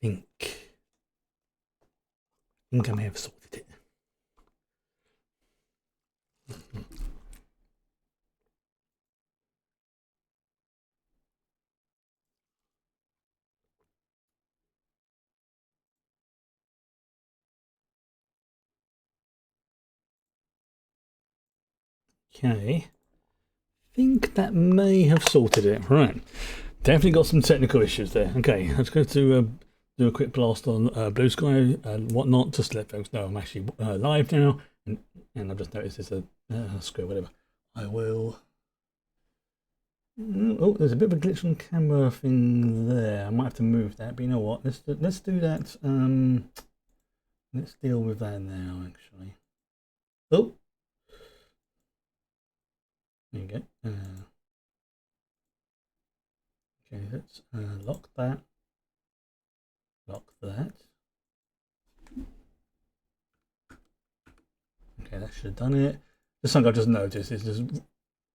think I may have sorted it. Okay. Think that may have sorted it. Right. Definitely got some technical issues there. Okay, let's go to do a quick blast on Blue Sky and whatnot, just to let folks know I'm actually live now. And I've just noticed there's a screw, whatever. I will. Oh, there's a bit of a glitch on camera thing there. I might have to move that, but you know what? Let's do that. Let's deal with that now, actually. Oh, there you go. Okay, let's lock that. Lock that. Okay, that should have done it. There's something I've just noticed. It's just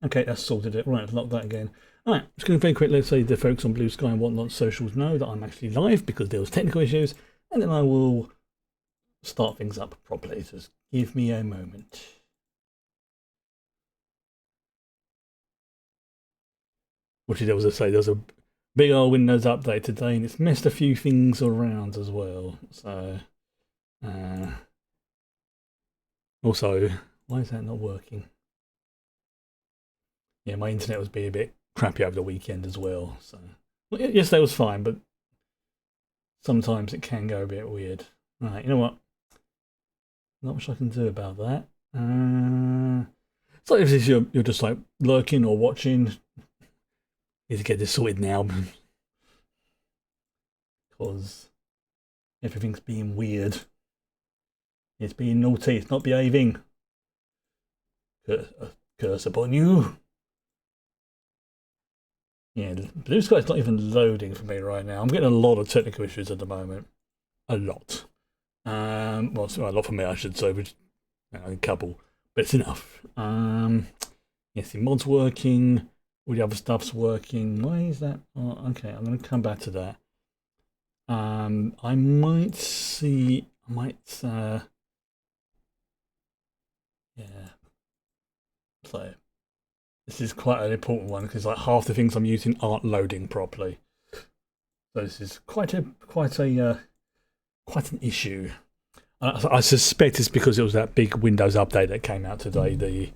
okay. That's sorted it. Right, lock that again. All right, just going to very quick. Let's say the folks on Blue Sky and whatnot socials know that I'm actually live because there was technical issues, and then I will start things up properly. Just give me a moment. Which there was a big old Windows update today, and it's messed a few things around as well. So, also, why is that not working? Yeah, my internet was being a bit crappy over the weekend as well. So, well, yesterday was fine, but sometimes it can go a bit weird. Right, you know what? Not much I can do about that. So if you're just like lurking or watching, need to get this sorted now because everything's being weird. It's being naughty. It's not behaving. Curse upon you. Yeah, Blue Sky's not even loading for me right now. I'm getting a lot of technical issues at the moment. A lot. Well, it's a lot for me, I should say, which a couple, but it's enough. Yes, the mod's working. All the other stuff's working. Why is that? Oh, okay, I'm going to come back to that. I might see. Yeah. So this is quite an important one because like half the things I'm using aren't loading properly. So this is quite an issue. I suspect it's because it was that big Windows update that came out today, the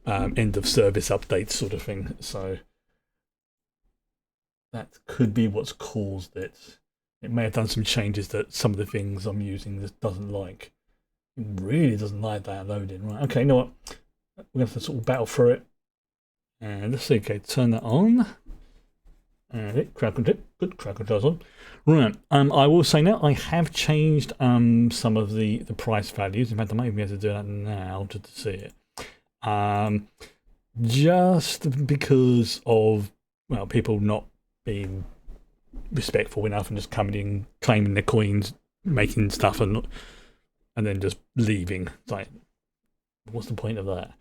end of service update sort of thing. So that could be what's caused it. It may have done some changes that some of the things I'm using just doesn't like. It really doesn't like that loading. Right, okay, you know what? We're going to have to sort of battle through it. And let's see, okay, turn that on. And crowd control, good, crowd control's on. Right, I will say now, I have changed some of the price values. In fact, I might even be able to do that now just to see it. Just because of, well, people not being respectful enough and just coming in, claiming their coins, making stuff, and then just leaving. It's like, what's the point of that?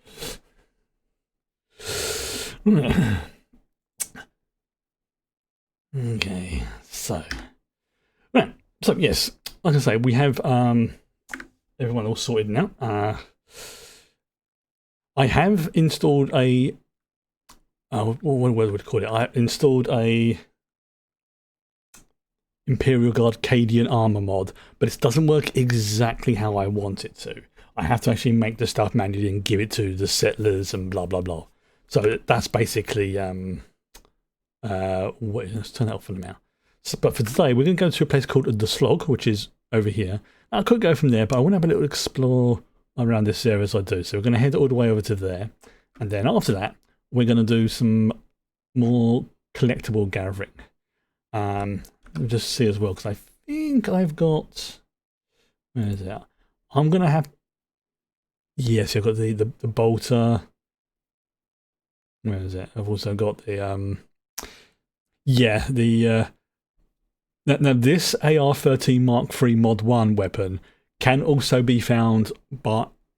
Okay, so right, so yes, like I say, we have everyone all sorted now. I have installed a what would we call it? I installed a Imperial Guard Cadian armor mod, but it doesn't work exactly how I want it to. I have to actually make the stuff manually and give it to the settlers and blah blah blah. So that's basically let's turn that off for now. So, but for today, we're going to go to a place called the Slog, which is over here. I could go from there, but I want to have a little explore around this area as I do. So we're going to head all the way over to there, and then after that, we're going to do some more collectible gathering. We'll just see as well, because I think I've got. Where is it? I'm going to have. Yes, I've got the bolter. Where is it? I've also got the yeah, the now this AR-13 Mark III Mod 1 weapon can also be found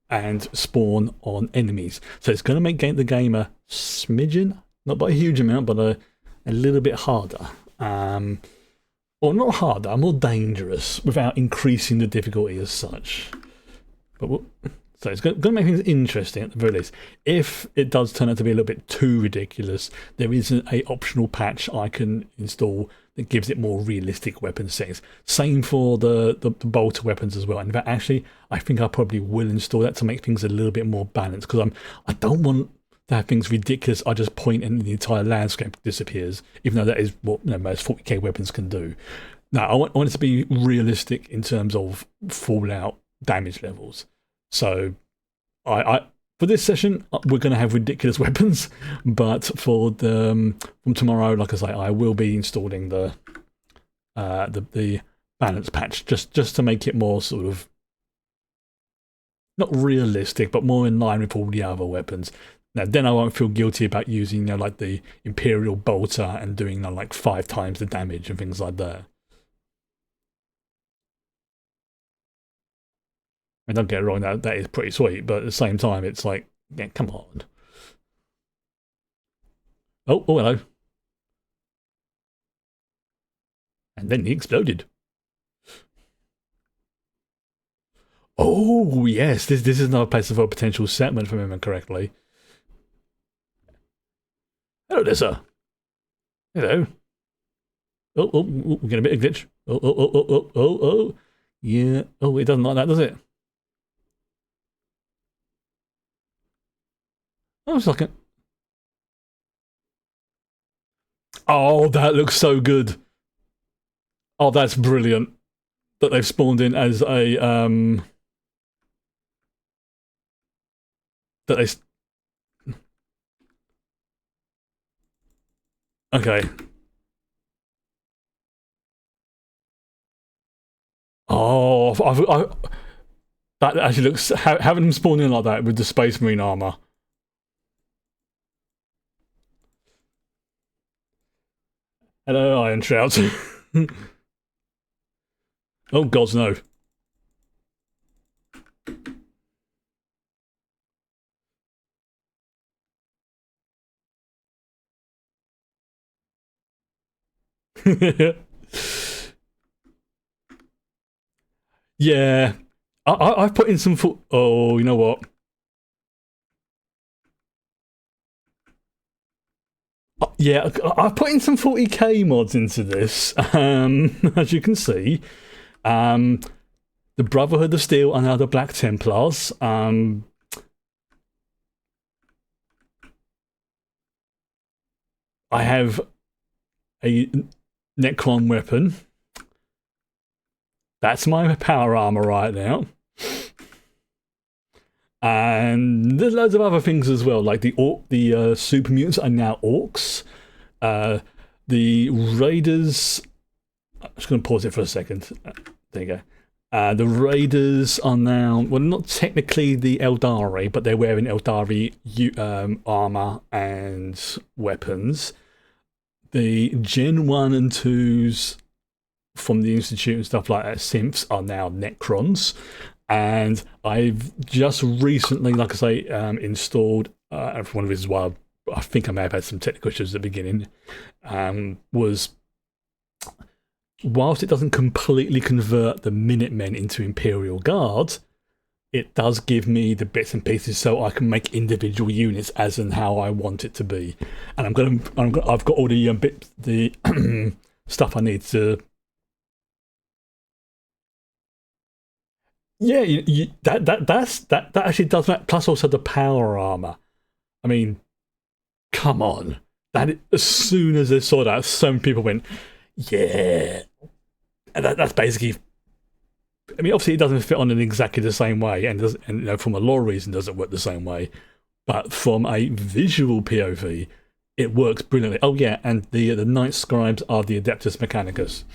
and spawn on enemies. So it's going to make the game a smidgen, not by a huge amount, but a little bit harder. or not harder, more dangerous without increasing the difficulty as such. But so it's going to make things interesting at the very least. If it does turn out to be a little bit too ridiculous, there is a optional patch I can install that gives it more realistic weapon settings. Same for the bolter weapons as well. In fact, actually, I think I probably will install that to make things a little bit more balanced, because I don't want to have things ridiculous. I just point and the entire landscape disappears, even though that is what most 40k weapons can do. No, I want it to be realistic in terms of fallout damage levels. So, I for this session we're going to have ridiculous weapons, but for the from tomorrow, like I say, I will be installing the balance patch just to make it more sort of not realistic, but more in line with all the other weapons. Now, then I won't feel guilty about using like the Imperial Bolter and doing like 5 times the damage and things like that. And don't get it wrong, that is pretty sweet, but at the same time, it's like, yeah, come on. Oh, hello. And then he exploded. Oh, yes, this is another place of a potential settlement, if I remember correctly. Hello there, sir. Hello. Oh, we get a bit of glitch. Oh. Yeah. Oh, it doesn't like that, does it? Oh, it's like a... Oh, that looks so good. Oh, that's brilliant. That they've spawned in as a that they... Okay. Oh, that actually looks... Having them spawn in like that with the Space Marine armor. Hello, Iron Trout. Oh, gods, no. Yeah. I've put in some... Oh, you know what? Yeah, I've put in some 40k mods into this, as you can see. The Brotherhood of Steel are now the Black Templars. I have a Necron weapon. That's my power armor right now. And there's loads of other things as well, like the super mutants are now orcs. The raiders. I'm just going to pause it for a second. There you go. The raiders are now, well, not technically the Eldari, but they're wearing Eldari armor and weapons. The Gen 1 and 2s from the Institute and stuff like that, synths, are now Necrons. And I've just recently, like I say, installed, and for one of the reasons why I think I may have had some technical issues at the beginning, was whilst it doesn't completely convert the Minutemen into Imperial Guard, it does give me the bits and pieces so I can make individual units as and how I want it to be. And I've got all the stuff I need to. Yeah, that actually does that. Plus, also the power armor. I mean, come on! As soon as they saw that, some people went, "Yeah," and that's basically. I mean, obviously, it doesn't fit on in exactly the same way, and from a lore reason, doesn't work the same way. But from a visual POV, it works brilliantly. Oh yeah, and the Night Scribes are the Adeptus Mechanicus.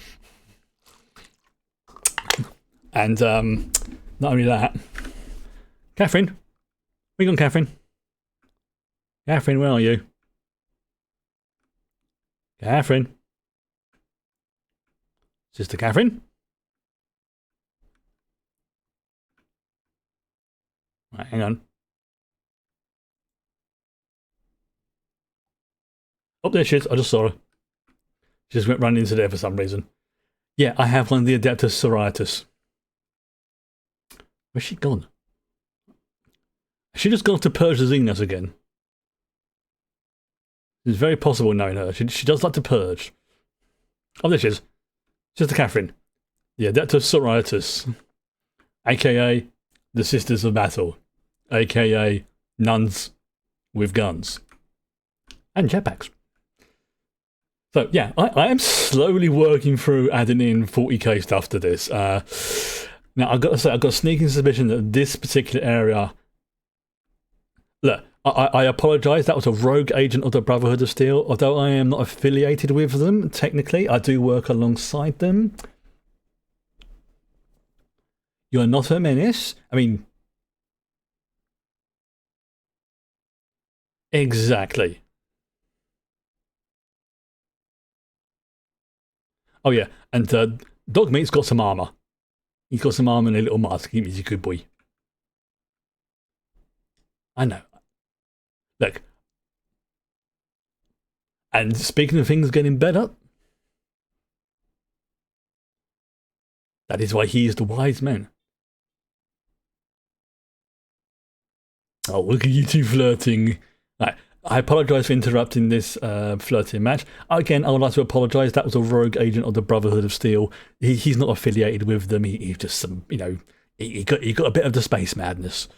And not only that, Catherine, where you gone, Catherine? Catherine, where are you? Catherine, Sister Catherine. Right, hang on. Oh, there she is. I just saw her. She just went running into there for some reason. Yeah, I have one of the Adeptus Sororitas. Where's she gone? She just gone to purge the Xenos again. It's very possible knowing her. She does like to purge. Oh, there she is. Sister Catherine. The Adeptus Sororitas. AKA the Sisters of Battle. AKA nuns with guns. And jetpacks. So, yeah, I am slowly working through adding in 40k stuff to this. Now, I've got to say, I've got a sneaking suspicion that this particular area... Look, I apologise, that was a rogue agent of the Brotherhood of Steel. Although I am not affiliated with them, technically, I do work alongside them. You're not a menace. I mean... Exactly. Oh yeah, and Dogmeat's got some armour. He's got some armour and a little mask. He's a good boy. I know. Look. And speaking of things getting better, that is why he is the wise man. Oh, look at you two flirting. Right. I apologise for interrupting this flirting match. Again, I would like to apologise. That was a rogue agent of the Brotherhood of Steel. He's not affiliated with them. He just some, you know, he got a bit of the space madness.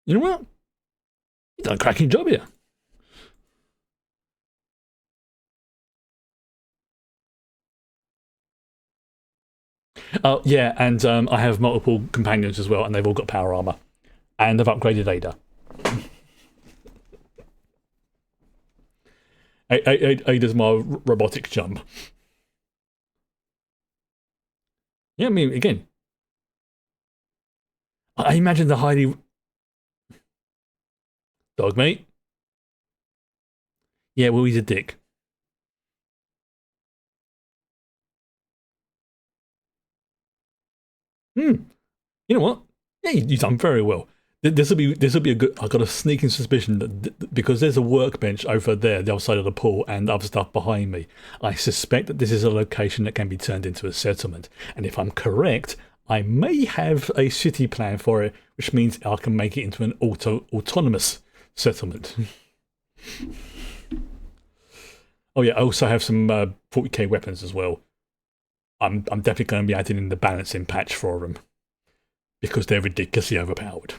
You know what? You've done a cracking job here. Oh, yeah, and I have multiple companions as well, and they've all got power armor. And I've upgraded Ada. Ada's my robotic jump. Yeah, I mean, again, I imagine the highly... Dog, mate. Yeah, well, he's a dick. You know what? Yeah, you've done very well. This will be a good. I've got a sneaking suspicion that because there's a workbench over there, the other side of the pool, and other stuff behind me, I suspect that this is a location that can be turned into a settlement. And if I'm correct, I may have a city plan for it, which means I can make it into an autonomous settlement. Oh yeah, I also have some 40k weapons as well. I'm definitely going to be adding in the balancing patch for them because they're ridiculously overpowered.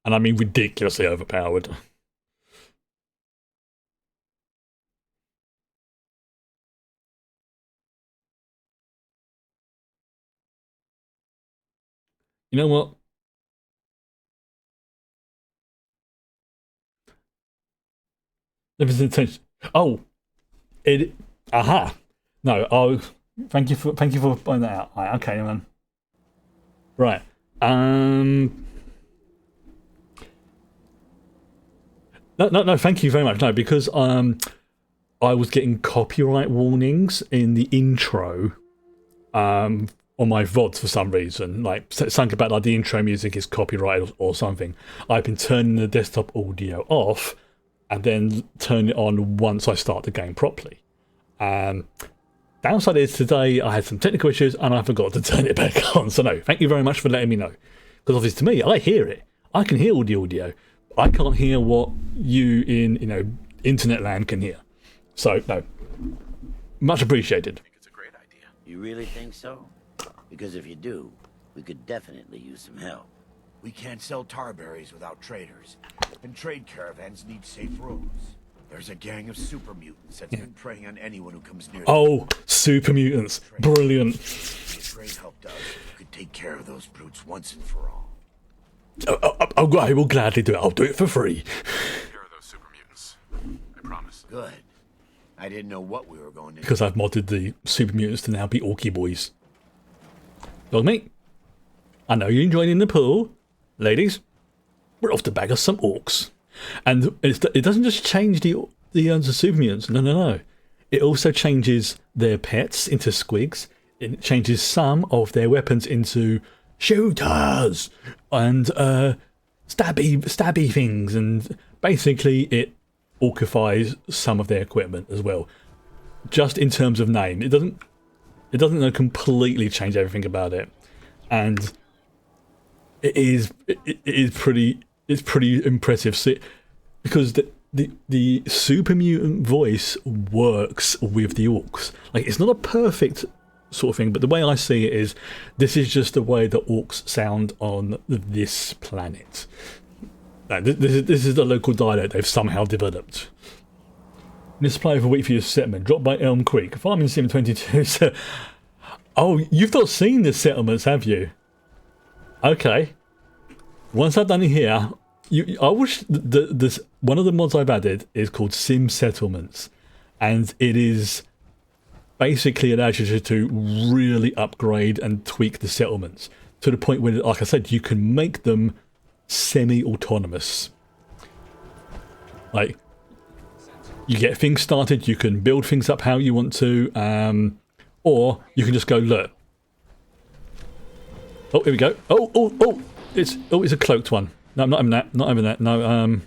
And I mean ridiculously overpowered. You know what? Oh, it. Aha. No. Oh, thank you for pointing that out. Right, okay, man. Right. No. Thank you very much. No, because I was getting copyright warnings in the intro, on my VODs for some reason. Like something about like the intro music is copyrighted or something. I've been turning the desktop audio off, and then turn it on once I start the game properly. Downside is today I had some technical issues and I forgot to turn it back on. So no, thank you very much for letting me know. Because obviously to me, I hear it. I can hear all the audio. I can't hear what you in, you know, internet land can hear. So no, much appreciated. I think it's a great idea. You really think so? Because if you do, we could definitely use some help. We can't sell tarberries without traders, and trade caravans need safe roads. There's a gang of super mutants that's been preying on anyone who comes near them. Oh, super mutants. Brilliant. If trade helped us, we could take care of those brutes once and for all. I will gladly do it. I'll do it for free. Take care of those super mutants. I promise. Good. I didn't know what we were going to do. Because I've modded the super mutants to now be orky boys. Dog mate, I know you're enjoying in the pool. Ladies, we're off to bag us some orcs. And it doesn't just change the super mutants. No. It also changes their pets into squigs. It changes some of their weapons into shooters. And stabby things, and basically it orcifies some of their equipment as well. Just in terms of name, it doesn't completely change everything about it, and it is pretty impressive. See, because the super mutant voice works with the orcs. Like, it's not a perfect sort of thing, but the way I see it is, this is just the way the orcs sound on this planet. This is the local dialect they've somehow developed. Misplay of a week for your settlement, dropped by Elm Creek. Farming Sim 22. So, oh, you've not seen the settlements, have you? Okay. Once I've done it here, I wish this one of the mods I've added is called Sim Settlements, and it is basically allows you to really upgrade and tweak the settlements to the point where, like I said, you can make them semi-autonomous. Like, you get things started, you can build things up how you want to, or you can just go, look. Oh, here we go. Oh, it's a cloaked one. No, I'm not having that. Not having that. No.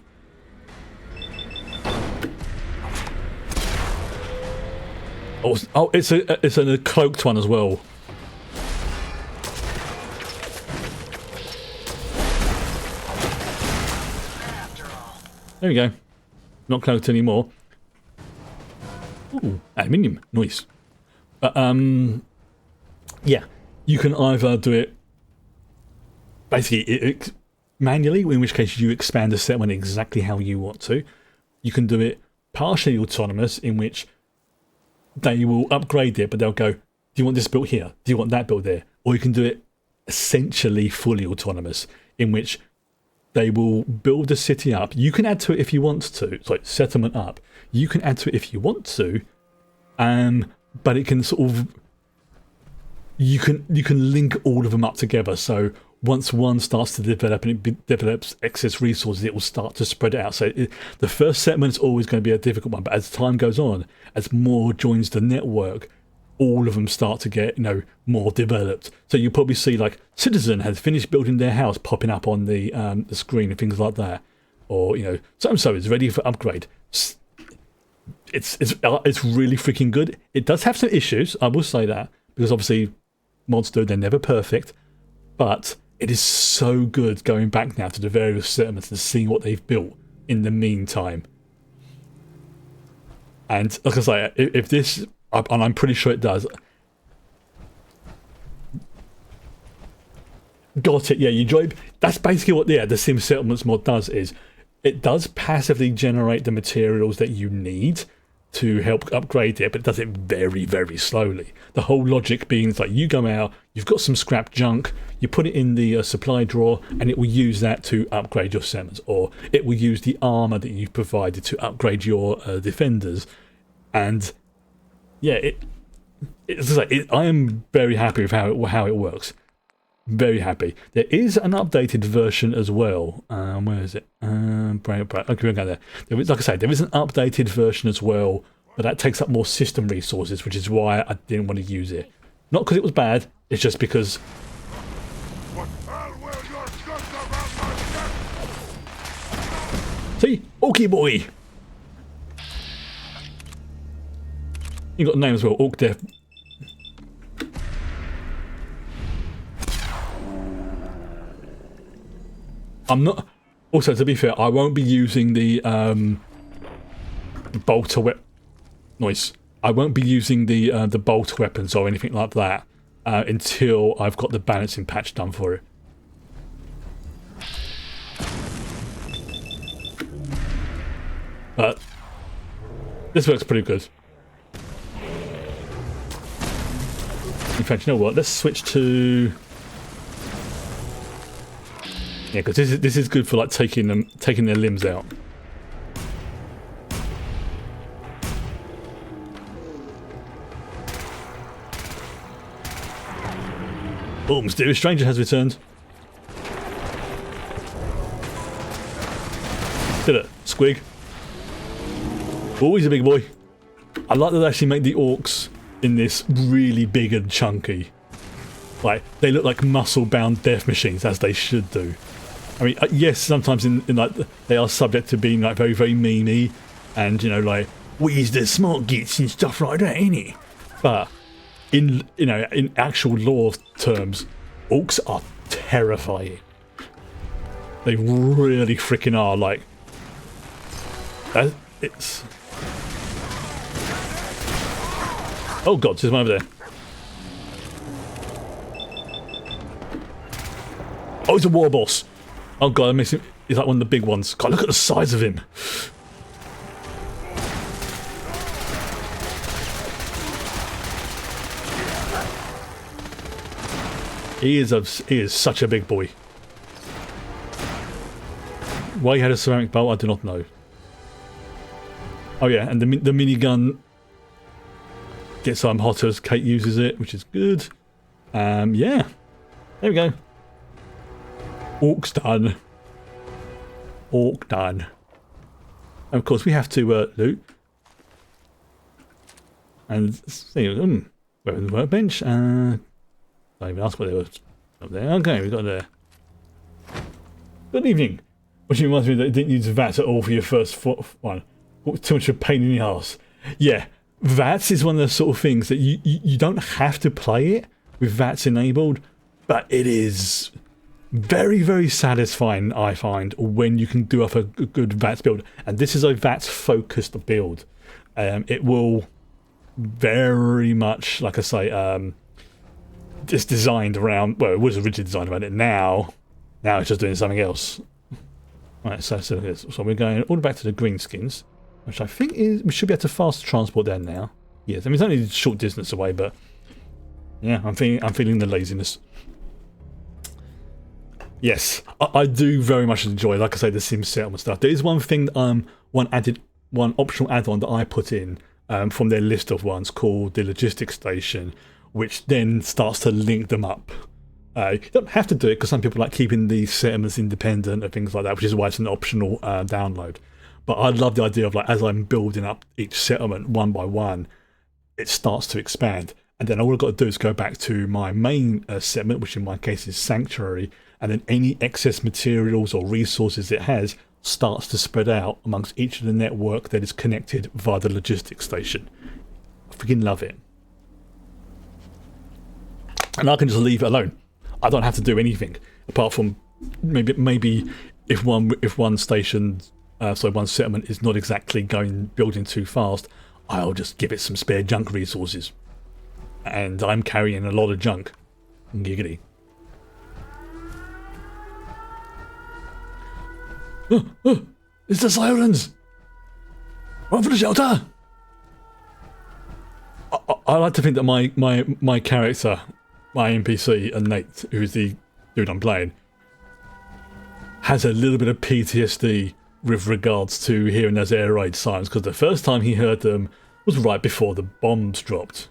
Oh, it's a cloaked one as well. There we go. Not cloaked anymore. Ooh, aluminium. Nice. But yeah, you can either do it basically manually, in which case you expand the settlement exactly how you want to. You can do it partially autonomous, in which they will upgrade it, but they'll go, do you want this built here? Do you want that built there? Or you can do it essentially fully autonomous, in which they will build the city up. You can add to it if you want to. It's like settlement up. You can add to it if you want to, but it can sort of, you can link all of them up together. So once one starts to develop and it develops excess resources, it will start to spread it out. So the first settlement is always going to be a difficult one, but as time goes on, as more joins the network, all of them start to get, more developed. So you'll probably see, like, Citizen has finished building their house popping up on the screen and things like that, or so and so is ready for upgrade. It's really freaking good. It does have some issues, I will say that, because obviously mods they're never perfect, but it is so good going back now to the various settlements and seeing what they've built in the meantime. And like I say, if this, and I'm pretty sure it does. Got it, yeah, you enjoy. That's basically what the Sim Settlements mod does, is it does passively generate the materials that you need to help upgrade it, but it does it very, very slowly. The whole logic being, it's like, you go out, you've got some scrap junk, you put it in the supply drawer, and it will use that to upgrade your settlements, or it will use the armor that you've provided to upgrade your defenders. And yeah, it's like, I am very happy with how it works. Very happy. There is an updated version as well. Where is it? Okay, we'll go there. Like I say, there is an updated version as well, but that takes up more system resources, which is why I didn't want to use it. Not because it was bad, it's just because. See? Orky boy! You got a name as well, Orc Death. I'm not. Also, to be fair, I won't be using the bolter weapon. Nice. I won't be using the bolt weapons or anything like that until I've got the balancing patch done for it. But this works pretty good. In fact, you know what? Let's switch to. Yeah, because this is good for, like, taking their limbs out. Oh, mysterious stranger has returned. Did it, Squig? Oh, he's a big boy. I like that they actually make the orcs in this really big and chunky. Like, they look like muscle-bound death machines, as they should do. I mean, yes, sometimes in like they are subject to being like very, very memey, and you know, like we's the smart gits and stuff like that, innit? But in in actual lore terms, orcs are terrifying. They really freaking are. Like, it's. Oh god, there's one over there. Oh, he's a war boss. Oh god, I miss him. He's like one of the big ones. God, look at the size of him. He is such a big boy. Why he had a ceramic bowl, I do not know. Oh yeah, and the minigun gets hotter as Kate uses it, which is good. Yeah, there we go. Orc's done. Orc done. And of course, we have to loot. And see, weapons workbench. Don't even ask what they were up there. Okay, we got there. Good evening. Which reminds me that you didn't use VATS at all for your first one. Too much of a pain in the arse. Yeah, VATS is one of those sort of things that you don't have to play it with VATS enabled, but it is very, very satisfying, I find, when you can do up a good VATS build. And this is a VATS focused build. It will very much, like I say, it's designed around, well, it was originally designed around it. Now it's just doing something else. Right, so we're going all the way back to the greenskins, which I think is, we should be able to fast transport there now. Yes, I mean it's only a short distance away, but yeah, I'm feeling the laziness. Yes, I do very much enjoy, like I say, the sim settlement stuff. There is one thing, one optional add-on that I put in from their list of ones called the logistics station, which then starts to link them up. You don't have to do it because some people like keeping these settlements independent and things like that, which is why it's an optional download. But I love the idea of, like, as I'm building up each settlement one by one, it starts to expand. And then all I've got to do is go back to my main settlement, which in my case is Sanctuary, and then any excess materials or resources it has starts to spread out amongst each of the network that is connected via the logistics station. I freaking love it. And I can just leave it alone. I don't have to do anything apart from maybe if one station, one settlement is not exactly building too fast, I'll just give it some spare junk resources. And I'm carrying a lot of junk. Giggity. It's the sirens! Run for the shelter! I like to think that my character, my NPC, and Nate, who's the dude I'm playing, has a little bit of PTSD with regards to hearing those air raid sirens, because the first time he heard them was right before the bombs dropped.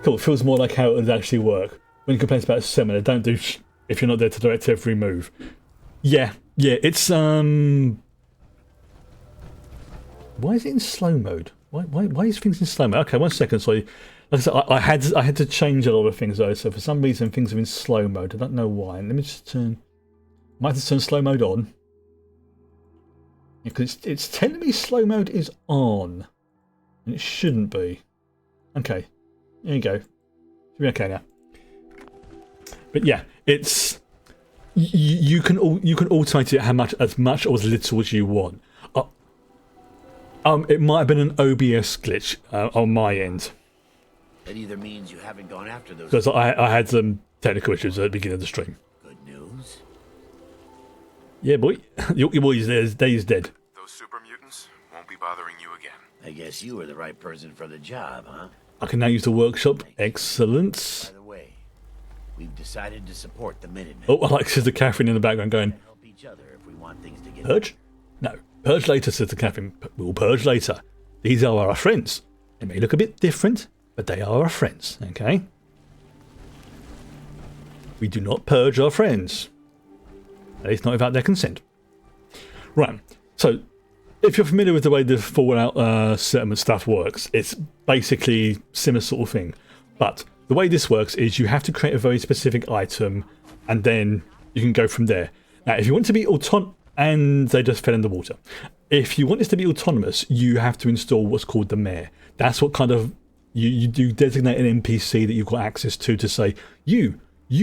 Cool, it feels more like how it would actually work. When you complain about a seminar, don't do if you're not there to direct every move. Yeah, it's why is it in slow mode? Why is things in slow mode? Okay, 1 second. So, like I said, I had to change a lot of things though. So for some reason things are in slow mode. I don't know why. Let me just turn. Might have to turn slow mode on. Because it's telling me slow mode is on, and it shouldn't be. Okay, there you go. Should be okay now. But yeah, it's you can automate it as much or as little as you want. It might have been an OBS glitch on my end. That either means you haven't gone after those. Because I had some technical issues at the beginning of the stream. Good news. Yeah, boy. Your boy's dead. He's dead. Those super mutants won't be bothering you again. I guess you were the right person for the job, huh? I can now use the workshop. Excellent. By the way, we've decided to support the Minutemen. Oh, I like Sister Catherine in the background going, Help each other if we want things to get purge? No. Purge later, Sister Catherine. We'll purge later. These are our friends. They may look a bit different, but they are our friends, okay? We do not purge our friends. At least not without their consent. Right, so if you're familiar with the way the Fallout settlement stuff works, it's basically similar sort of thing. But the way this works is you have to create a very specific item, and then you can go from there. Now, if you want to be and they just fell in the water. If you want this to be autonomous, you have to install what's called the mayor. That's what kind of you do designate an NPC that you've got access to say you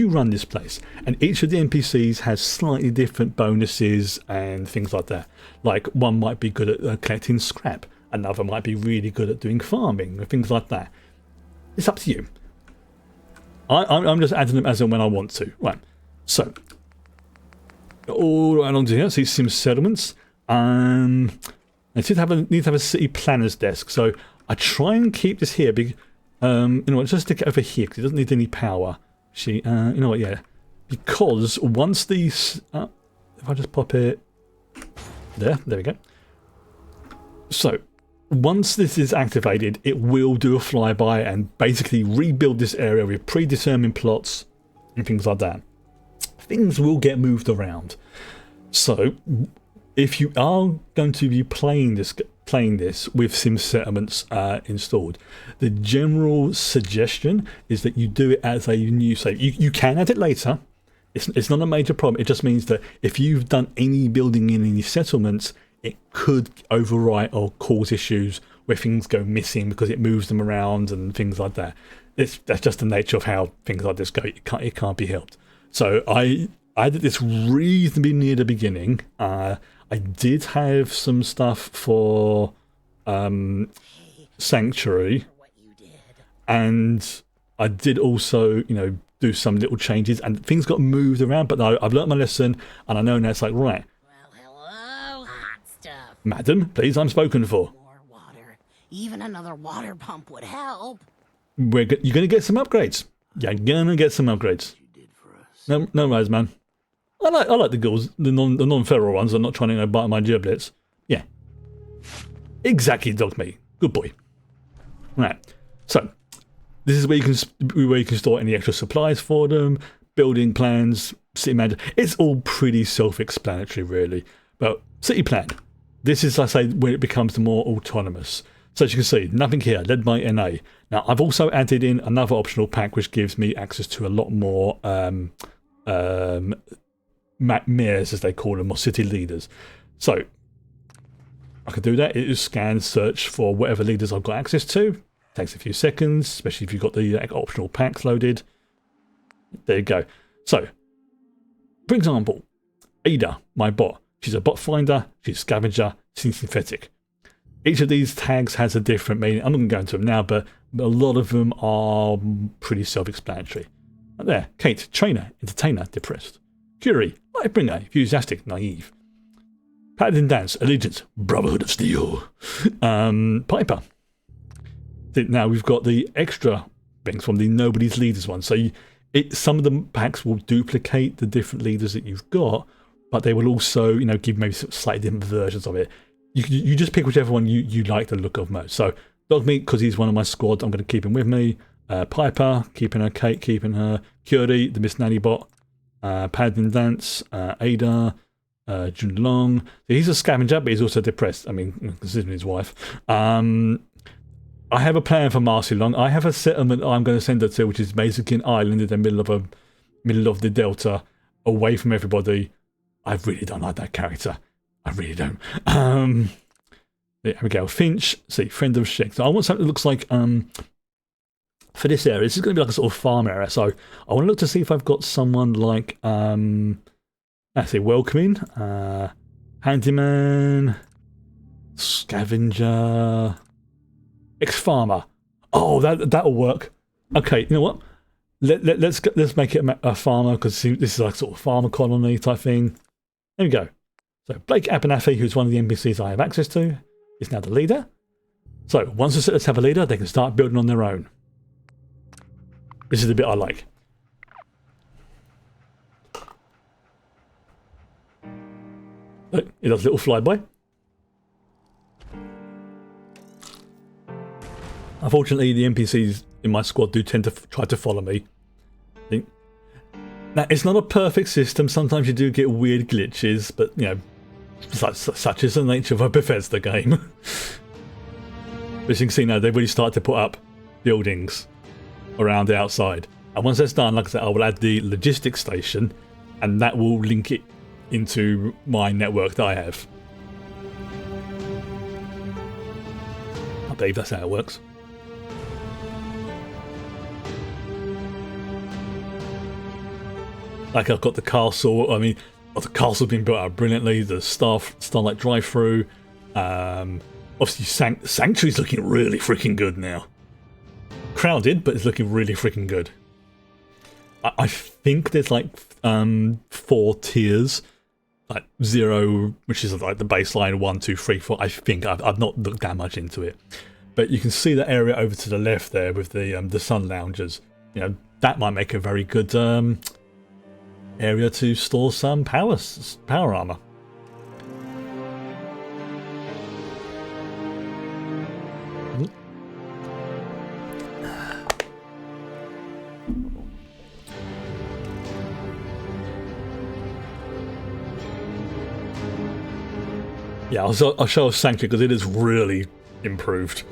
run this place, and each of the NPCs has slightly different bonuses and things like that. Like one might be good at collecting scrap, another might be really good at doing farming and things like that. It's up to you. I'm just adding them as and when I want to. Right, so all right along to here, see some settlements. I need to have a city planner's desk, so I try and keep this here. You know what, just stick it over here because it doesn't need any power. You know what, yeah, because once these, if I just pop it there we go. So once this is activated, it will do a flyby and basically rebuild this area with predetermined plots and things like that. Things will get moved around. So if you are going to be playing this with sim settlements installed, the general suggestion is that you do it as a new save. You can add it later. It's not a major problem. It just means that if you've done any building in any settlements, it could overwrite or cause issues where things go missing because it moves them around and things like that. That's just the nature of how things like this go. It can't be helped. So I did this reasonably near the beginning. I did have some stuff for Sanctuary, and I did also, do some little changes, and things got moved around. But no, I've learnt my lesson, and I know now it's like, right. Well, hello, hot stuff. Madam, please, I'm spoken for. More water. Even another water pump would help. You're going to get some upgrades. You're going to get some upgrades. No worries, man. I like the ghouls, the non-feral ones. I'm not trying to bite my giblets. Yeah. Exactly, dog meat. Good boy. Right. So, this is where you can store any extra supplies for them, building plans, city manager. It's all pretty self-explanatory, really. But city plan. This is, I say, when it becomes more autonomous. So as you can see, nothing here, led by NA. Now, I've also added in another optional pack which gives me access to a lot more mayors, as they call them, or city leaders. So I can do that. It is scan, search for whatever leaders I've got access to. Takes a few seconds, especially if you've got the optional packs loaded. There you go. So, for example, Ada, my bot. She's a bot finder, she's a scavenger, she's synthetic. Each of these tags has a different meaning. I'm not going to go into them now, but a lot of them are pretty self-explanatory. Right there, Kate, trainer, entertainer, depressed. Curie, lightbringer, enthusiastic, naive. Paladin dance, allegiance, brotherhood of steel. Piper. Now we've got the extra things from the nobody's leaders one. So some of the packs will duplicate the different leaders that you've got, but they will also, give maybe slightly different versions of it. You just pick whichever one you like the look of most. So Dogmeat, because he's one of my squad, I'm going to keep him with me. Piper, keeping her. Kate, keeping her. Curie, the Miss Nanny bot. Paladin Dance, Ada, Jun Long. So he's a scavenger, but he's also depressed. I mean, considering his wife. I have a plan for Marcy Long. I have a settlement I'm going to send her to, which is basically an island in the middle of the Delta, away from everybody. I really don't like that character. I really don't. There we go. Finch, see, friend of Sheik. So I want something that looks like for this area. This is going to be like a sort of farm area. So I want to look to see if I've got someone like let's say welcoming, handyman, scavenger, ex-farmer. Oh, that'll work. Okay, you know what? Let's make it a farmer, because this is like sort of farmer colony type thing. There we go. So Blake Abernathy, who's one of the NPCs I have access to, is now the leader. So once the settlers have a leader, they can start building on their own. This is the bit I like. Look, it does a little flyby. Unfortunately, the NPCs in my squad do tend to try to follow me. Now, it's not a perfect system. Sometimes you do get weird glitches, but, such is the nature of a Bethesda game. But as you can see now, they've really started to put up buildings around the outside. And once that's done, like I said, I will add the logistics station, and that will link it into my network that I have. I believe that's how it works. Like I've got the castle. I mean, the castle's been built out brilliantly. The Starlight drive-through. Obviously, Sanctuary's looking really freaking good now. Crowded, but it's looking really freaking good. I think there's like 4 tiers, like 0, which is like the baseline, 1, 2, 3, 4. I think I've not looked that much into it, but you can see that area over to the left there with the sun loungers. You know, that might make a very good area to store some power armor. Yeah, I'll show us Sanctuary because it is really improved.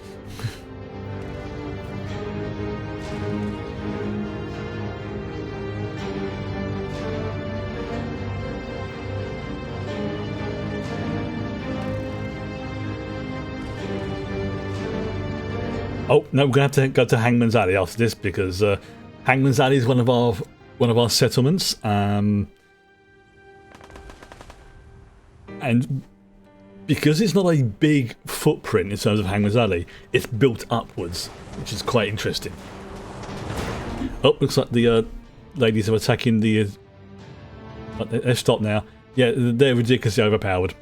Oh no, we're gonna have to go to Hangman's Alley after this because Hangman's Alley is one of our settlements, and because it's not a big footprint in terms of Hangman's Alley, it's built upwards, which is quite interesting. Oh, looks like the ladies are attacking the. They've stopped now. Yeah, they're ridiculously overpowered.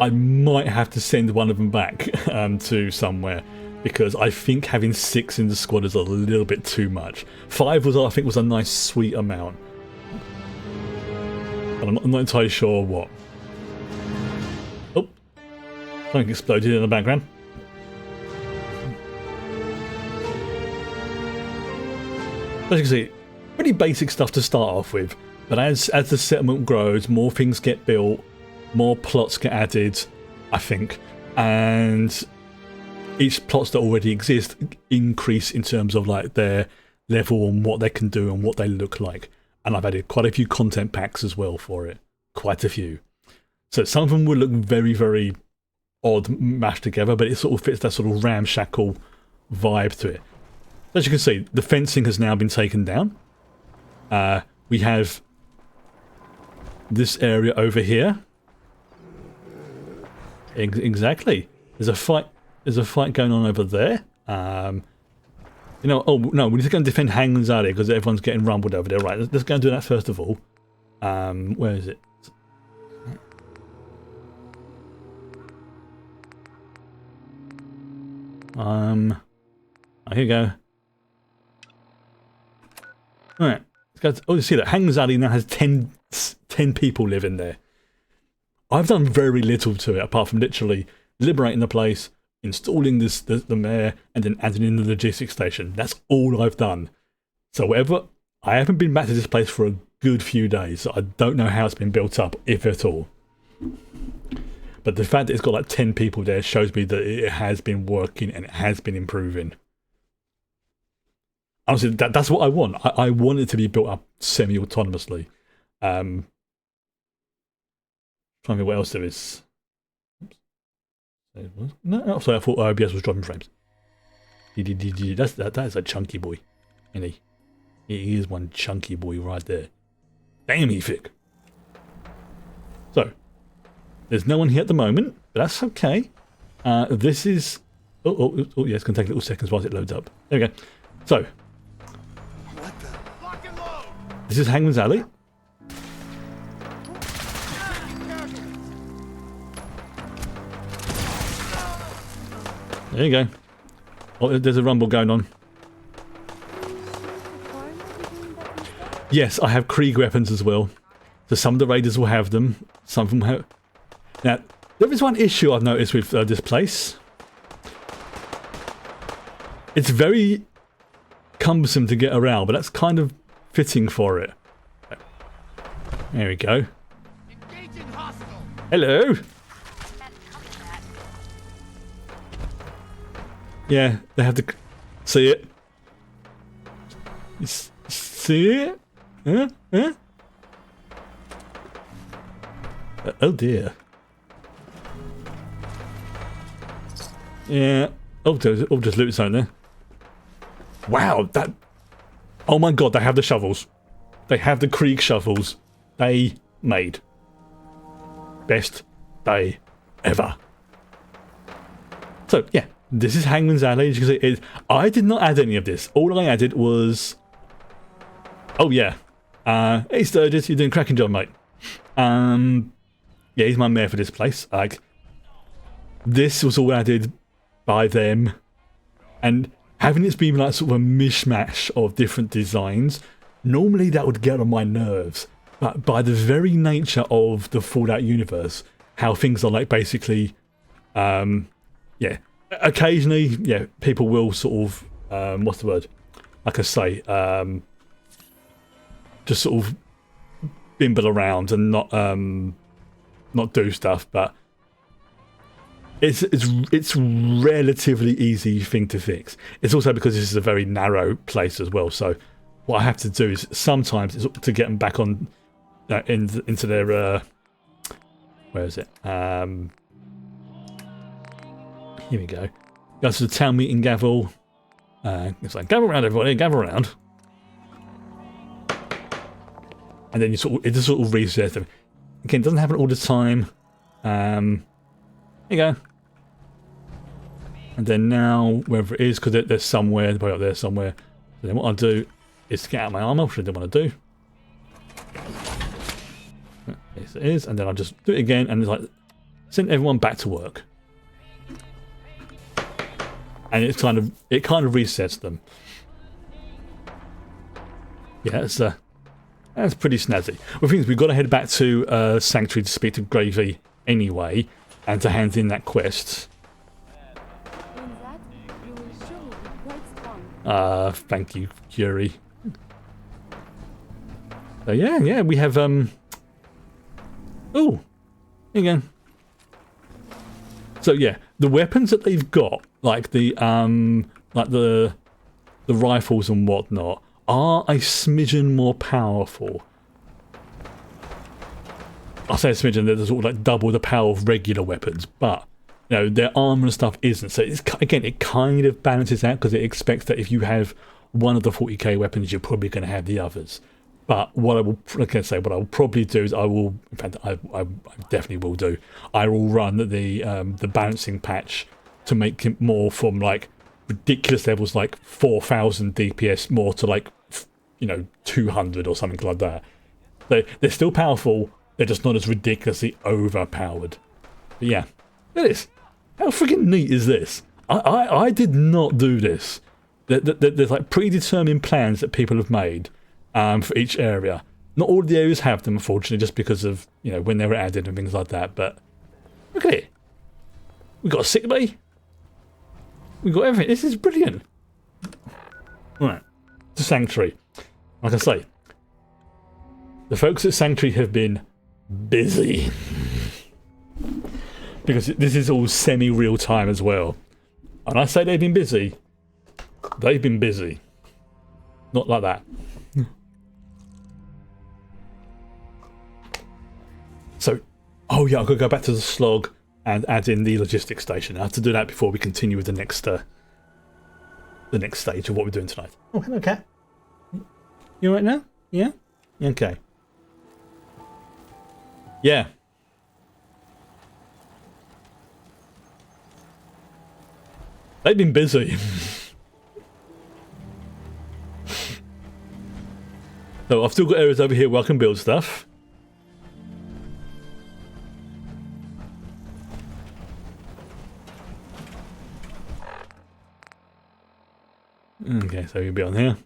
I might have to send one of them back to somewhere, because I think having 6 in the squad is a little bit too much. 5 was, I think, was a nice sweet amount, but I'm not entirely sure what. Oh, something exploded in the background. As you can see, pretty basic stuff to start off with, but as the settlement grows, more things get built, more plots get added, I think, and each plots that already exist increase in terms of like their level and what they can do and what they look like. And I've added quite a few content packs as well for it, quite a few. So some of them will look very, very odd mashed together, but it sort of fits that sort of ramshackle vibe to it. As you can see, the fencing has now been taken down. We have this area over here. Exactly. There's a fight going on over there. You know, oh no, we're just going to defend Hangman's Alley because everyone's getting rumbled over there. Right, let's go and do that first of all. Where is it? Here you go. Alright, let's go to, oh, you see that Hangman's Alley now has 10 people living there. I've done very little to it apart from literally liberating the place, installing the mayor, and then adding in the logistics station. That's all I've done. So whatever, I haven't been back to this place for a good few days, so I don't know how it's been built up, if at all. But the fact that it's got like 10 people there shows me that it has been working and it has been improving. Honestly, that's what I want. I want it to be built up semi-autonomously. Trying to think what else there is. No, sorry, I thought OBS was dropping frames. That is a chunky boy, isn't he? He is one chunky boy right there. Damn, he thick. So, there's no one here at the moment, but that's okay. This is... Oh, yeah, it's going to take a little seconds whilst it loads up. There we go. So, this is Hangman's Alley. There you go. Oh, there's a rumble going on. Yes, I have Krieg weapons as well. So some of the raiders will have them. Some of them have... Now, there is one issue I've noticed with this place. It's very cumbersome to get around, but that's kind of fitting for it. There we go. Hello! Yeah, they have to see it. See it? Huh? Oh dear. Yeah. Oh, just loot zone there. Wow, that... Oh my god, they have the shovels. They have the Krieg shovels. They made. Best day ever. So, yeah. This is Hangman's Alley. As you can see, I did not add any of this. All I added was... Oh, yeah. Hey, Sturgis, you're doing a cracking job, mate. Yeah, he's my mayor for this place. Like, this was all added by them. And having it be like sort of a mishmash of different designs, normally that would get on my nerves. But by the very nature of the Fallout universe, how things are like basically... yeah. Occasionally, yeah, people will sort of, what's the word? Like I say, just sort of bimble around and not do stuff, but it's relatively easy thing to fix. It's also because this is a very narrow place as well, so what I have to do is sometimes is to get them back on into their where is it? Here we go. Go to the town meeting gavel. It's like, gather around, everybody, gather around. And then it just sort of resets them. Again, it doesn't happen all the time. Here you go. And then now, wherever it is, because there's somewhere, probably up there somewhere. So then what I'll do is get out my armor, which I don't want to do. Yes, it is. And then I'll just do it again, and it's like, send everyone back to work. And it kind of resets them. Yeah, that's pretty snazzy. Well, the thing is, we've got to head back to Sanctuary to speak to Gravy anyway, and to hand in that quest. Thank you, Curie. So yeah, we have oh, here you go. So yeah, the weapons that they've got, like the rifles and whatnot, are a smidgen more powerful. I say a smidgen, they're sort of like double the power of regular weapons, but you know, their armor and stuff isn't. So it's, again, it kind of balances out because it expects that if you have one of the 40k weapons, you're probably going to have the others. But what I will, like I say, what I will probably do is I will, in fact, I definitely will do. I will run the balancing patch to make it more from like ridiculous levels, like 4,000 DPS, more to like, you know, 200 or something like that. They're still powerful. They're just not as ridiculously overpowered. But yeah, look at this. How freaking neat is this? I did not do this. There's like predetermined plans that people have made for each area. Not all of the areas have them, unfortunately, just because of, you know, when they were added and things like that. But look at it. We've got a sick bay. We've got everything. This is brilliant. Right. The Sanctuary. Like I say, the folks at Sanctuary have been busy. Because this is all semi-real time as well. And I say they've been busy. They've been busy. Not like that. So, oh yeah, I've got to go back to the Slog and add in the logistics station. I have to do that before we continue with the next stage of what we're doing tonight. Oh, hello, cat. You all right now? Yeah? Okay. Yeah. They've been busy. So I've still got areas over here where I can build stuff. Okay, so you'll be on here.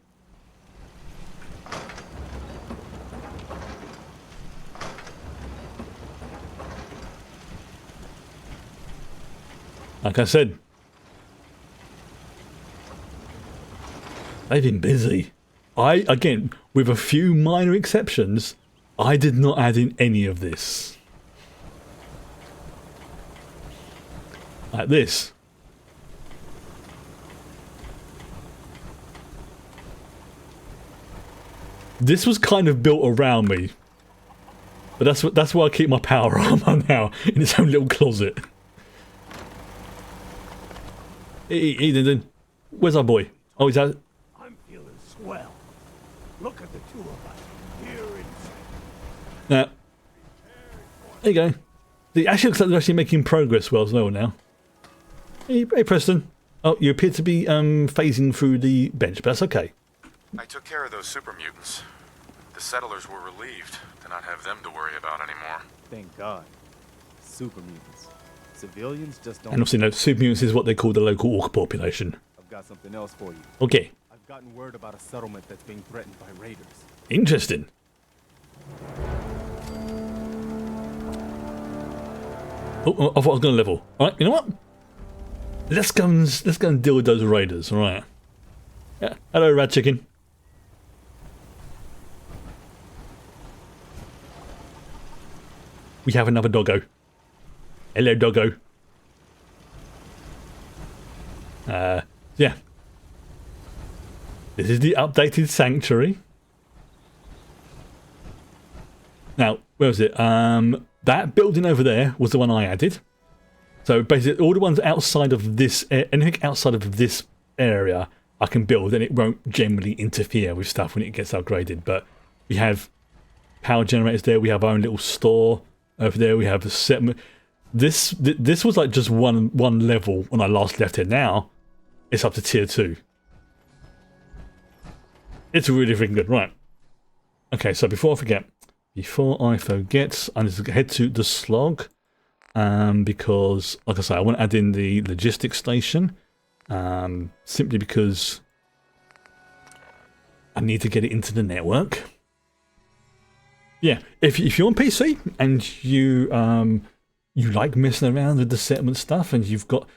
Like I said, they've been busy. Again, with a few minor exceptions, I did not add in any of this. Like this. This was kind of built around me. But that's where I keep my power armor now, in its own little closet. Ethan, where's our boy? Oh, he's out. I'm feeling swell. Look at the two of us here in. Now, there you go. It actually looks like they're actually making progress well as well now. Hey, Preston. Oh, you appear to be phasing through the bench, but that's okay. I took care of those super mutants. The settlers were relieved to not have them to worry about anymore. Thank God. Super mutants. Civilians just don't. And obviously, no, super mutants is what they call the local orc population. I've got something else for you. Okay. I've gotten word about a settlement that's being threatened by raiders. Interesting. Oh, I thought I was going to level. All right, you know what? Let's go and deal with those raiders. All right. Yeah. Hello, rat chicken. We have another doggo. Hello, doggo. Yeah. This is the updated sanctuary. Now, where was it? That building over there was the one I added. So basically, all the ones outside of this, anything outside of this area, I can build, and it won't generally interfere with stuff when it gets upgraded. But we have power generators there. We have our own little store over there. We have the settlement. This was like just one level when I last left here. Now it's up to tier 2. It's really freaking good, right? Okay, so before I forget, I need to head to the Slog, because, like I say, I want to add in the logistics station, simply because I need to get it into the network. Yeah, if you're on PC and you like messing around with the settlement stuff, and you've got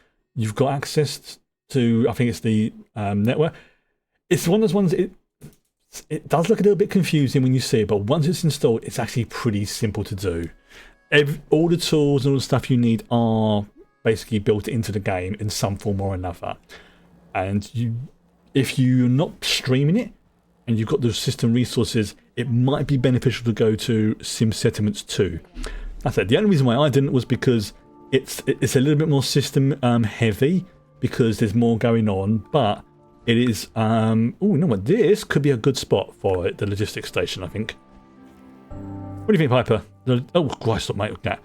access to, I think it's the network. It's one of those ones. It does look a little bit confusing when you see it, but once it's installed, it's actually pretty simple to do. All the tools and all the stuff you need are basically built into the game in some form or another. And if you're not streaming it and you've got the system resources, it might be beneficial to go to Sim Settlements 2. I said the only reason why I didn't was because it's a little bit more system heavy, because there's more going on, but it is, oh, you know what, this could be a good spot for it, the logistics station, I think. What do you think, Piper? Oh, Christ, stop, mate, with that.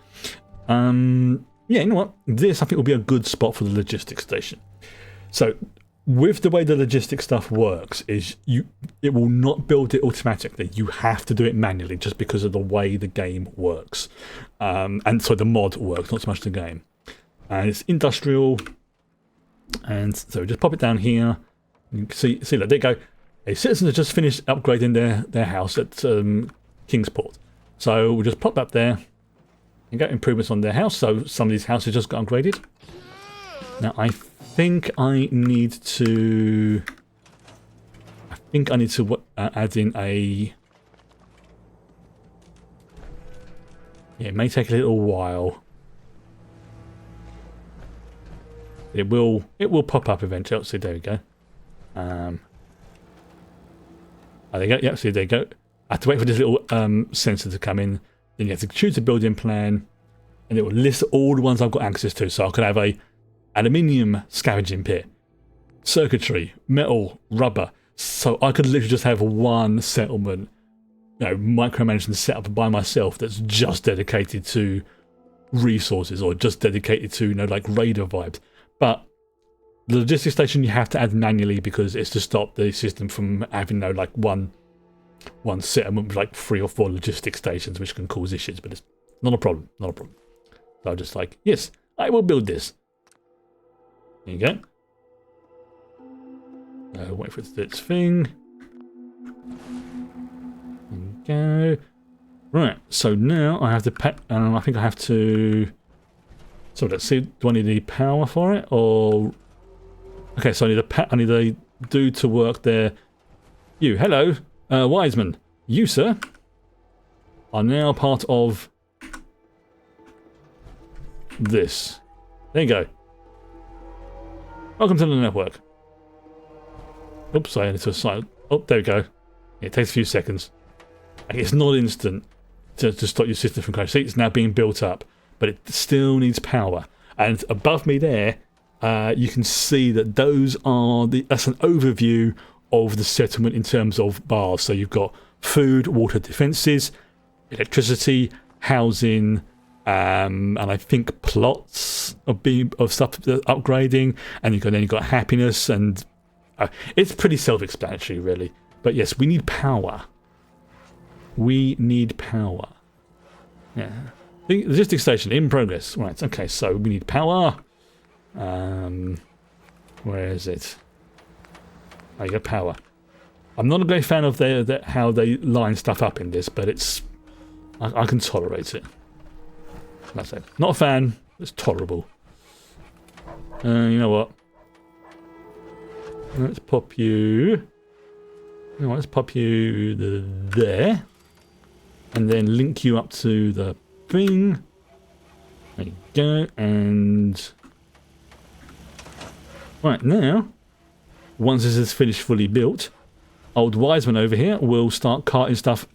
Yeah, you know what, this I think will be a good spot for the logistics station. So, with the way the logistics stuff works, is it will not build it automatically. You have to do it manually, just because of the way the game works. And so the mod works, not so much the game. And it's industrial, and so just pop it down here. You can see, look, there you go. A citizen has just finished upgrading their house at Kingsport. So we'll just pop that there and get improvements on their house. So some of these houses just got upgraded. Now I think I need to add in a. Yeah, it may take a little while. It will pop up eventually. So there we go. Oh, there you go. Yeah, see, there you go. I have to wait for this little sensor to come in. Then you have to choose a building plan, and it will list all the ones I've got access to. So I could have a aluminium scavenging pit, circuitry, metal, rubber. So I could literally just have one settlement, micromanaged and set up by myself, that's just dedicated to resources, or just dedicated to, like raider vibes. But the logistics station you have to add manually, because it's to stop the system from having like one settlement with like 3 or 4 logistics stations, which can cause issues. But it's not a problem, not a problem. So I'm just like, yes, I will build this. There you go. Wait for it to do its thing. There you go. Right, so now I have to pack, I think I have to. So let's see. Do I need any power for it, or? Okay, so I need a dude to work there. You, hello, Wiseman. You, sir, are now part of this. There you go. Welcome to the network. Oops, I need to assign. Oh, there we go. It takes a few seconds. It's not instant. to stop your system from crashing. See, it's now being built up, but it still needs power. And above me there, you can see that that's an overview of the settlement in terms of bars. So you've got food, water, defences, electricity, housing, and I think plots of stuff upgrading, and then you've got happiness, and it's pretty self-explanatory, really. But yes, we need power. We need power. Yeah. The logistics station in progress. Right. Okay. So we need power. Where is it? Oh, you got power. I'm not a great fan of how they line stuff up in this, but I can tolerate it. That's it. Not a fan. It's tolerable. You know what? Let's pop you. You know, let's pop you there, and then link you up to the thing. There you go. And right now, once this is finished, fully built, old Wiseman over here will start carting stuff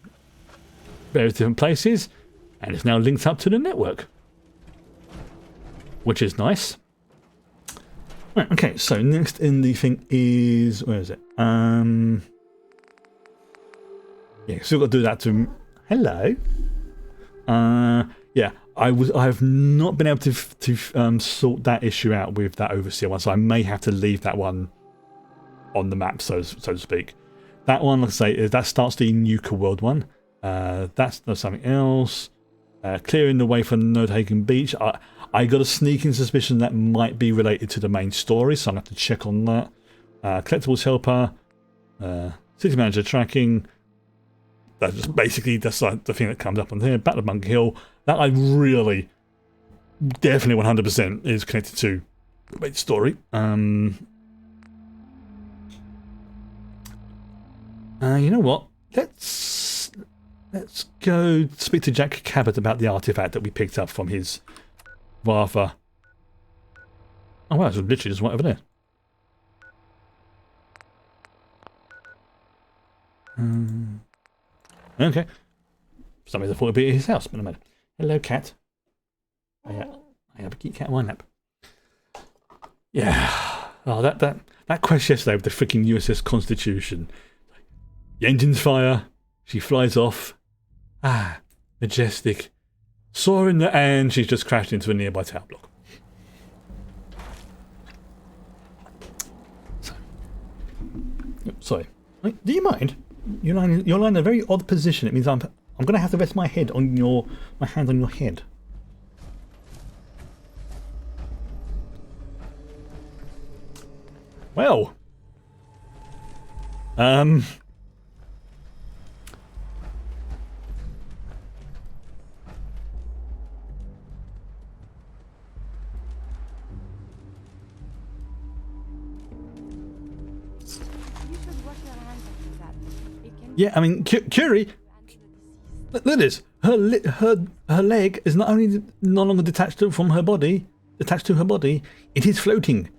various different places, and it's now linked up to the network, which is nice. Right, okay, so next in the thing is, where is it? Yeah, still got to do that to. Hello. Yeah, I have not been able to sort that issue out with that overseer one, so I may have to leave that one on the map, so to speak. That one, like I say, that starts the Nuka World one. That's something else. Clearing the way for Nodehagen Beach. I got a sneaking suspicion that might be related to the main story, so I'm going to have to check on that. Collectibles helper. City manager tracking. That's just basically that's like the thing that comes up on here. Battle of Bunker Hill. That I really, definitely 100% is connected to the main story. You know what? Let's go speak to Jack Cabot about the artifact that we picked up from his rather. Oh wow, it's literally just right over there. Okay. For some reason I thought it'd be at his house, but no matter. Hello, cat. I have a kitty cat in my lap. Yeah. Oh, that quest yesterday with the freaking USS Constitution. The engines fire. She flies off. Ah, majestic. Saw her in the end. She's just crashed into a nearby tower block. So, sorry. Wait, do you mind? You're lying in a very odd position. It means I'm going to have to rest my head on my hand on your head. Well. Yeah, I mean, Curie, look at this. Her leg is not only no longer detached from her body, it is floating.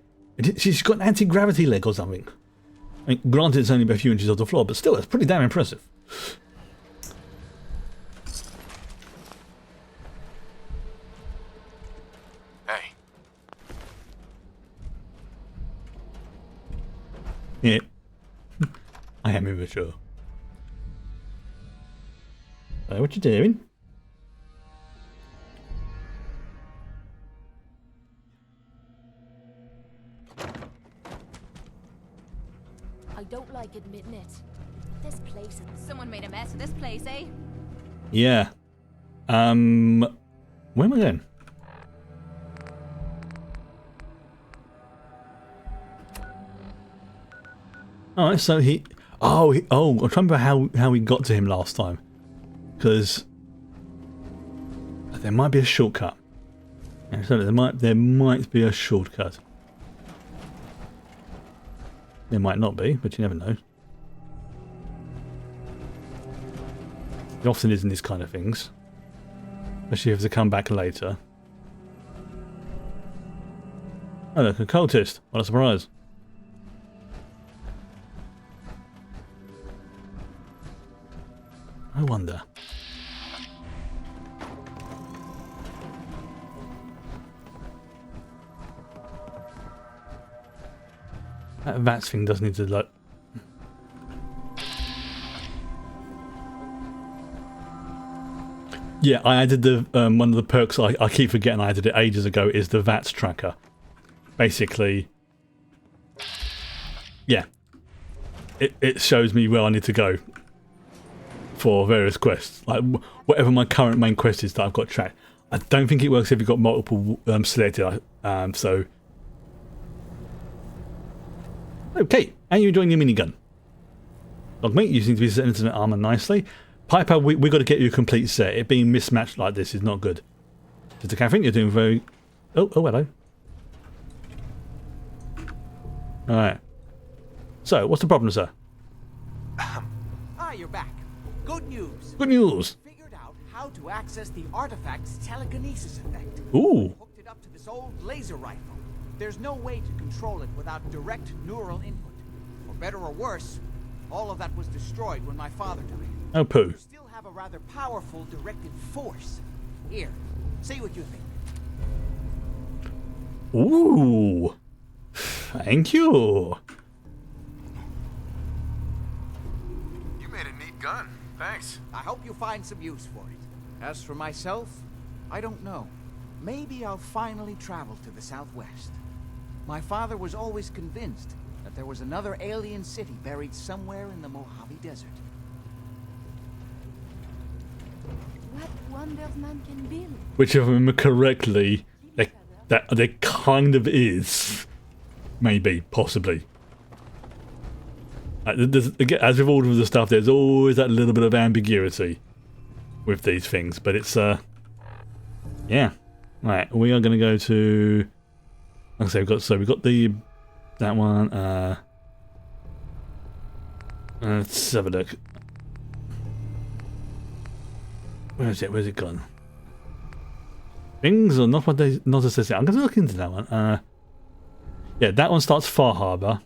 She's got an anti-gravity leg or something. I mean, granted, it's only a few inches off the floor, but still, it's pretty damn impressive. Hey. Yeah. I am immature. What you doing? I don't like admitting it. This place, someone made a mess of this place, eh? Yeah. Where am I going? Alright, so I'm trying to remember how we got to him last time. Because there might be a shortcut. Yeah, so there might be a shortcut. There might not be, but you never know. It often is in these kind of things. Especially if they come back later. Oh look, a cultist. What a surprise. I wonder. That VATS thing does need to look. Yeah, I added the one of the perks I keep forgetting I added it ages ago is the VATS tracker. Basically, yeah, it shows me where I need to go for various quests, like whatever my current main quest is that I've got tracked. I don't think it works if you've got multiple selected. So, okay, and you're enjoying your minigun. Dog mate, you seem to be setting into the armor nicely. Piper, we got to get you a complete set. It being mismatched like this is not good. Sister Catherine, you're doing very... Oh, hello. Alright. So, what's the problem, sir? You're back. Good news. Good news. Figured out how to access the artifact's telekinesis effect. Ooh. Hooked it up to this old laser rifle. There's no way to control it without direct neural input. For better or worse, all of that was destroyed when my father died. Oh, poo. You still have a rather powerful directed force. Here, say what you think. Ooh. Thank you. You made a neat gun. Thanks. I hope you find some use for it. As for myself, I don't know. Maybe I'll finally travel to the Southwest. My father was always convinced that there was another alien city buried somewhere in the Mojave Desert. What wonders man can build. Which, if I remember correctly, there kind of is. Maybe, possibly. Again, as with all of the stuff, there's always that little bit of ambiguity with these things. But it's, yeah. Right, we are going to go to... Like I say, we've got that one. Let's have a look. Where is it? Where's it gone? Things are not what they not as they say. I'm going to look into that one. Yeah, that one starts Far Harbor.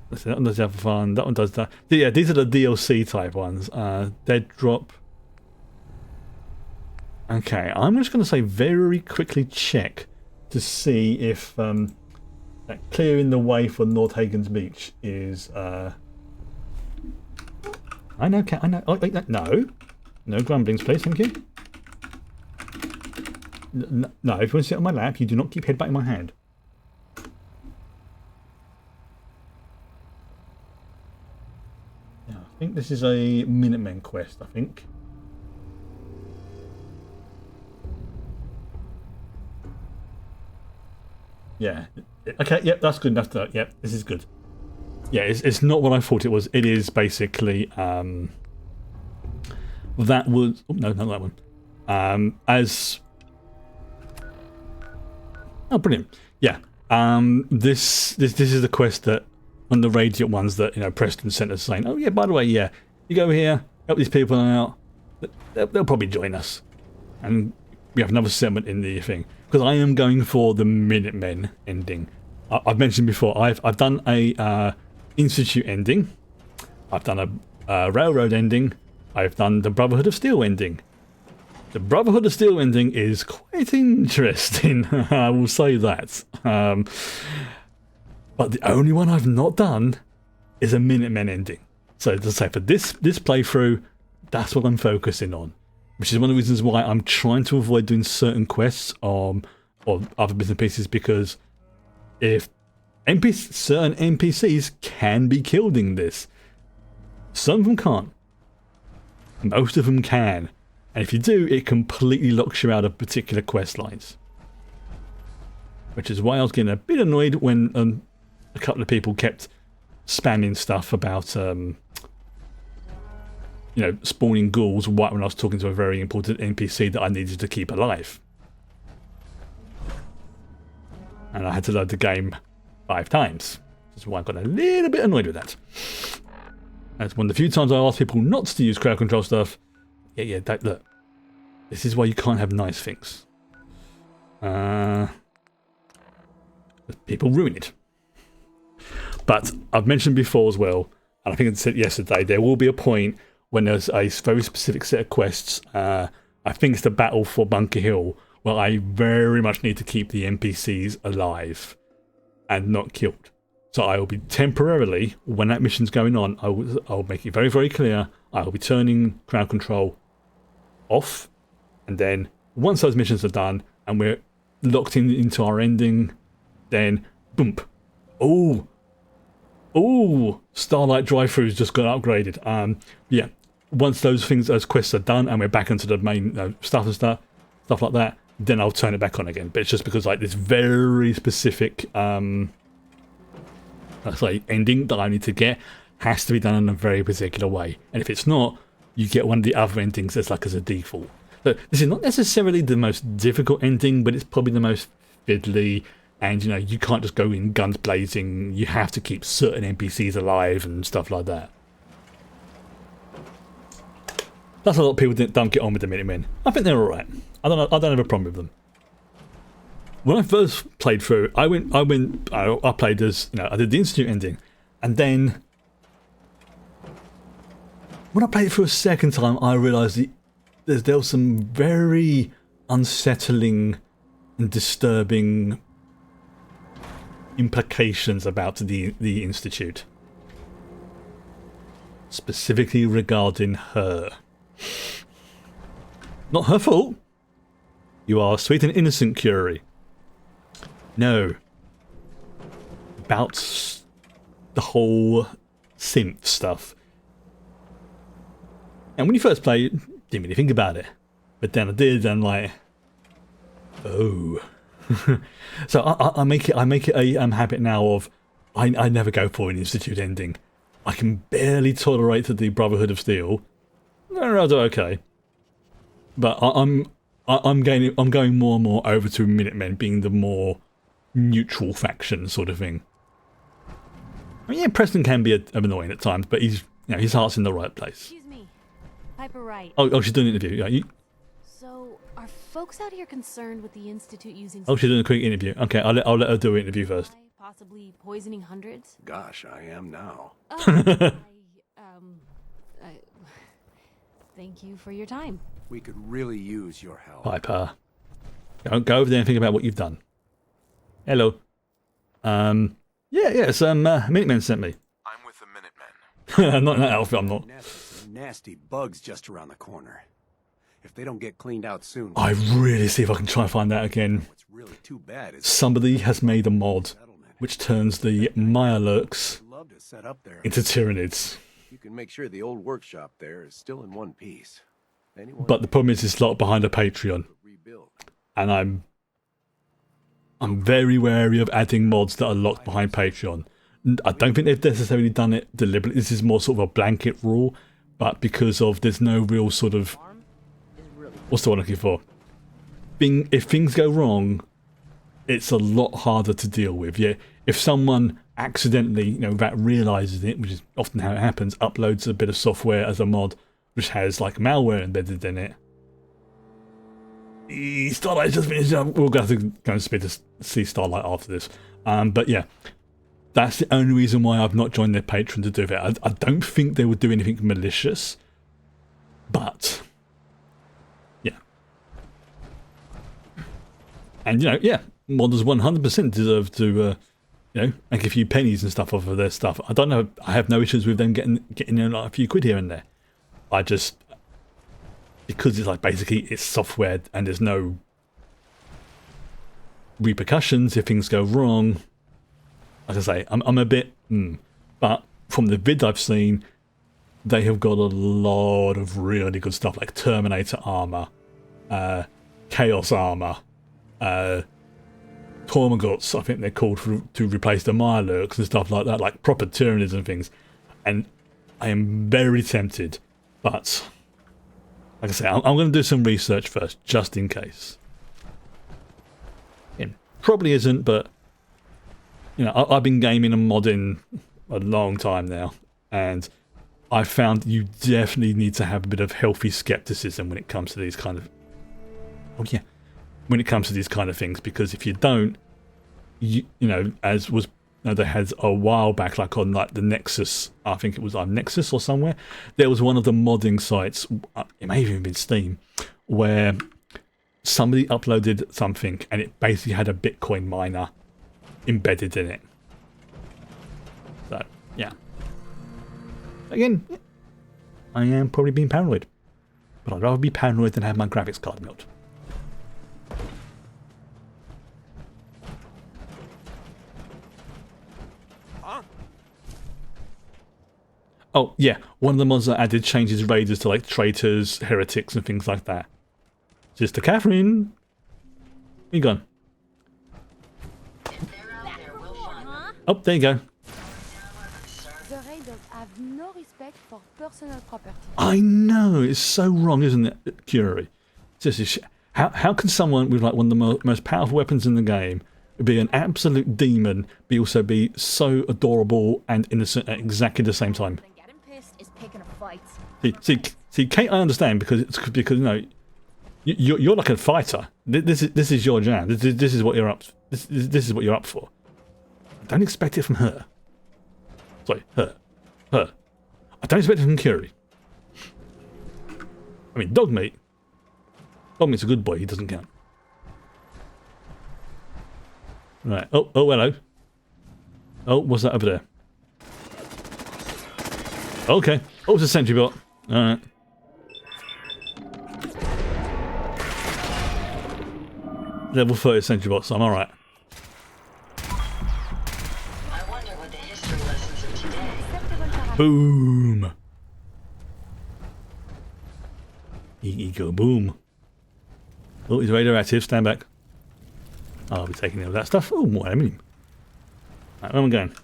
Let's see, that one does have fun. That one does that. Yeah, these are the DLC type ones. Dead Drop. Okay, I'm just going to say very quickly check to see if clearing the way for Nordhagen's Beach is. I know. I know. Oh, wait, no grumblings, please. Thank you. No, if you want to sit on my lap, you do not keep headbutting my hand. Yeah, I think this is a Minutemen quest, I think. Yeah. Okay, yep, that's good enough. Yep, this is good. Yeah, it's not what I thought it was. It is basically, that was... Oh, no, not that one. As... Oh, brilliant. Yeah. This is the quest that on the Radiant ones that, you know, Preston sent us saying, oh yeah, by the way, yeah, you go here, help these people out, they'll probably join us. And we have another segment in the thing. Because I am going for the Minutemen ending. I've mentioned before, I've done a Institute ending. I've done a Railroad ending. I've done the Brotherhood of Steel ending. The Brotherhood of Steel ending is quite interesting, I will say that. But the only one I've not done is a Minutemen ending. So to say, for this playthrough, that's what I'm focusing on. Which is one of the reasons why I'm trying to avoid doing certain quests or other bits and pieces, because if certain NPCs can be killed in this, some of them can't. Most of them can. And if you do, it completely locks you out of particular quest lines. Which is why I was getting a bit annoyed when a couple of people kept spamming stuff about, you know, spawning ghouls right when I was talking to a very important NPC that I needed to keep alive. And I had to load the game 5 times. That's why I got a little bit annoyed with that. That's one of the few times I asked people not to use crowd control stuff. Yeah, look. This is why you can't have nice things. People ruin it. But I've mentioned before as well, and I think I said yesterday, there will be a point when there's a very specific set of quests. I think it's the battle for Bunker Hill, where I very much need to keep the NPCs alive. and not killed. So I will be temporarily, when that mission's going on, I'll make it very, very clear, I will be turning crowd control off, and then once those missions are done and we're locked into our ending, then boom. Oh, Starlight drive-throughs just got upgraded. Yeah, once those quests are done and we're back into the main stuff and stuff like that, then I'll turn it back on again. But it's just because like this very specific let's say ending that I need to get has to be done in a very particular way. And if it's not, you get one of the other endings as a default. So this is not necessarily the most difficult ending, but it's probably the most fiddly. And you can't just go in guns blazing. You have to keep certain NPCs alive and stuff like that. That's a lot of people that don't get on with the Minutemen. I think they're alright. I don't have a problem with them. When I first played through, I played as, I did the Institute ending. And then, when I played it for a second time, I realised there was some very unsettling and disturbing implications about the Institute. Specifically regarding her. Not her fault. You are sweet and innocent, Curie. No. About the whole synth stuff. And when you first play it, didn't really think about it. But then I did, and like, oh. So I make it a habit now of I never go for an Institute ending. I can barely tolerate the Brotherhood of Steel. No, they're okay. But I'm going more and more over to Minutemen being the more neutral faction sort of thing. I mean, yeah, Preston can be annoying at times, but he's his heart's in the right place. Excuse me. Piper Wright. Oh, she's doing an interview. Yeah, So, are folks out here concerned with the Institute using... Oh, she's doing a quick interview. Okay, I'll let her do an interview first. Possibly poisoning hundreds? Gosh, I am now. Thank you for your time. We could really use your help. Piper. Go over there and think about what you've done. Hello. Yeah, some Minutemen sent me. I'm with the Minutemen. Not in that outfit, I'm not. Nasty bugs just around the corner. If they don't get cleaned out soon... I really see if I can try and find that again. What's really too bad is... Somebody has made a mod which turns the Mirelurks into Tyranids. You can make sure the old workshop there is still in one piece. But the problem is it's locked behind a Patreon. And I'm very wary of adding mods that are locked behind Patreon. I don't think they've necessarily done it deliberately. This is more sort of a blanket rule. But because of there's no real sort of... What's the one I'm looking for? If things go wrong, it's a lot harder to deal with. Yeah, if someone accidentally, without realizing it, which is often how it happens, uploads a bit of software as a mod which has like malware embedded in it. Starlight's just finished up. We'll have to go and speed to see Starlight after this. But yeah, that's the only reason why I've not joined their Patreon to do that. I don't think they would do anything malicious, but yeah. And yeah, modders 100% deserve to make a few pennies and stuff off of their stuff. I don't know. I have no issues with them getting like a few quid here and there. I just, because it's like basically it's software and there's no repercussions if things go wrong. Like I say, I'm a bit, but from the vid I've seen, they have got a lot of really good stuff like Terminator armor, Chaos armor, Tormagots, I think they're called, to replace the Mirelurks and stuff like that, like proper Tyranids and things. And I am very tempted, but like I say, I'm going to do some research first, just in case. It probably isn't, but I've been gaming and modding a long time now, and I found you definitely need to have a bit of healthy skepticism when it comes to these kind of... when it comes to these kind of things, because if you don't, as was they had a while back, like on like the Nexus, I think it was on Nexus or somewhere, there was one of the modding sites, it may have even been Steam, where somebody uploaded something and it basically had a Bitcoin miner embedded in it. So, yeah. Again, I am probably being paranoid. But I'd rather be paranoid than have my graphics card melt. Oh, yeah. One of the mods that added changes raiders to like traitors, heretics, and things like that. Sister Catherine! Where you gone? Oh, there you go. The raiders have no respect for personal property. I know, it's so wrong, isn't it, Curie? How can someone with like one of the most powerful weapons in the game be an absolute demon, but also be so adorable and innocent at exactly the same time? Getting pissed is picking a fight. See, Kate, I understand because you know you're like a fighter. This is your jam. This is what you're up. This is what you're up for. Don't expect it from her. Sorry, her. I don't expect it from Curie. I mean, dog meat. Dog meat's a good boy. He doesn't count. Right. Oh, hello. Oh, what's that over there? Okay. Oh, it's a sentry bot. Alright. Level 30 sentry bot, so I'm alright. I wonder what the history lessons of today. Boom! Ego boom. Oh, he's radioactive. Stand back. I'll be taking all that stuff. Oh, more aluminium. Right, where am I going?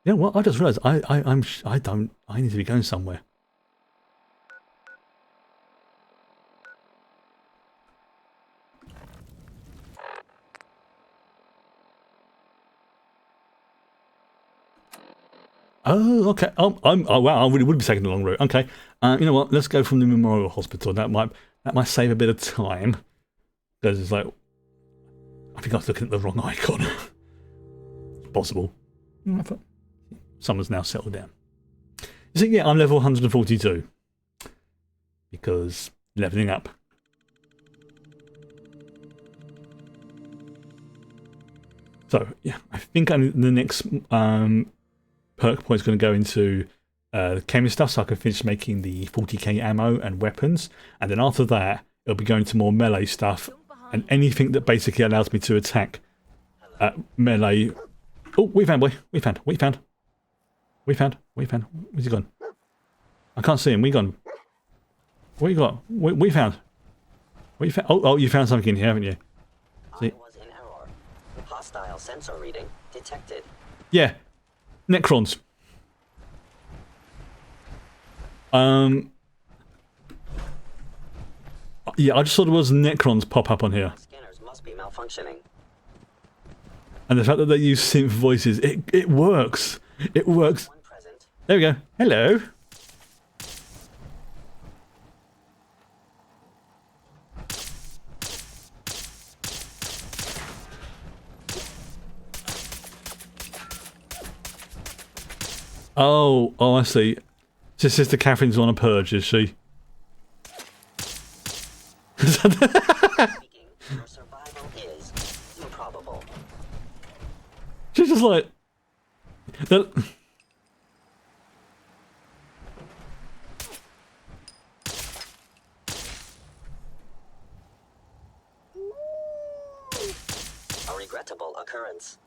You know what? I just realised I need to be going somewhere. Oh, okay. Oh, wow. I really would be taking the long route. Okay. You know what? Let's go from the Memorial Hospital. That might save a bit of time. Because it's like, I think I was looking at the wrong icon. It's possible. Someone's now settled down. You see, yeah, I'm level 142 because leveling up. So yeah, I think the next perk point is going to go into the chemist stuff, so I can finish making the 40k ammo and weapons, and then after that, it'll be going to more melee stuff and anything that basically allows me to attack melee. Oh, we found. Where's he gone? I can't see him. We gone. What you got? We found. What you found? Oh, you found something in here, haven't you? See? I was in error. Hostile sensor reading detected. Yeah, Necrons. Yeah, I just saw there was Necrons pop up on here. Scanners must be malfunctioning. And the fact that they use synth voices, it works. It works. One present. There we go. Hello. Oh, I see. So Sister Catherine's on a purge, is she? Speaking, your survival is improbable. She's just like... A regrettable occurrence.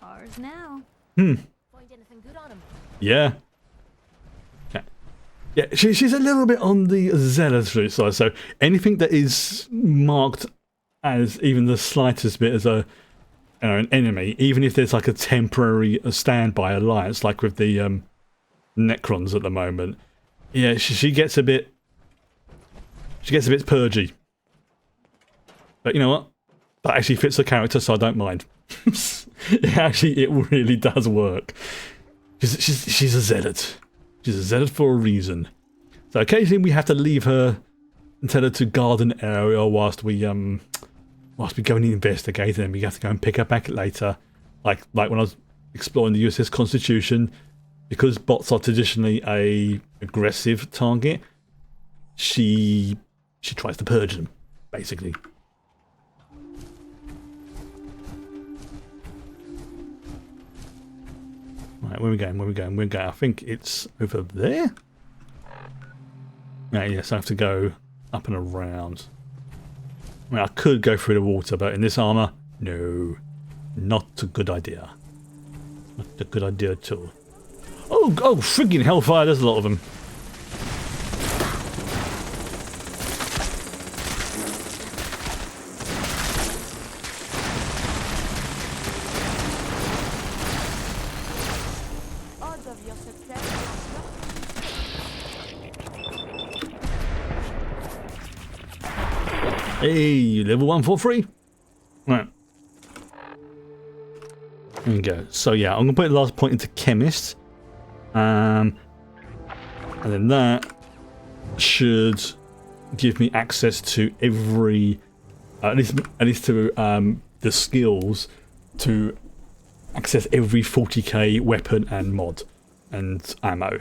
Ours now. Hmm. Find anything good on him? Yeah. Okay. Yeah, she's a little bit on the zealotry side, so anything that is marked as even the slightest bit as a an enemy, even if there's like a temporary standby alliance, like with the Necrons at the moment, yeah, she gets a bit purgy. But you know what? That actually fits the character, so I don't mind. It really does work. She's a zealot. She's a zealot for a reason. So occasionally we have to leave her and tell her to guard an area whilst we go and investigate, and we have to go and pick her back later. Like when I was exploring the USS Constitution, because bots are traditionally a aggressive target, she tries to purge them, basically. Right, where are we going? Where are we going? Where are we going? I think it's over there. Yes, I have to go up and around. I mean, I could go through the water, but in this armor, no, not a good idea. Not a good idea at all. Oh, friggin' hellfire! There's a lot of them. Hey, level 143. Right. There we go. So yeah, I'm gonna put the last point into chemist. And then that should give me access to every at least to the skills to access every 40k weapon and mod and ammo.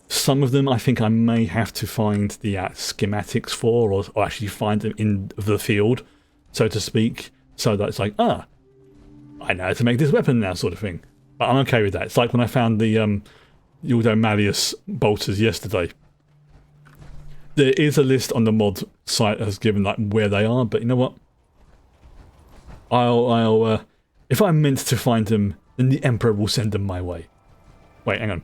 Some of them I think I may have to find the schematics for, or actually find them in the field, so to speak, so that it's like, I know how to make this weapon now, sort of thing. But I'm okay with that. It's like when I found the Yaldo Malleus bolters yesterday. There is a list on the mod site that has given like where they are, but you know what? I'll if I'm meant to find them, then the Emperor will send them my way. Wait, hang on.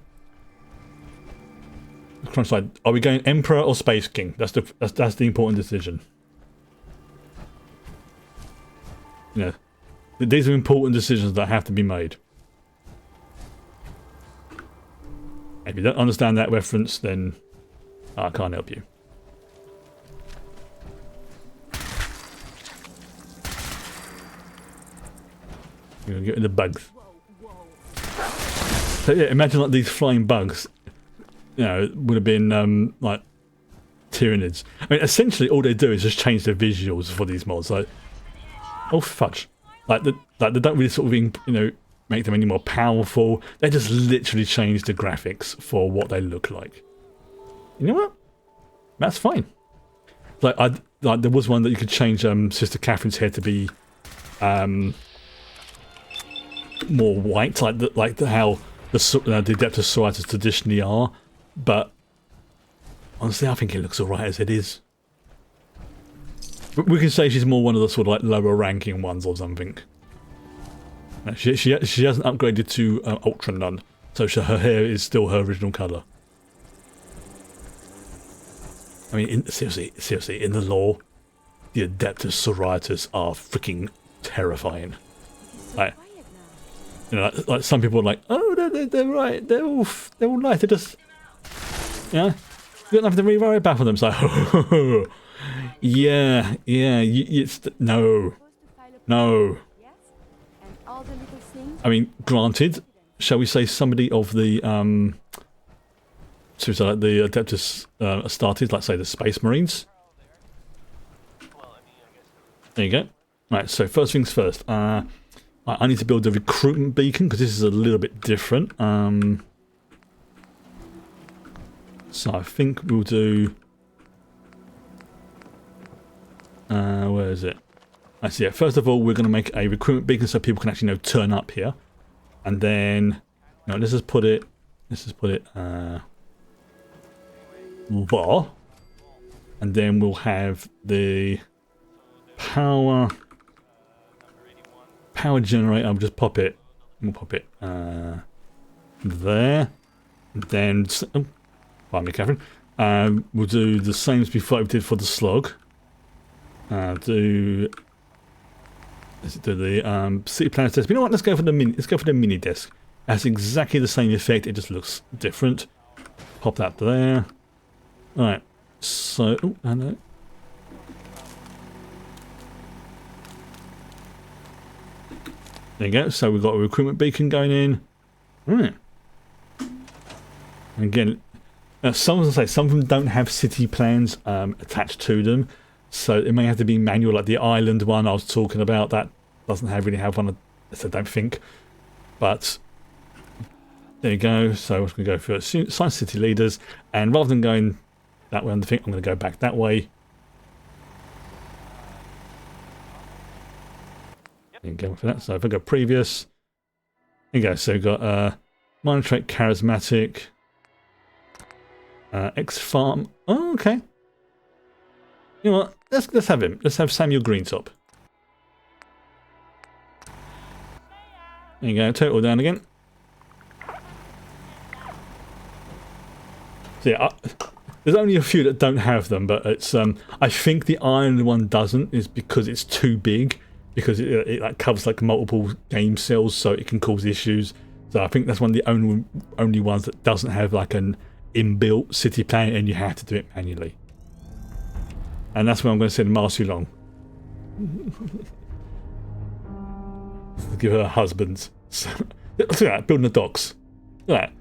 Are we going Emperor or Space King? That's the important decision. You know, these are important decisions that have to be made. If you don't understand that reference, then I can't help you. We're gonna get in the bugs. So yeah, imagine like these flying bugs. You know, would have been like Tyranids. I mean, essentially all they do is just change their visuals for these mods. Like, oh fudge! Like they don't really sort of make them any more powerful. They just literally change the graphics for what they look like. You know what? That's fine. Like there was one that you could change Sister Catherine's hair to be more white, like how the Adeptus Sororitas traditionally are. But honestly, I think it looks alright as it is. We can say she's more one of the sort of like lower ranking ones or something. No, she hasn't upgraded to Ultra Nun, so her hair is still her original colour. I mean, seriously, in the lore, the Adeptus Sororitas are freaking terrifying. Like, you know, like some people are like, oh, they're right, they're all nice, they're just, yeah, you don't have to really worry about them. So, yeah, it's no. I mean, granted, shall we say somebody of the so like the Adeptus Astartes, like say the Space Marines. There you go. Right, so first things first. I need to build a recruitment beacon because this is a little bit different. So I think we'll do. Where is it? I see. Yeah, first of all, we're going to make a recruitment beacon so people can actually turn up here, and then let's just put it. There, and then we'll have the power generator. I'll just pop it. We'll pop it there. And then, pardon me, Catherine. We'll do the same as before we did for the slog. Let's do the city planner test. But you know what? Let's go for the mini desk. It has exactly the same effect. It just looks different. Pop that there. All right. So, I know. There you go. So we've got a recruitment beacon going in. Right. Again, some of them don't have city plans attached to them, so it may have to be manual. Like the island one I was talking about, that doesn't really have one. I don't think, but There you go. So we're going to go for Science City Leaders. And rather than going that way on the thing, I'm going to go back that way. There you go for that. So if I go previous, there you go. So we've got minor trait, charismatic, X-Farm. Oh, okay. You know what? Let's have him. Let's have Samuel Greentop. There you go. Total down again. So yeah, there's only a few that don't have them, but it's I think the iron one doesn't, is because it's too big, because it like covers like multiple game cells, so it can cause issues. So I think that's one of the only ones that doesn't have like an inbuilt city plan, and you have to do it manually. And that's where I'm going to send Marcy Long. To give her husbands. So, look at that, building the docks. Look at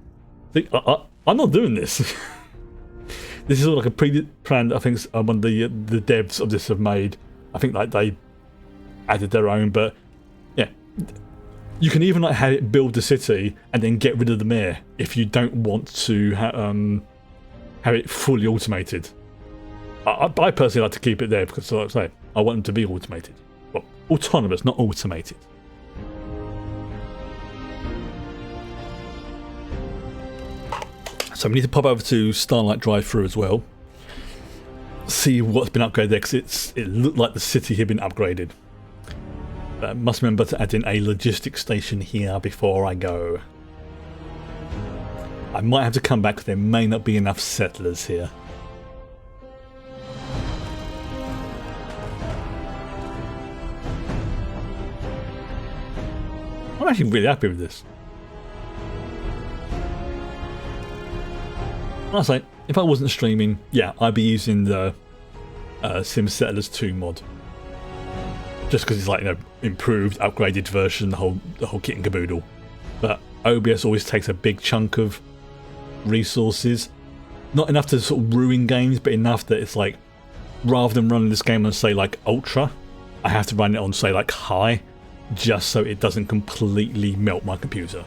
that. See, I'm not doing this. This is all like a pre-planned. I think one of the devs of this have made. I think like they added their own, but yeah, you can even like have it build the city and then get rid of the mayor if you don't want to have it fully automated. I personally like to keep it there because, like I say, I want them to be automated. Well, autonomous, not automated. So we need to pop over to Starlight Drive-Thru as well. See what's been upgraded there, because it looked like the city had been upgraded. But must remember to add in a logistics station here before I go. I might have to come back because there may not be enough settlers here. I'm actually really happy with this. I was like, if I wasn't streaming, yeah, I'd be using the Sim Settlers 2 mod. Just because it's like, you know, improved, upgraded version, the whole kit and caboodle. But OBS always takes a big chunk of resources. Not enough to sort of ruin games, but enough that it's like, rather than running this game on, say, like Ultra, I have to run it on, say, like High, just so it doesn't completely melt my computer.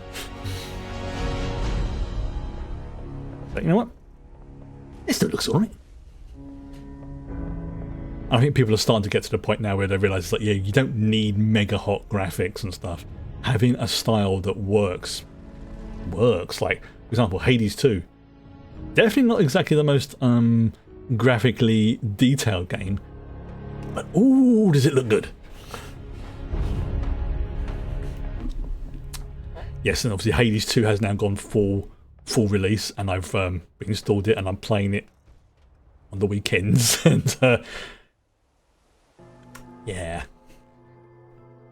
But you know what? It still looks alright. I think people are starting to get to the point now where they realise that, yeah, you don't need mega hot graphics and stuff. Having a style that works. Like, for example, Hades 2. Definitely not exactly the most graphically detailed game, but ooh, does it look good. Yes, and obviously Hades 2 has now gone full release, and I've installed it and I'm playing it on the weekends. And yeah,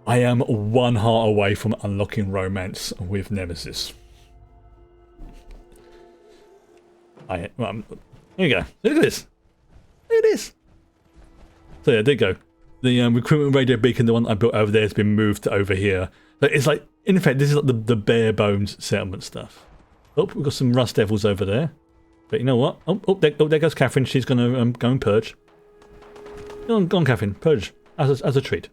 I am one heart away from unlocking romance with Nemesis. There you go. Look at this. Look at this. So yeah, there you go. The recruitment radio beacon, the one I built over there, has been moved to over here. But it's like, in effect, this is like the bare bones settlement stuff. Oh, we've got some Rust Devils over there. But you know what? There goes Catherine. She's going to go and purge. Go on, Catherine. Purge as a treat.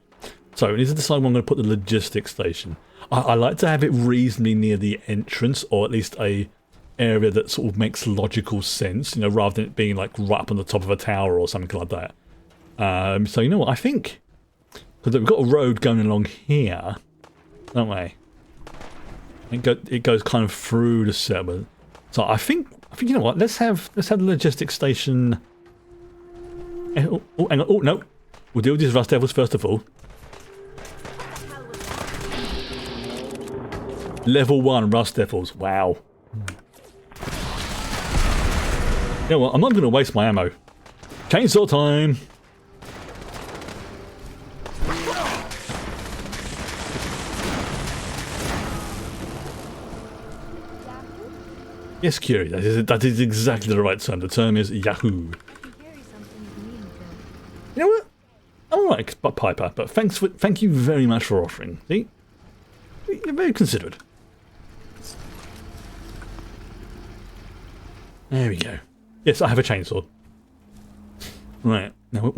So we need to decide where I'm going to put the logistics station. I like to have it reasonably near the entrance, or at least a area that sort of makes logical sense, you know, rather than it being like right up on the top of a tower or something like that. So you know what? I think, because we've got a road going along here, don't we? It goes kind of through the settlement. So I think you know what? Let's have the logistics station. Oh, hang on. Oh no, we'll deal with these Rust Devils first of all. Level 1 Rust Devils. Wow. You know what? I'm not going to waste my ammo. Chainsaw time. Yes, Curie, that is exactly the right term. The term is Yahoo. You know what? I'm alright, Piper, but thank you very much for offering. See? You're very considerate. There we go. Yes, I have a chainsaw. Right. Now,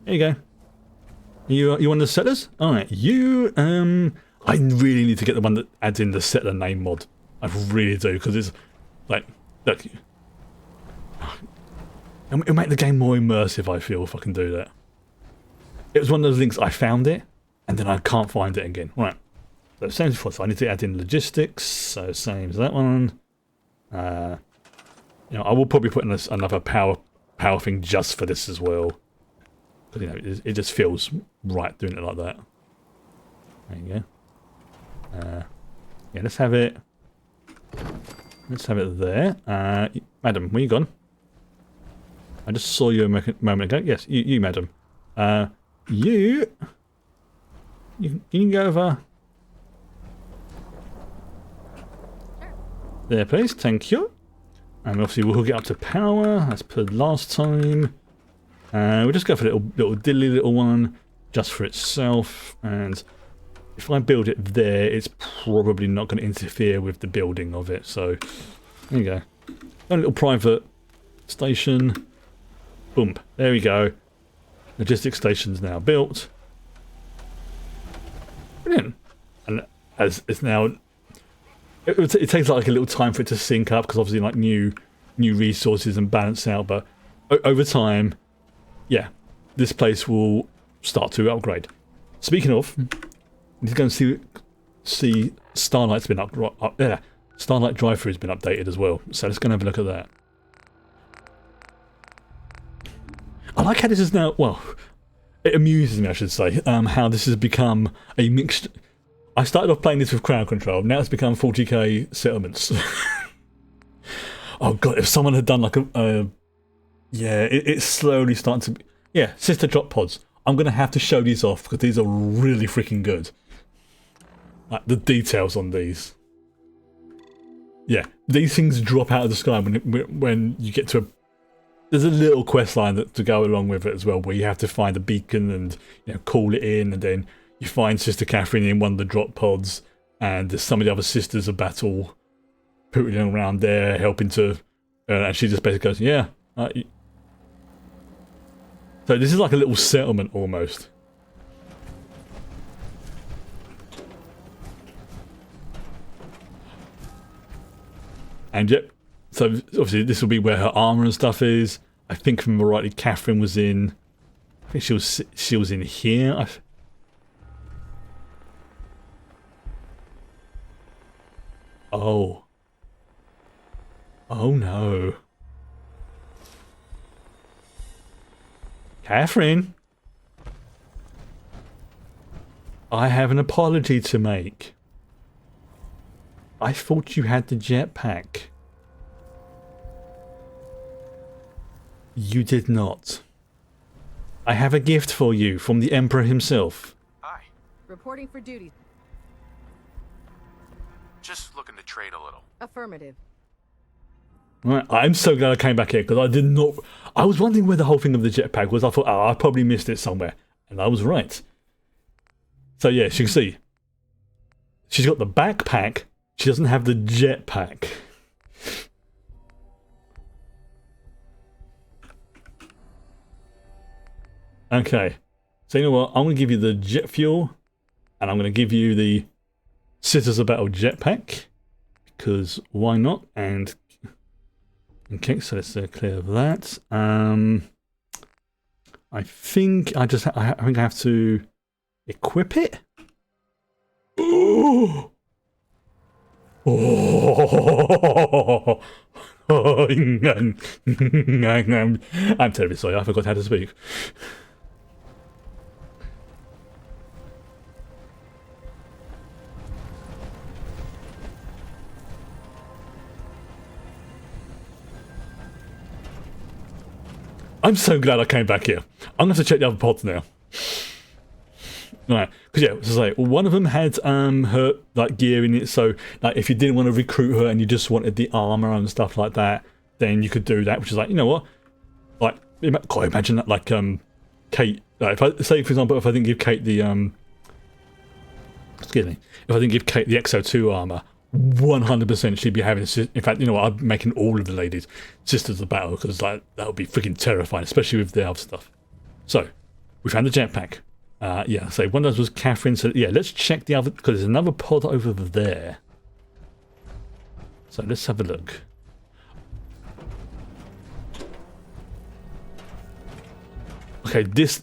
there you go. You want the settlers? Alright, you, I really need to get the one that adds in the settler name mod. I really do, because it's like, look, it'll make the game more immersive, I feel, if I can do that. It was one of those links, I found it, and then I can't find it again. Right, so same as before, so I need to add in logistics, so same as that one. You know, I will probably put in another power thing just for this as well. But you know, it just feels right doing it like that. There you go. Yeah, let's have it. Let's have it there. Madam, where you gone? I just saw you a moment ago. Yes, you madam. You can go over there, please. Thank you. And obviously we'll hook it up to power as per last time. We'll just go for a little diddly little one just for itself. And if I build it there, it's probably not going to interfere with the building of it. So there you go. A little private station. Boom. There we go. Logistics station's now built. Brilliant. And as it's now, it takes like a little time for it to sync up because obviously like new resources and balance out. But over time, yeah, this place will start to upgrade. Speaking of, let's go and see Starlight's been Starlight drive-thru has been updated as well. So let's go and have a look at that. I like how this is now, well, it amuses me, I should say, how this has become a mixed. I started off playing this with crowd control, now it's become 40k settlements. Oh god, if someone had done like yeah, it's slowly starting to be, yeah, sister drop pods. I'm going to have to show these off because these are really freaking good. Like the details on these. Yeah, these things drop out of the sky when you get to a. There's a little quest line to go along with it as well, where you have to find a beacon and call it in, and then you find Sister Catherine in one of the drop pods, and there's some of the other sisters of battle putting around there, helping to, and she just basically goes, yeah. So this is like a little settlement almost. And yep. So obviously this will be where her armor and stuff is. I think from rightly, Catherine was in. I think she was in here. Oh. Oh no. Catherine. I have an apology to make. I thought you had the jetpack. You did not. I have a gift for you from the Emperor himself. Hi. Reporting for duty. Just looking to trade a little. Affirmative. Right, I'm so glad I came back here because I did not. I was wondering where the whole thing of the jetpack was. I thought, oh, I probably missed it somewhere, and I was right. So yeah, as you can see, she's got the backpack. She doesn't have the jetpack. Okay, so you know what? I'm going to give you the jet fuel, and I'm going to give you the Sisters of Battle jetpack, because why not? And okay, so let's clear that. I think I have to equip it. Oh! Oh! I'm terribly sorry. I forgot how to speak. I'm so glad I came back here. I'm going to have to check the other pods now. Right, because yeah, so like, one of them had her like gear in it, so like if you didn't want to recruit her and you just wanted the armor and stuff like that, then you could do that, which is like, you know what, like, God, imagine that, like Kate, like, if I say for example, if I didn't give Kate the excuse me, if I didn't give Kate the XO2 armor, 100% she'd be having, in fact, you know what, I'm making all of the ladies Sisters of Battle, because like that would be freaking terrifying, especially with the other stuff. So we found the jetpack. Yeah, so one of those was Catherine, so yeah, let's check the other, because there's another pod over there. So let's have a look. Okay, this...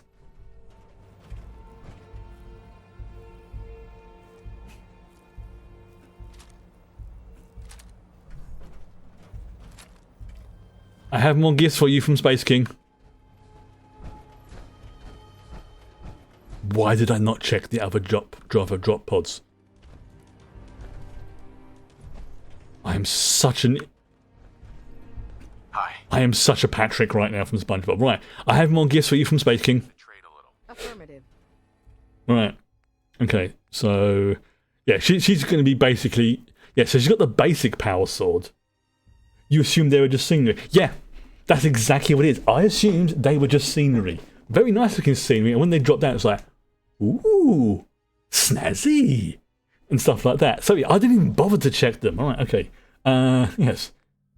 I have more gifts for you from Space King. Why did I not check the other drop pods? I am such an... Hi. I am such a Patrick right now from SpongeBob. Right, I have more gifts for you from Space King. Trade a little. Affirmative. Right. Okay, so... Yeah, she's going to be basically... Yeah, so she's got the basic power sword. You assumed they were just scenery. Yeah, that's exactly what it is. I assumed they were just scenery. Very nice looking scenery, and when they dropped down, it's like, ooh, snazzy, and stuff like that. So yeah, I didn't even bother to check them. All right, okay. Yes,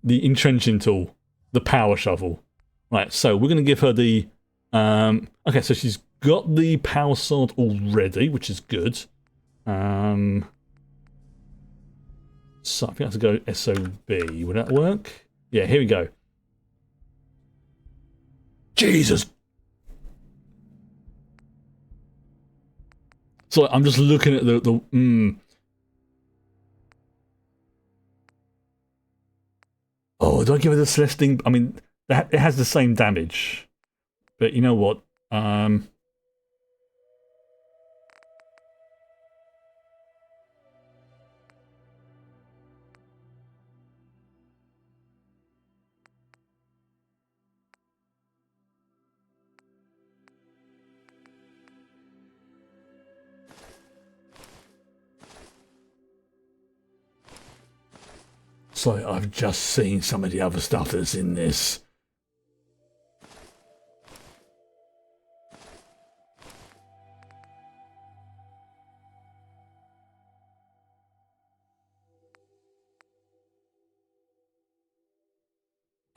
the entrenching tool, the power shovel. Right, so we're going to give her the... okay, so she's got the power sword already, which is good. So I think I have to go SOB. Would that work? Yeah, here we go. Jesus! So I'm just looking at Oh, do I give it the Celestine? I mean, it has the same damage. But you know what? So I've just seen some of the other stuff that's in this.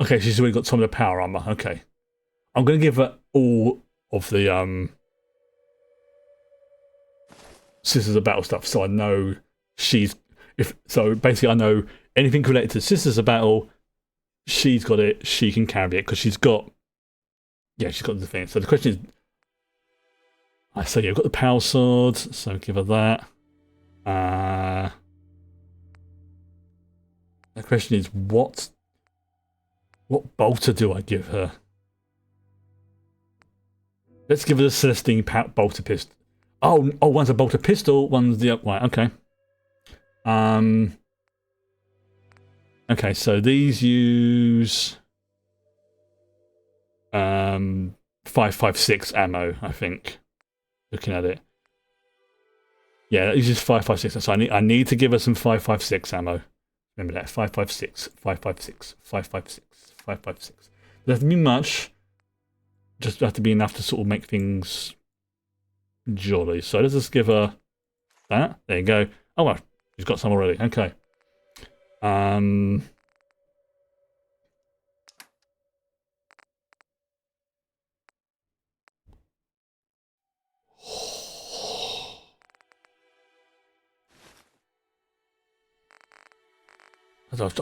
Okay, she's already got some of the power armor. Okay. I'm going to give her all of the Sisters of Battle stuff, so I know she's... So basically I know anything related to Sisters of Battle, she's got it, she can carry it, because she's got... Yeah, she's got the thing. So the question is... I say you've got the power sword, so give her that. The question is, what bolter do I give her? Let's give her the Celestine bolter pistol. Oh, one's a bolter pistol, one's the... Right, okay. Okay, so these use 5.56 ammo, I think. Looking at it. Yeah, that uses 5.56. So I need to give her some 5.56 ammo. Remember that, 5.56, 5.56, 5.56, 5.56. Doesn't have to be much. Just have to be enough to sort of make things jolly. So let's just give her that. There you go. Oh well, she's got some already. Okay. Oh,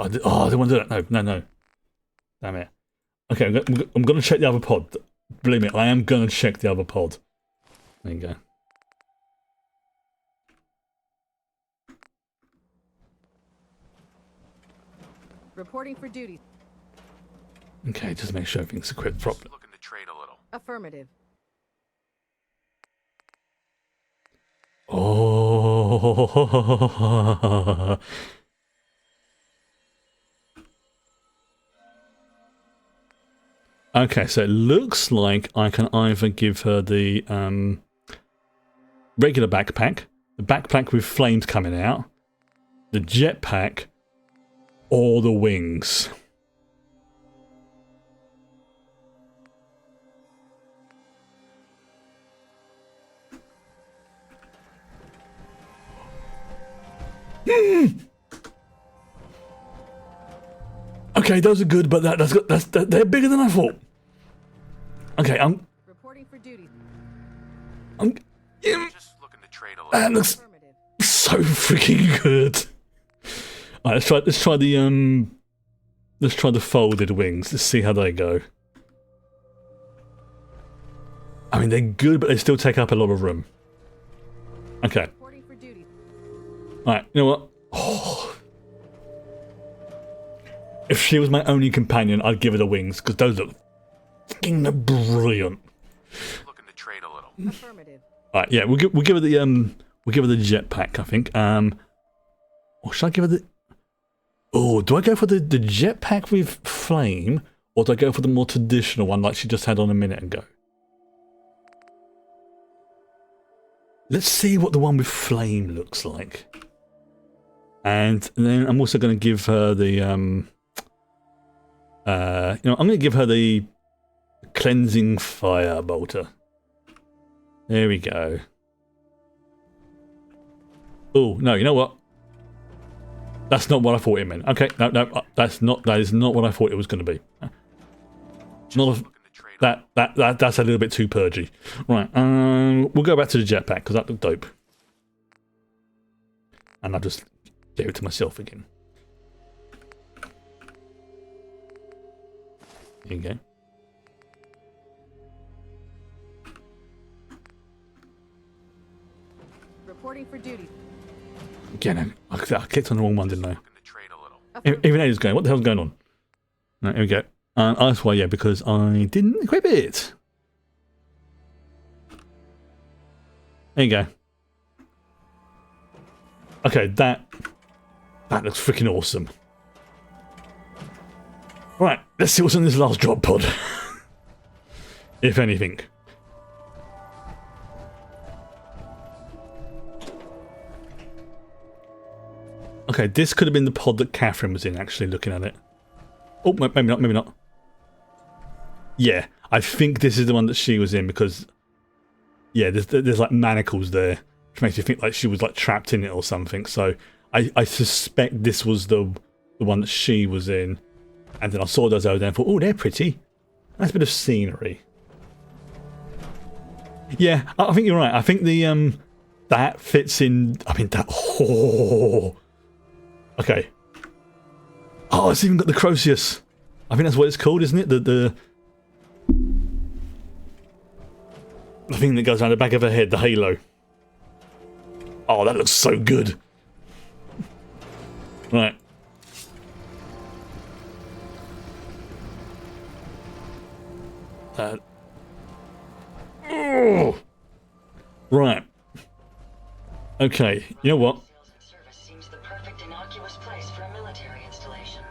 I didn't want to do that. No. Damn it. Okay, I'm going to check the other pod. Believe me, I am going to check the other pod. There you go. Reporting for duty. Okay, just make sure everything's equipped properly. Looking to trade a little. Affirmative. Oh. Okay, so it looks like I can either give her the regular backpack, the backpack with flames coming out, the jetpack, or the wings. Okay, those are good, but they're bigger than I thought. Okay, reporting for duty. Just looking to trade a little. That looks so freaking good. Right, let's try the folded wings. Let's see how they go. I mean, they're good, but they still take up a lot of room. Okay. Reporting for duty. Right, you know what? Oh. If she was my only companion, I'd give her the wings, because those look fucking brilliant. Looking to trade a little. Affirmative. Alright, yeah, we'll give her the jetpack, I think. Or should I give her the... Oh, do I go for the jetpack with flame, or do I go for the more traditional one like she just had on a minute ago? Let's see what the one with flame looks like. And then I'm also going to give her the, I'm going to give her the cleansing fire bolter. There we go. Oh, no, you know what? That's not what I thought it meant. Okay, no, that is not what I thought it was going to be. Not that's a little bit too purgy. Right, we'll go back to the jetpack because that looked dope. And I just gave it to myself again. There you go. Reporting for duty. Again, I clicked on the wrong one, didn't I? Even Eddie's going, what the hell's going on? Right, here we go. That's why, yeah, because I didn't equip it. There you go. Okay, that looks freaking awesome. Right, let's see what's in this last drop pod. If anything. Okay, this could have been the pod that Catherine was in, actually, looking at it. Oh, maybe not, maybe not. Yeah, I think this is the one that she was in because... Yeah, there's like manacles there, which makes you think like she was like trapped in it or something. So I suspect this was the one that she was in. And then I saw those over there and thought, oh, they're pretty. Nice bit of scenery. Yeah, I think you're right. I think the that fits in. I mean that. Oh, okay. Oh, it's even got the Croesus. I think that's what it's called, isn't it? The thing that goes around the back of her head, the halo. Oh, that looks so good. Right. Oh. Right. Okay, you know what? Seems the perfect innocuous place for a military installation.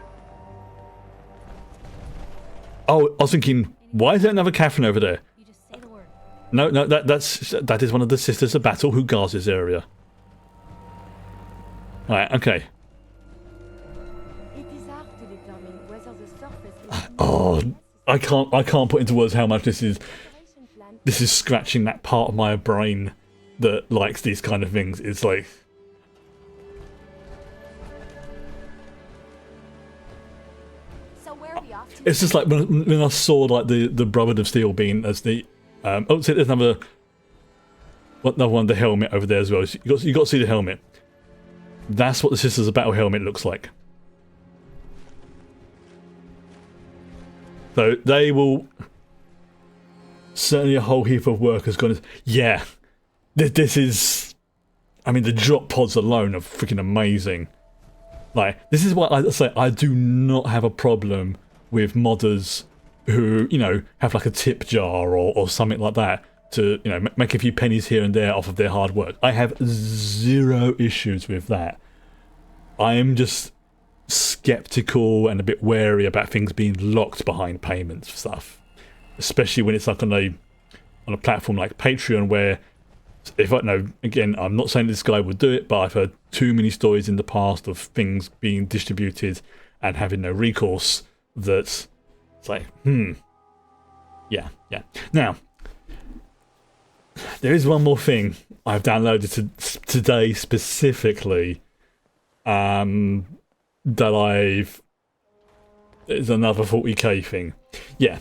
Oh, I was thinking, why is there another Catherine over there? You just say the word. No, that is one of the Sisters of Battle who guards this area. Right, okay. It is hard to determine whether the surface is Oh, I can't put into words how much this is scratching that part of my brain that likes these kind of things. It's like, So where are we off to? it's just like when I saw like the Brotherhood of Steel being as the oh, see, there's another one, the helmet over there as well. So you got to see the helmet. That's what the Sisters of Battle helmet looks like. So they will certainly, a whole heap of work has gone. Yeah, this is. I mean, the drop pods alone are freaking amazing. Like, this is what I say. I do not have a problem with modders who, you know, have like a tip jar or something like that to, you know, make a few pennies here and there off of their hard work. I have zero issues with that. I am just skeptical and a bit wary about things being locked behind payments stuff, especially when it's like on a platform like Patreon, where if I know, again, I'm not saying this guy would do it, but I've heard too many stories in the past of things being distributed and having no recourse. That it's like, yeah. Now, there is one more thing I've downloaded today specifically. That it's another 40k thing. Yeah,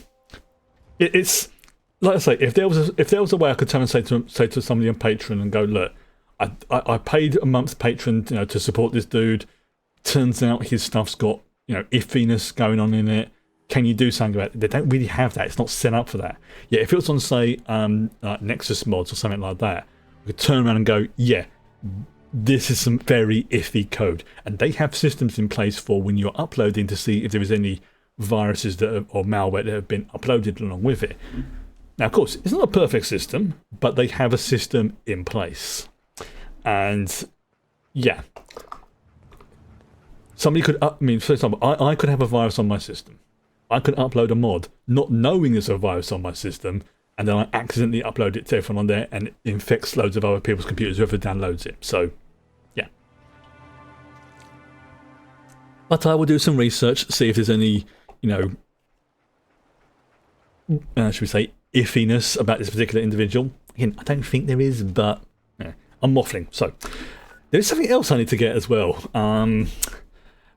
it's like I say, if there was a way I could turn and say to somebody on Patreon and go, look, I paid a month's Patreon, you know, to support this dude turns out his stuff's got, iffiness going on in it. Can you do something about it? They don't really have that. It's not set up for that. Yeah, if it was on, say, like Nexus mods or something like that, we could turn around and go, yeah, this is some very iffy code. And they have systems in place for when you're uploading to see if there is any viruses or malware that have been uploaded along with it. Now, of course, it's not a perfect system, but they have a system in place. And, yeah. Somebody could, for example, I could have a virus on my system. I could upload a mod, not knowing there's a virus on my system, and then I accidentally upload it to everyone on there, and it infects loads of other people's computers, whoever downloads it. So, yeah. But I will do some research, see if there's any, should we say, iffiness about this particular individual. Again, I don't think there is, but yeah, I'm waffling. So, there's something else I need to get as well.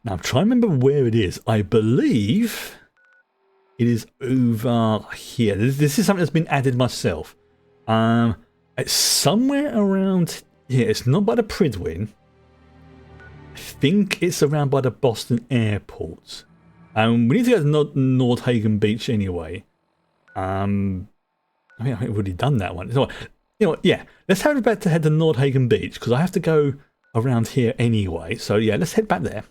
Now, I'm trying to remember where it is. I believe it is over here. This is something that's been added myself. It's somewhere around here. It's not by the Pridwin. I think it's around by the Boston airport. We need to go to Nordhagen Beach anyway. I think we've already done that one. So, yeah. Let's head back to Nordhagen Beach because I have to go around here anyway. So yeah, let's head back there.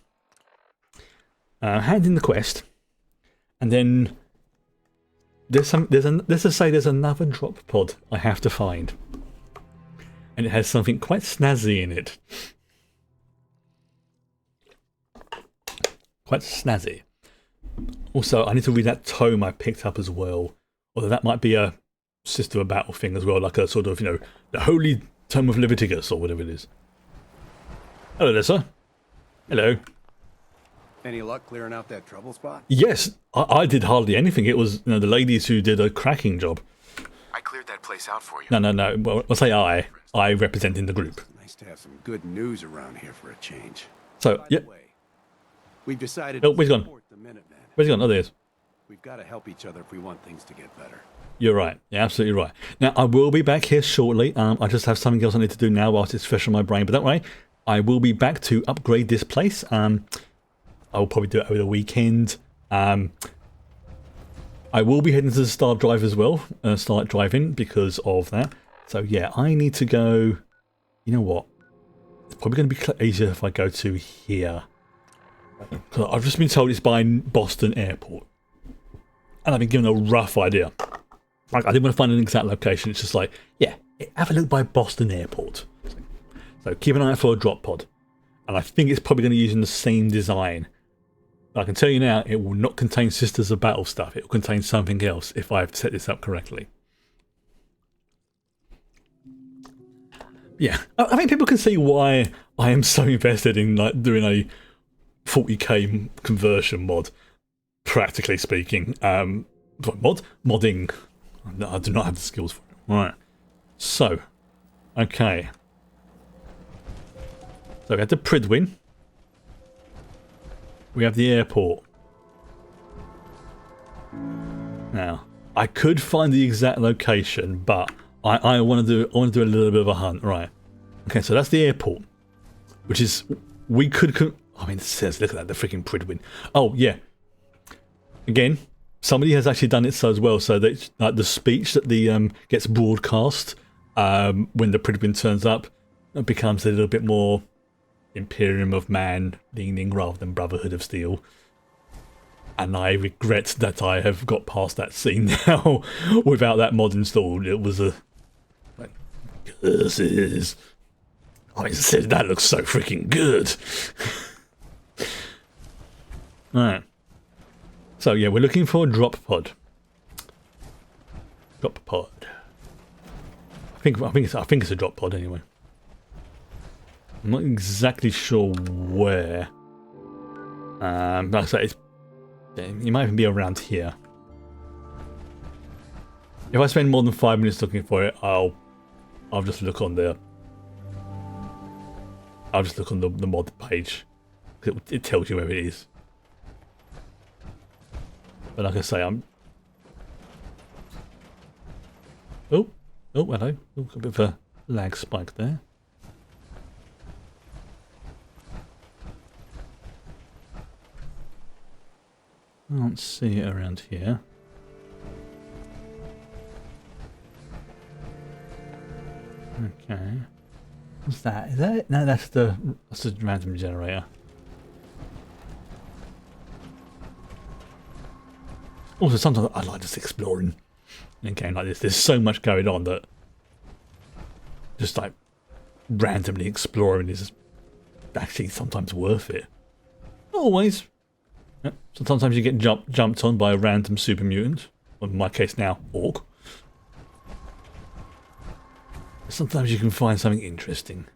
Hand in the quest, and then let's just say there's another drop pod I have to find, and it has something quite snazzy in it. Quite snazzy. Also, I need to read that tome I picked up as well, although that might be a System of Battle thing as well, like a sort of, the Holy Tome of Leviticus or whatever it is. Hello there, sir. Hello. Any luck clearing out that trouble spot? Yes, I did hardly anything. It was the ladies who did a cracking job. I cleared that place out for you. No. Well, I'll say I representing the group. Nice to have some good news around here for a change. So, yeah. We've decided where's he gone? the Minutemen. Where's he gone? Oh, there he is. We've got to help each other if we want things to get better. You're right. You're absolutely right. Now, I will be back here shortly. I just have something else I need to do now whilst it's fresh on my brain. But don't worry, I will be back to upgrade this place. I will probably do it over the weekend. I will be heading to the Star Drive as well. Start driving because of that. So yeah, I need to go... You know what? It's probably going to be easier if I go to here. I've just been told it's by Boston Airport. And I've been given a rough idea. Like, I didn't want to find an exact location. It's just like, yeah, have a look by Boston Airport. So keep an eye out for a drop pod. And I think it's probably going to be using the same design. But I can tell you now, it will not contain Sisters of Battle stuff. It will contain something else if I've set this up correctly. Yeah, I think people can see why I am so invested in doing a 40k conversion mod. Practically speaking, modding. I do not have the skills for it. Right. So, okay. So we have the Pridwin. We have the airport. Now, I could find the exact location, but I want to do a little bit of a hunt. Right. Okay, so that's the airport, which is it says, look at that, the freaking Pridwin. Oh yeah. Again, somebody has actually done it so as well, so that the speech that gets broadcast when the Pridwin turns up becomes a little bit more Imperium of Man leaning rather than Brotherhood of Steel. And I regret that I have got past that scene now without that mod installed. It was curses. I said that looks so freaking good. Alright. So yeah, we're looking for a drop pod. Drop pod. I think it's a drop pod anyway. I'm not exactly sure where. Like I say, it might even be around here. If I spend more than 5 minutes looking for it, I'll just look on the mod page. It tells you where it is. But like I say, Oh, hello. Oh, a bit of a lag spike there. Can't see it around here. Okay. What's that? Is that it? No, that's the random generator. Also, sometimes I like just exploring in a game like this. There's so much going on that just like randomly exploring is actually sometimes worth it. Not always. Yep. Sometimes you get jumped on by a random super mutant, or in my case now, orc. Sometimes you can find something interesting.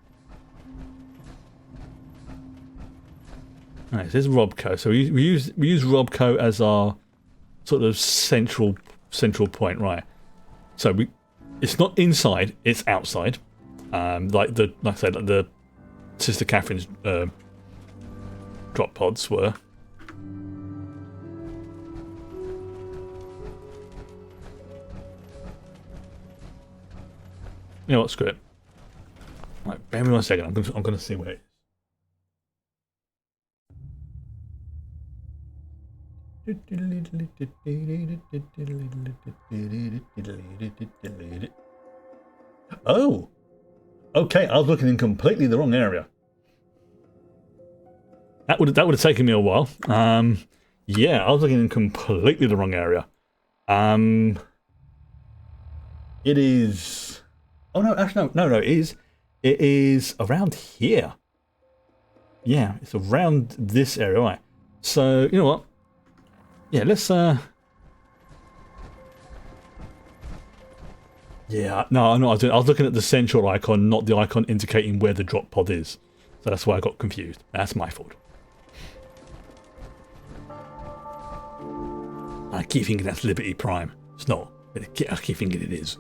Alright, so there's Robco. So we use Robco as our sort of central point, right? So it's not inside, it's outside. Like I said, like the Sister Catherine's drop pods were. You know what? Screw it. Right, bear with me 1 second. I'm gonna see where it is. Oh, okay. I was looking in completely the wrong area. That would have taken me a while. Yeah, I was looking in completely the wrong area. It is. Oh no, actually no, it is around here. Yeah, it's around this area, right? So, you know what? Yeah, let's yeah, no, I know what I was doing. I was looking at the central icon, not the icon indicating where the drop pod is. So that's why I got confused. That's my fault. I keep thinking that's Liberty Prime. It's not. But I keep thinking it is.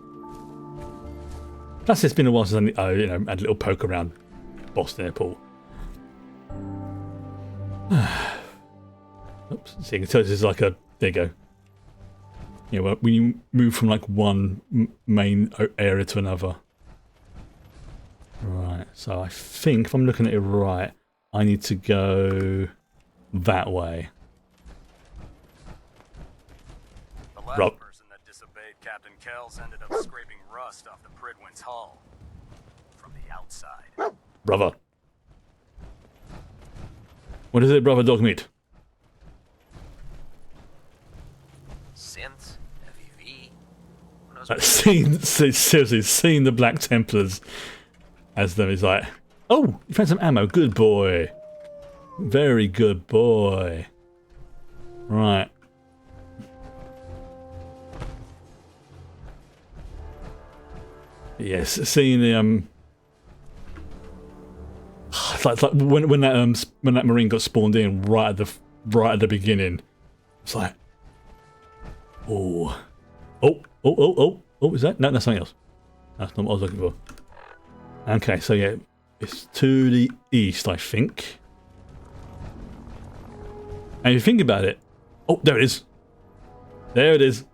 Plus, it's been a while since I had a little poke around Boston Airport. Oops. So you can tell this is like a. There you go. You know, when you move from like one main area to another. Right. So I think if I'm looking at it right, I need to go that way. The last person that disobeyed Captain Kells ended up scraping rust off the Pridwin's hull from the outside. Brother. What is it, brother Dogmeat? Synth? FEV? Seriously, seeing the Black Templars as them is like, oh, you found some ammo. Good boy. Very good boy. Right. Yes, seeing the it's like when that Marine got spawned in right at the beginning, it's like, oh, is that? No, that's something else. That's not what I was looking for. Okay, so yeah, it's to the east, I think. And if you think about it, oh, there it is. There it is.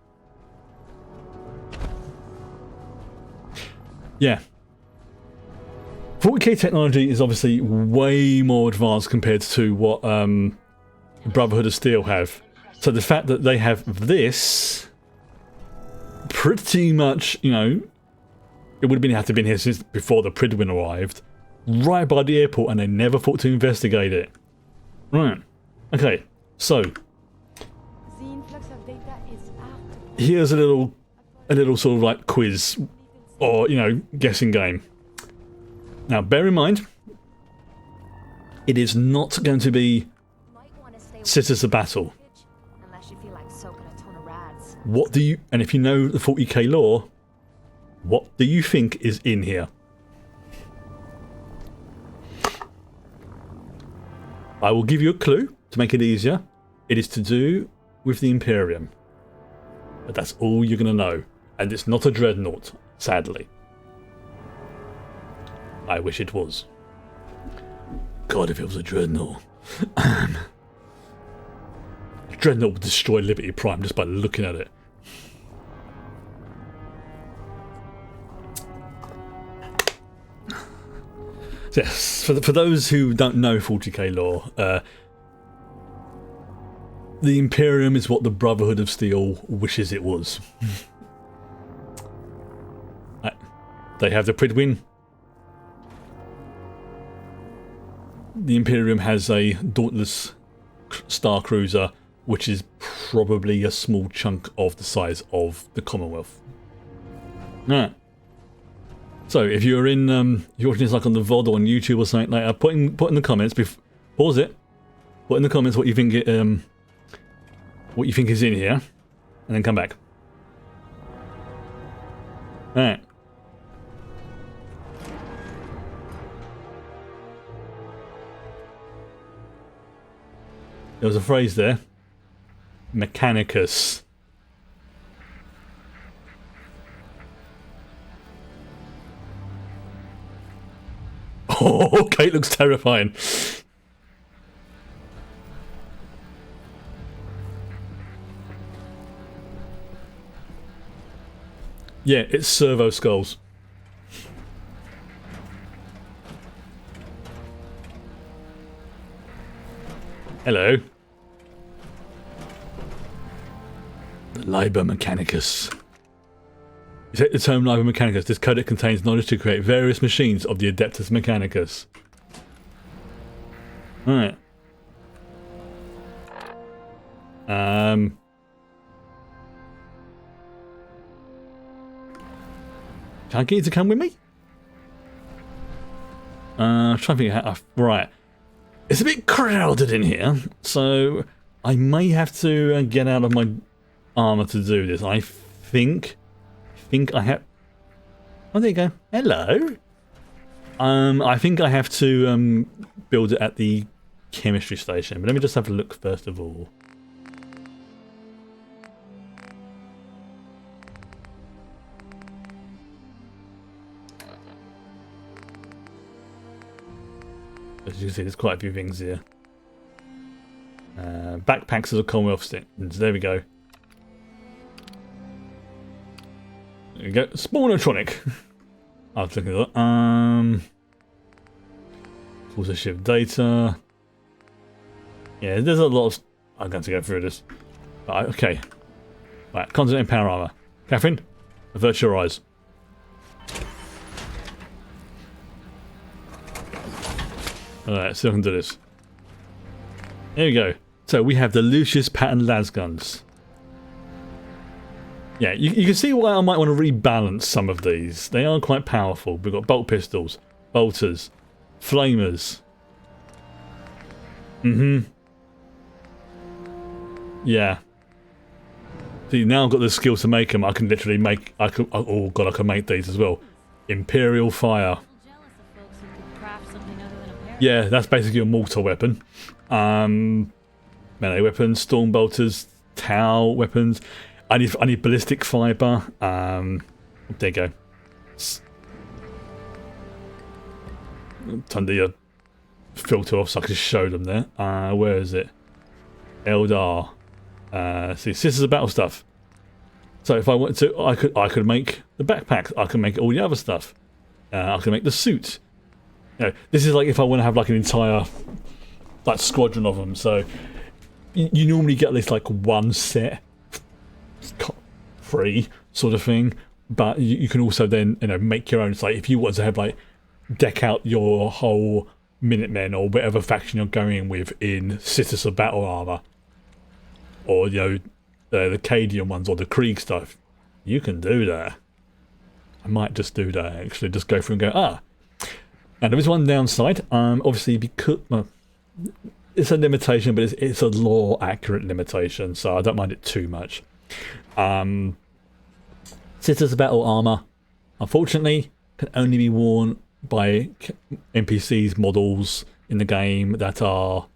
Yeah. 40k technology is obviously way more advanced compared to what Brotherhood of Steel have. So the fact that they have this, pretty much, you know, it would have been here since before the Pridwin arrived, right by the airport, and they never thought to investigate it. Right. Okay. So here's a little sort of like quiz, or guessing game. Now, bear in mind, it is not going to be Sisters of Battle. What do you, and if you know the 40k lore, what do you think is in here? I will give you a clue to make it easier. It is to do with the Imperium. But that's all you're going to know. And it's not a dreadnought, sadly. I wish it was. God, if it was a dreadnought. Dreadnought would destroy Liberty Prime just by looking at it. Yes, for those who don't know 40k lore, The Imperium is what the Brotherhood of Steel wishes it was. Right. They have the Pridwin. The Imperium has a Dauntless Star Cruiser, which is probably a small chunk of the size of the Commonwealth. Right. So if you're in, if you're watching this like on the VOD or on YouTube or something like that, put in the comments. Pause it. Put in the comments what you think is in here, and then come back. All right. There was a phrase there. Mechanicus. Oh, Kate looks terrifying. Yeah, it's servo skulls. Hello. The Liber Mechanicus. You take the term Liber Mechanicus. This codex contains knowledge to create various machines of the Adeptus Mechanicus. Alright. Can I get you to come with me? I'm trying to figure out. Right. It's a bit crowded in here, so I may have to get out of my armor to do this. I think I have. Oh, there you go. Hello. I think I have to build it at the chemistry station, but let me just have a look first of all. As you can see, there's quite a few things here. Backpacks of the Commonwealth Stations. There we go. There we go. Spawnotronic. I was looking at that. Also ship data. Yeah, there's a lot of. I'm going to go through this. Right, okay. Right, continent and power armor. Catherine, avert your eyes. Alright, so I can do this. There we go. So we have the Lucius pattern lasguns. Yeah, you can see why I might want to rebalance some of these. They are quite powerful. We've got bolt pistols, bolters, flamers. Yeah. See, now I've got the skills to make them. I can literally make. Oh god, I can make these as well. Imperial fire. Yeah, that's basically a mortar weapon. Melee weapons, storm bolters, Tau weapons. I need ballistic fiber. There you go. Turn the filter off so I can show them there. Where is it? Eldar. See, this is battle stuff. So if I wanted to, I could make the backpack. I can make all the other stuff. I can make the suit. You know, this is like if I want to have like an entire like squadron of them. So you normally get at least like one set free sort of thing, but you can also then make your own. It's like if you want to have like deck out your whole Minutemen or whatever faction you're going with in Citus of battle armor, or the Cadian ones or the Krieg stuff, you can do that. I might just do that actually. Just go through and go And there is one downside, obviously, because it's a limitation, but it's a law accurate limitation, so I don't mind it too much. Citus battle armor, unfortunately, can only be worn by NPCs models in the game that are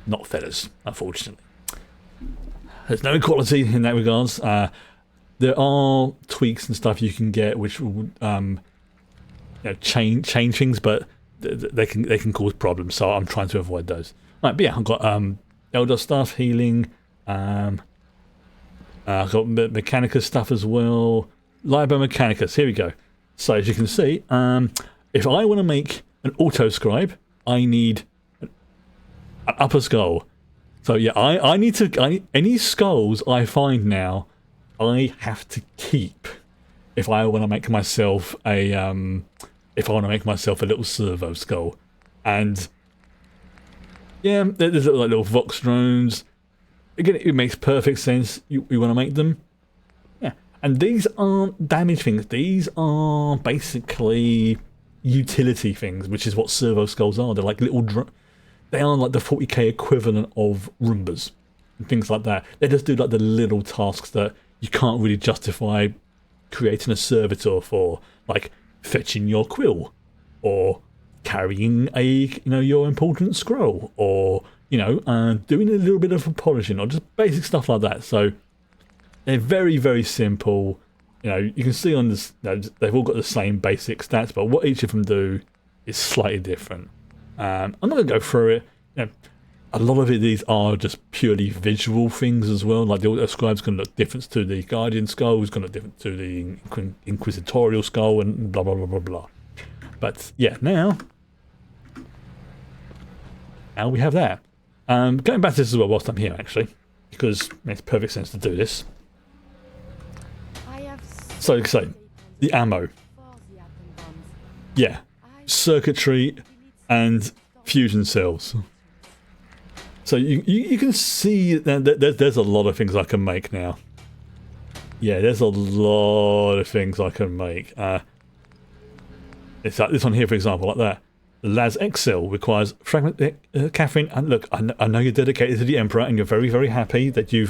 not feathers, unfortunately. There's no equality in that regards. There are tweaks and stuff you can get which will change things, but they can cause problems, so I'm trying to avoid those. Right, but yeah, I've got Elder stuff, healing, I've got Mechanicus stuff as well. Liber Mechanicus, here we go. So as you can see, if I want to make an auto scribe, I need an upper skull, So yeah, I need to. Any skulls I find now, I have to keep if I want to make myself a little servo skull. And yeah, there's like little Vox drones. Again, it makes perfect sense. You want to make them. Yeah, and these aren't damage things. These are basically utility things, which is what servo skulls are. They're like little. They are like the 40k equivalent of Roombas and things like that. They just do like the little tasks that you can't really justify creating a servitor for, like fetching your quill, or carrying your important scroll, or doing a little bit of polishing, or just basic stuff like that. So they're very, very simple. You can see on this, they've all got the same basic stats, but what each of them do is slightly different. I'm not going to go through it. A lot of these are just purely visual things as well. Like the auto scribe's going to look different to the Guardian skull, is going to look different to the Inquisitorial skull, and blah blah blah blah blah. But yeah, now we have that. Going back to this as well whilst I'm here, actually, because it makes perfect sense to do this. So the ammo, yeah, circuitry and fusion cells. So you can see that there's a lot of things I can make now. Yeah, there's a lot of things I can make. It's like this one here, for example, like that. The Las XL requires fragment. Catherine, and look, I know you're dedicated to the Emperor, and you're very, very happy that you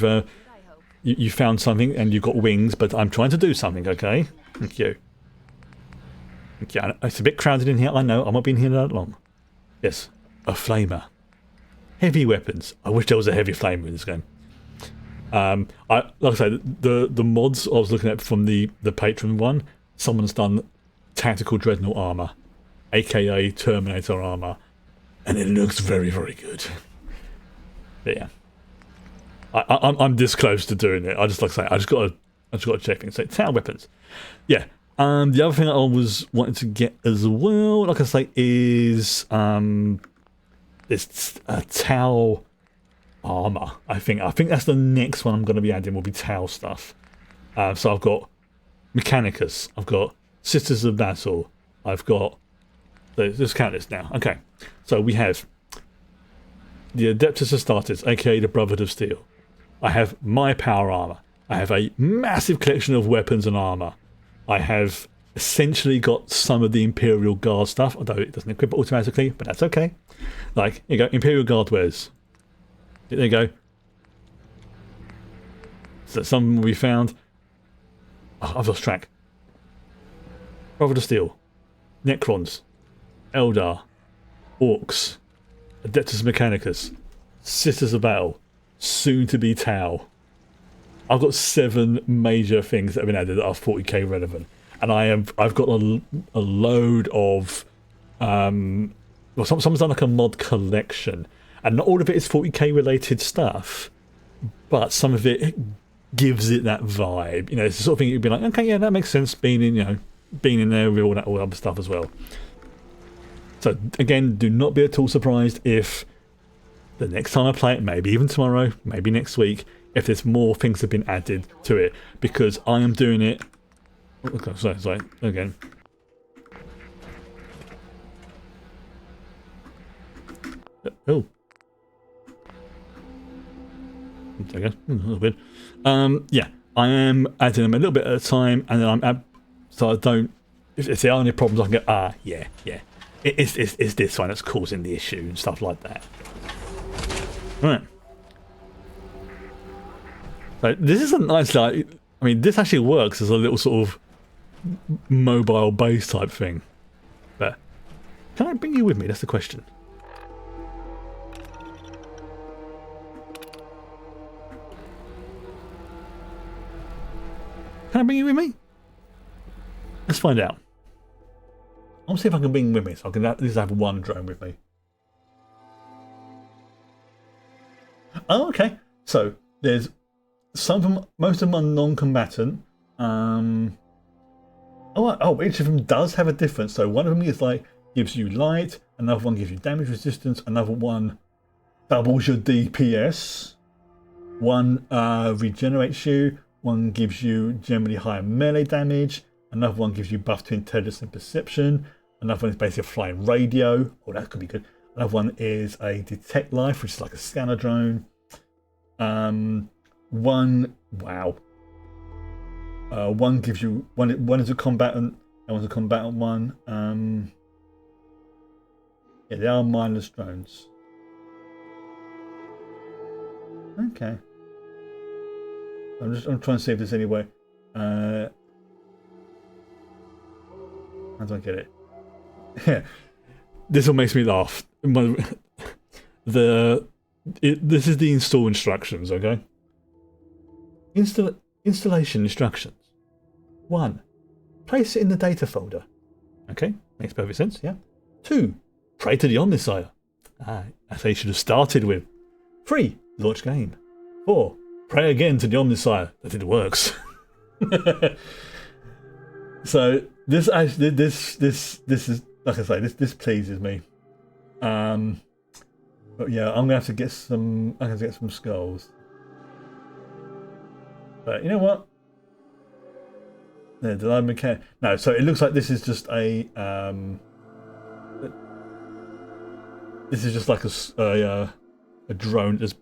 found something and you've got wings. But I'm trying to do something, okay? Thank you. Thank you. It's a bit crowded in here. I know. I'm not been here that long. Yes, a flamer. Heavy weapons. I wish there was a heavy flamer in this game. Like I said, the mods I was looking at from the Patreon one, someone's done tactical dreadnought armor, aka Terminator armor, and it looks very, very good. But yeah, I'm this close to doing it. I just got to check things. So tower weapons, yeah. The other thing I was wanting to get as well, like I say, is this Tau armor. I think that's the next one I'm going to be adding. Will be Tau stuff. So I've got Mechanicus. I've got Sisters of Battle. I've got. Let's count this now. Okay, so we have the Adeptus Astartes, aka the Brotherhood of Steel. I have my power armor. I have a massive collection of weapons and armor. I have essentially got some of the Imperial Guard stuff, although it doesn't equip it automatically, but that's okay. Like, here you go, Imperial Guard wares. There you go. So some we found. Oh, I've lost track. Brotherhood of Steel, Necrons, Eldar, Orcs, Adeptus Mechanicus, Sisters of Battle, soon to be Tau. I've got 7 major things that have been added that are 40k relevant, and I've got a load of well, someone's done like a mod collection, and not all of it is 40k related stuff, but some of it gives it that vibe. It's the sort of thing you'd be like, okay, yeah, that makes sense. Being in there with all that other stuff as well. So again, do not be at all surprised if the next time I play it, maybe even tomorrow, maybe next week, if there's more things have been added to it, because I am doing it. Okay, sorry, again. Oh. Okay, a little bit. Yeah, I am adding them a little bit at a time, and then so I don't. If there are any problems, I can go, yeah. It's this one that's causing the issue and stuff like that. Right. So this is a nice, like, I mean, this actually works as a little sort of mobile base type thing. But can I bring you with me? That's the question. Can I bring you with me? Let's find out. I'll see if I can bring with me, so I can at least have one drone with me. Oh, okay. So there's some of them, most of them are non-combatant. Each of them does have a difference. So one of them is like gives you light, another one gives you damage resistance, another one doubles your DPS. One regenerates you. One gives you generally higher melee damage. Another one gives you buff to intelligence and perception. Another one is basically a flying radio. Oh, that could be good. Another one is a detect life, which is like a scanner drone. One gives you one is a combatant, and one's a combatant one. Yeah, they are mindless drones. Okay. I'm trying to see if there's any way. How do I get it? Yeah, this one makes me laugh. This is the install instructions, okay? Installation instructions. 1. Place it in the data folder. Okay, makes perfect sense, yeah. 2. Pray to the Omnisire. As they should have started with. 3. Launch game. 4. Pray again to the Omnisire that it works. So this actually this is, like I say, this pleases me. But yeah, I'm gonna have to get some. I have to get some skulls. But you know what? Yeah, did I mechanic? No. So it looks like this is just a. This is just like a drone that just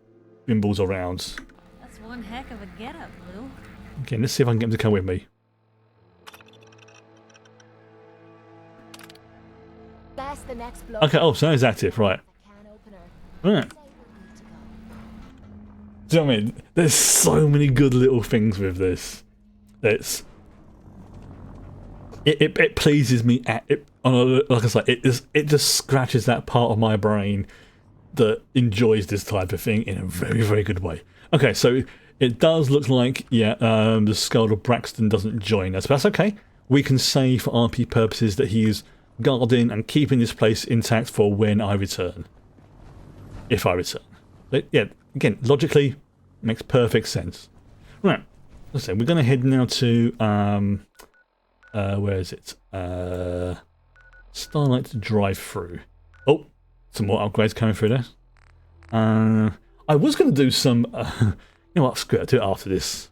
bimbles around. That's one heck of a getup, Blue. Okay, let's see if I can get him to come with me. That's the next blow. Okay. Oh, so now he's active, right? Right. Do you know what I mean? There's so many good little things with this. It pleases me. Like I say, it just scratches that part of my brain that enjoys this type of thing in a very, very good way. Okay, so it does look like, yeah, the skull of Braxton doesn't join us, but that's okay. We can say for RP purposes that he is guarding and keeping this place intact for when I return. If I return. But yeah, again, logically, makes perfect sense. Right, let's say we're going to head now to, where is it? Starlight to drive through. Oh, some more upgrades coming through there. I was going to do some, you know what, screw it, I'll do it after this.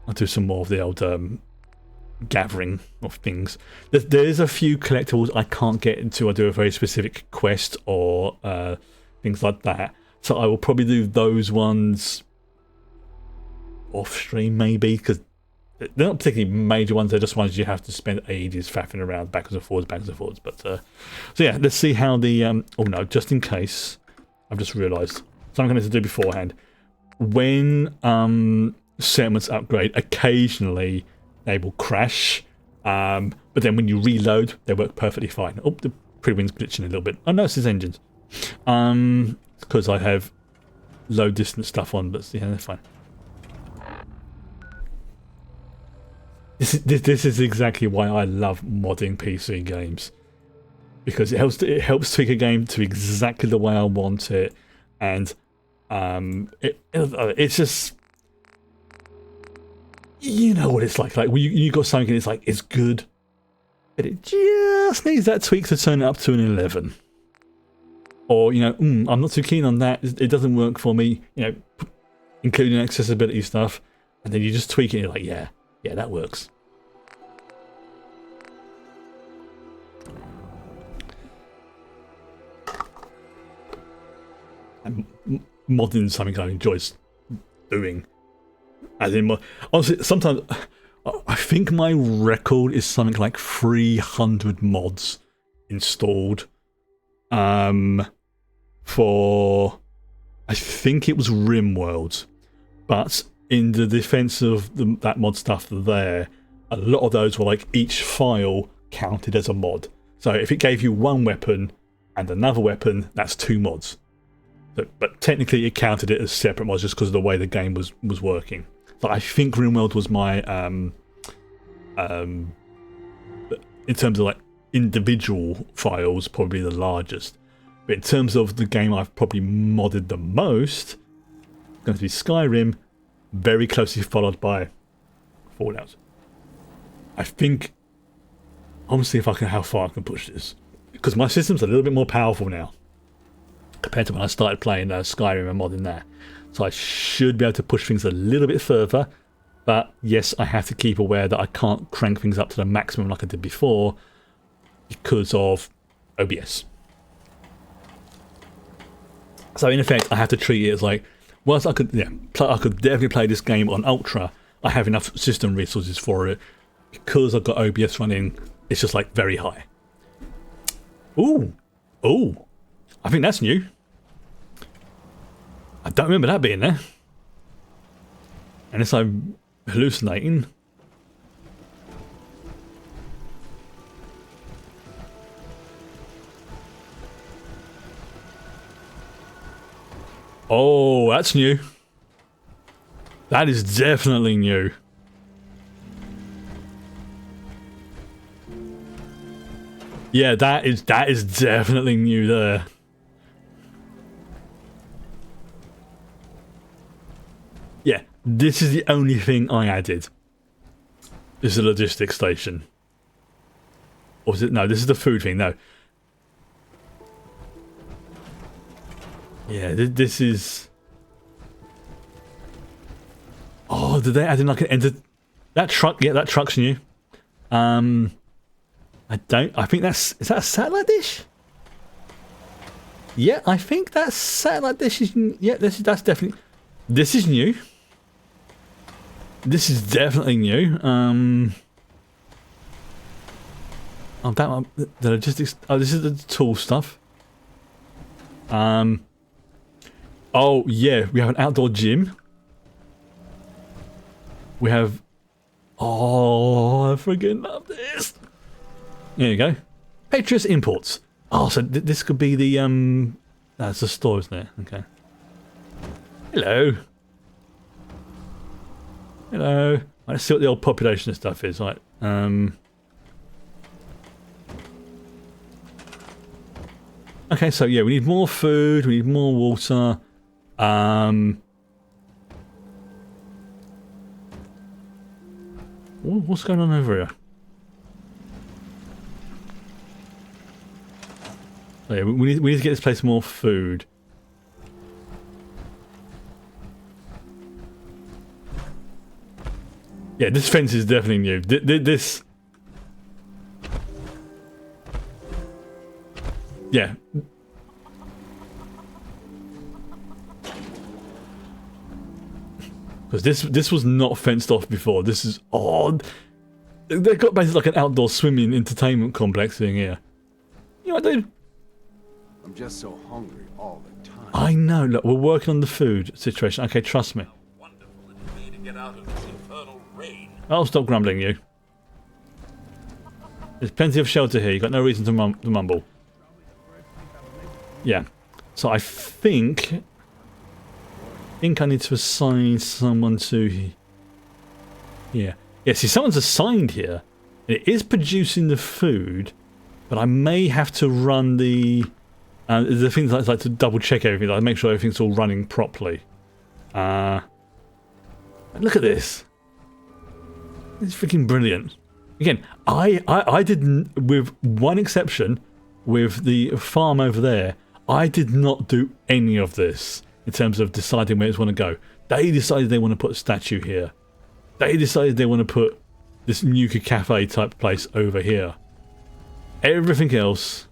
I'll do some more of the old gathering of things. There is a few collectibles I can't get into. I do a very specific quest or things like that. So I will probably do those ones off stream maybe, because they're not particularly major ones. They're just ones you have to spend ages faffing around backwards and forwards. But so yeah, let's see how the oh no, just in case, I've just realised something I need to do beforehand. When settlements upgrade, occasionally they will crash, but then when you reload, they work perfectly fine. Oh, the pre-wind's glitching a little bit. Oh no, it's his engines. Because I have low distance stuff on, but yeah, they're fine. This is exactly why I love modding PC games, because it helps tweak a game to exactly the way I want it, and it's just, you know what it's like. Like you got something and it's like it's good, but it just needs that tweak to turn it up to an 11. Or, you know, I'm not too keen on that. It doesn't work for me. You know, including accessibility stuff, and then you just tweak it. And you're like, yeah, that works. And modding is something I enjoy doing. As in, honestly, sometimes I think my record is something like 300 mods installed. For I think it was RimWorld, but in the defense of that mod stuff there, a lot of those were like each file counted as a mod. So if it gave you one weapon and another weapon, that's 2 mods. But technically it counted it as separate mods just because of the way the game was working. So I think RimWorld was my in terms of like individual files, probably the largest. But in terms of the game I've probably modded the most, it's going to be Skyrim, very closely followed by Fallout. I think, I'm going to see if I can, how far I can push this, because my system's a little bit more powerful now. compared to when I started playing Skyrim and modding there. So I should be able to push things a little bit further. But yes, I have to keep aware that I can't crank things up to the maximum like I did before because of OBS. So in effect, I have to treat it as like, whilst I could definitely play this game on Ultra, I have enough system resources for it. Because I've got OBS running, it's just like very high. Ooh, ooh, I think that's new. I don't remember that being there. Unless I'm hallucinating. Oh, that's new. That is definitely new. Yeah, that is definitely new there. Yeah, this is the only thing I added. This is the logistics station. Or is it? No, this is the food thing. No. Yeah, this is... Oh, did they add in like an enter... That truck, yeah, that truck's new. I think that's... Is that a satellite dish? Yeah, I think that satellite dish is... Yeah, that's definitely... This is new. This is definitely new. Oh, that one... The logistics... Oh, this is the tool stuff. Oh, yeah, we have an outdoor gym. We have... Oh, I freaking love this. There you go. Patriots Imports. Oh, so this could be the... That's the store, isn't it? Okay. Hello. Hello. Let's see what the old population and stuff is. Right. Okay, so yeah, we need more food, we need more water. What's going on over here? Oh, yeah, we need to get this place more food. Yeah, this fence is definitely new. This... Yeah. Because this was not fenced off before. This is odd. They've got basically like an outdoor swimming entertainment complex thing here. You know what, dude? I'm just so hungry all the time. I know. Look, we're working on the food situation. Okay, trust me. I'll stop grumbling, you. There's plenty of shelter here. You've got no reason to mumble. Yeah. So I think I need to assign someone to... Yeah. Yeah, see, someone's assigned here. It is producing the food, but I may have to run the things like to double check everything, like make sure everything's all running properly. Look at this. It's freaking brilliant. Again, I didn't, with one exception, with the farm over there, I did not do any of this in terms of deciding where it's want to go. They decided they want to put a statue here. They decided they want to put this Nuka Cafe type place over here. Everything else,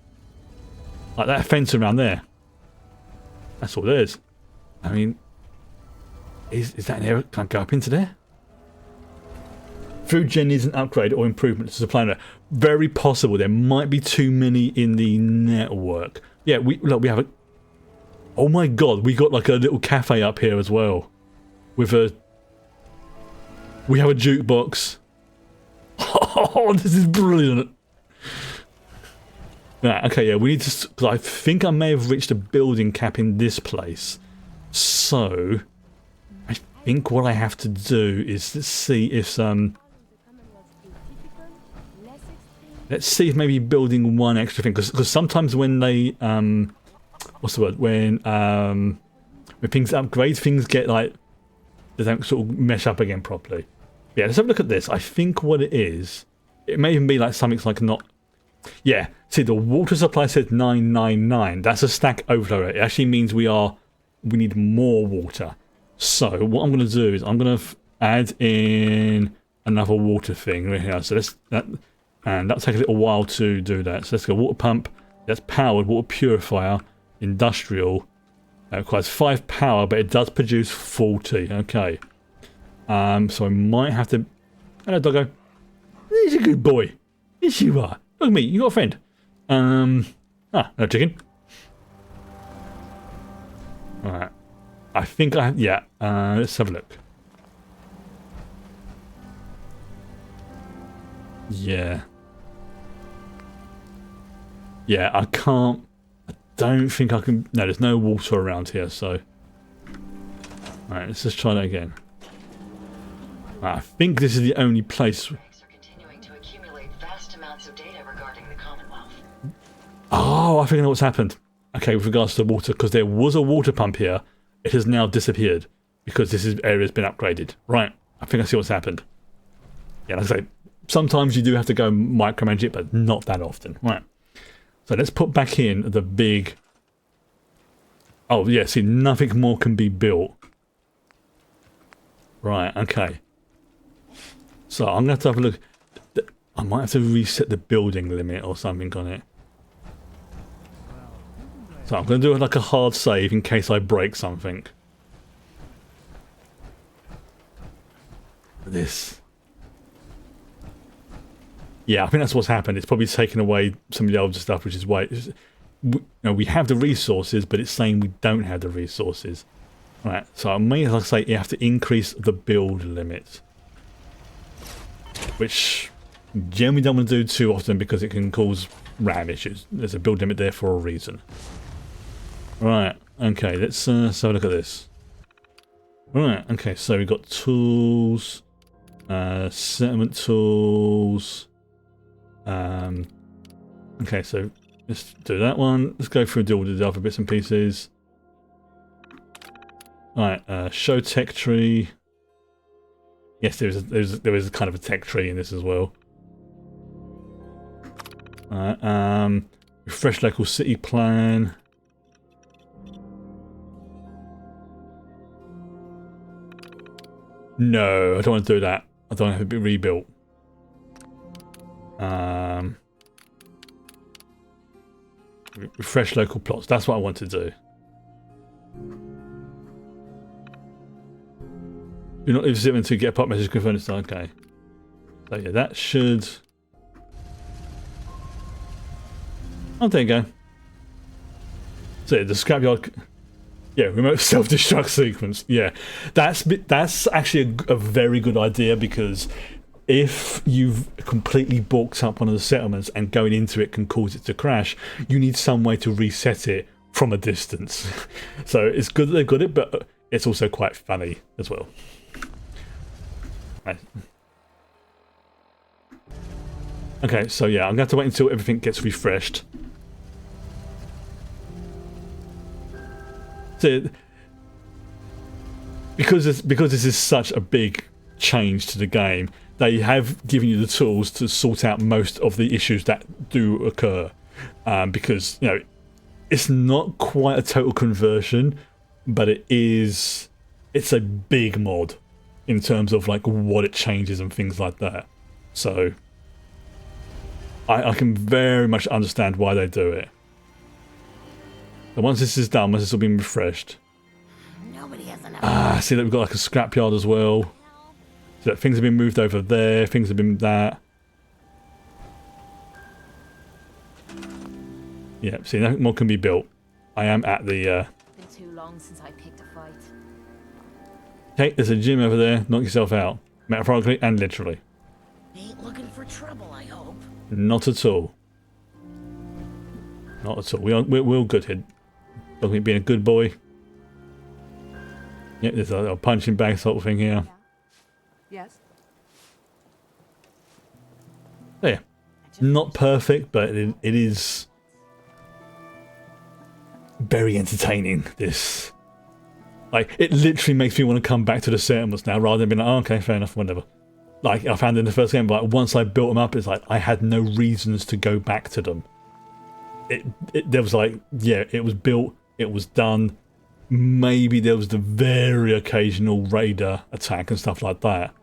like that fence around there, that's all there is. I mean, is that an area? Can I go up into there? Food gen needs an upgrade or improvement to supply network. Very possible. There might be too many in the network. Yeah, we have a... Oh my god, we got like a little cafe up here as well. With a... We have a jukebox. Oh, this is brilliant. Right, okay, yeah, we need to... Because I think I may have reached a building cap in this place. So... I think what I have to do is see if let's see if maybe building one extra thing, because sometimes when they what's the word, when things upgrade, things get like, they don't sort of mesh up again properly. Yeah, let's have a look at this. I think what it is, it may even be like something like not Yeah, see, the water supply says 999. That's a stack overflow rate. It actually means we need more water. So what I'm going to do is I'm going to add in another water thing right here. So that'll take a little while to do that. So let's go water pump. That's powered, water purifier, industrial. It requires 5 power, but it does produce 40. Okay. So I might have to... Hello, doggo. He's a good boy. Yes, you are. Look at me. You got a friend. No chicken. Alright. I think I... Yeah. Let's have a look. Yeah. Yeah, I can't... I don't think I can... No, there's no water around here, so... Alright, let's just try that again. I think this is the only place... Oh, I think I know what's happened. Okay, with regards to the water, because there was a water pump here, it has now disappeared because this area has been upgraded. Right, I think I see what's happened. Yeah, like I say, sometimes you do have to go micromanage it, but not that often. Right, so let's put back in the big... Oh, yeah, see, nothing more can be built. Right, okay. So I'm going to have a look. I might have to reset the building limit or something on it. So I'm going to do like a hard save in case I break something. This. Yeah, I think that's what's happened. It's probably taken away some of the older stuff, which is why we have the resources, but it's saying we don't have the resources. Right, so I may, like I say, you have to increase the build limit. Which generally don't want to do too often because it can cause RAM issues. There's a build limit there for a reason. Right, okay, let's have a look at this. Right, okay, so we've got tools, settlement tools. Okay, so let's do that one. Let's go through and do all the other bits and pieces. Right, show tech tree. Yes, there is kind of a tech tree in this as well. Alright, refresh local city plan. No, I don't want to do that. I don't want to have it be rebuilt. Refresh local plots. That's what I want to do. Do not leave zip until you get a pop message confirmed it's done. Okay. So yeah, that should... Oh, there you go. So yeah, the scrapyard... Yeah, remote self-destruct sequence. Yeah, that's actually a very good idea, because if you've completely balked up one of the settlements and going into it can cause it to crash, you need some way to reset it from a distance. So it's good that they've got it, but it's also quite funny as well. Right. Okay, so yeah, I'm going to have to wait until everything gets refreshed. So, because this is such a big change to the game, they have given you the tools to sort out most of the issues that do occur. Because, you know, it's not quite a total conversion, but it's a big mod in terms of like what it changes and things like that. So I can very much understand why they do it. But once this is done, once this has been refreshed. Nobody has enough. See that we've got like a scrapyard as well. So that things have been moved over there, things have been that. Yeah, see, nothing more can be built. I am at the... Been too long since I picked a fight. Okay, there's a gym over there. Knock yourself out. Metaphorically and literally. Ain't looking for trouble, I hope. Not at all. Not at all. We're all good here. Looking at being a good boy. Yeah, there's a little punching bag sort of thing here. Yes. There. Not perfect, but it is very entertaining, this. Like, it literally makes me want to come back to the settlements now rather than being like, oh, okay, fair enough, whatever. like I found in the first game, like once I built them up, it's like I had no reasons to go back to them. There was like, yeah, it was built, it was done. Maybe there was the very occasional raider attack and stuff like that.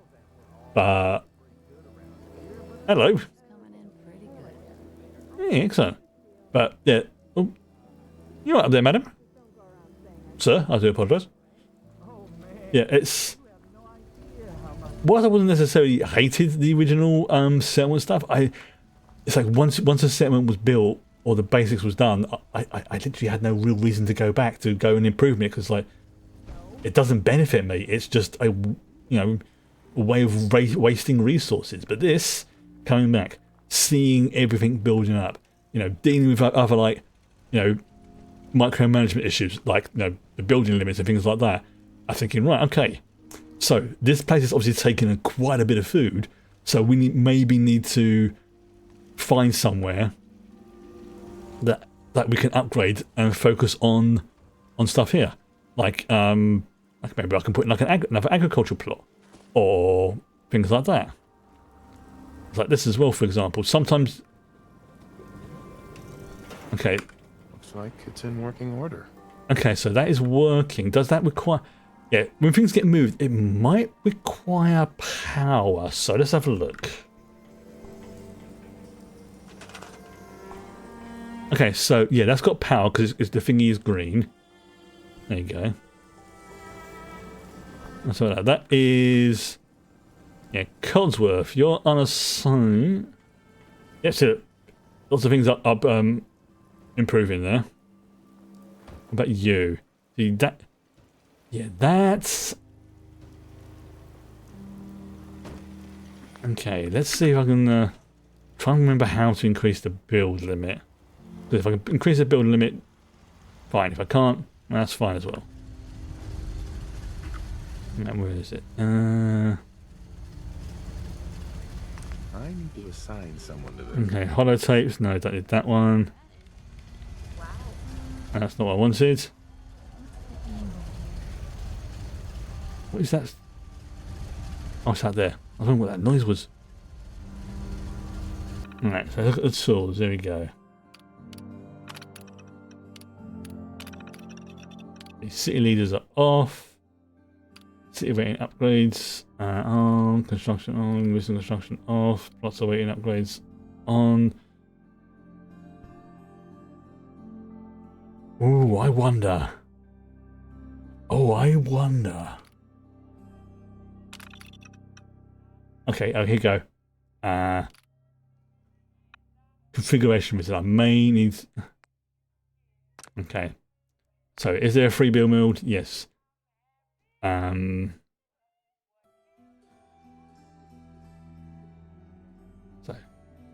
But hello. Yeah, excellent. But yeah, oh, you're right up there, madam. Sir, I do apologise. Yeah, it's. Whilst I wasn't necessarily hated the original settlement stuff, it's like once a settlement was built or the basics was done, I literally had no real reason to go back to go and improve it, because like it doesn't benefit me. It's just a a way of wasting resources. But this coming back, seeing everything building up, dealing with other like micromanagement issues like the building limits and things like that. I'm thinking, right, okay. So this place is obviously taking quite a bit of food, so we maybe need to find somewhere that we can upgrade and focus on stuff here. Like maybe I can put in like another agricultural plot or things like that. It's like this as well, for example. Sometimes. Okay. Looks like it's in working order. Okay, so that is working. Does that require? Yeah, when things get moved, it might require power. So let's have a look. Okay, so yeah, that's got power because the thingy is green. There you go. So that is, yeah, Codsworth. You're on a sign. Yeah, so lots of things are improving there. What about you? See that? Yeah, that's... Okay, let's see if I can try and remember how to increase the build limit. Because if I can increase the build limit, fine. If I can't, that's fine as well. Where is it? I need to assign someone to this. Okay, holotapes. No, don't need that one. That's not what I wanted. What is that? Oh, it's out there. I don't know what that noise was. Alright, so look at the tools. There we go. The city leaders are off. City rating upgrades on. Construction on. Recent construction off. Plots awaiting upgrades on. Ooh, I wonder. Oh, I wonder. Okay, oh, here you go. Configuration wizard. I may need. Okay. So, is there a free build mode? Yes. So,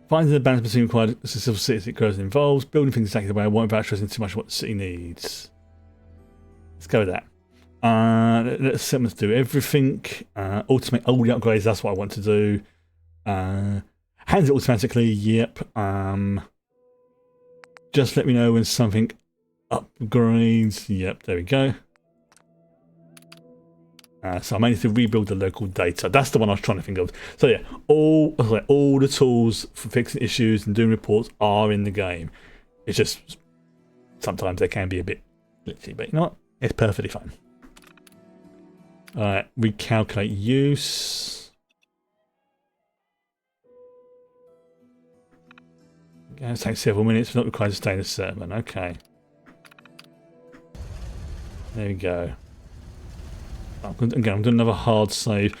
finds the balance between required civil cities it grows and involves. Building things exactly the way I want without stressing too much what the city needs. Let's go with that. Let's settlements do everything. Automate all the upgrades, that's what I want to do. Hands it automatically, yep. Just let me know when something upgrades. Yep, there we go. So I may need to rebuild the local data. That's the one I was trying to think of. So yeah, all the tools for fixing issues and doing reports are in the game. It's just sometimes they can be a bit glitchy, but you know what? It's perfectly fine. Alright, recalculate use. Okay, it takes several minutes, not required to stay in the settlement. Okay. There we go. Again, I'm doing another hard save.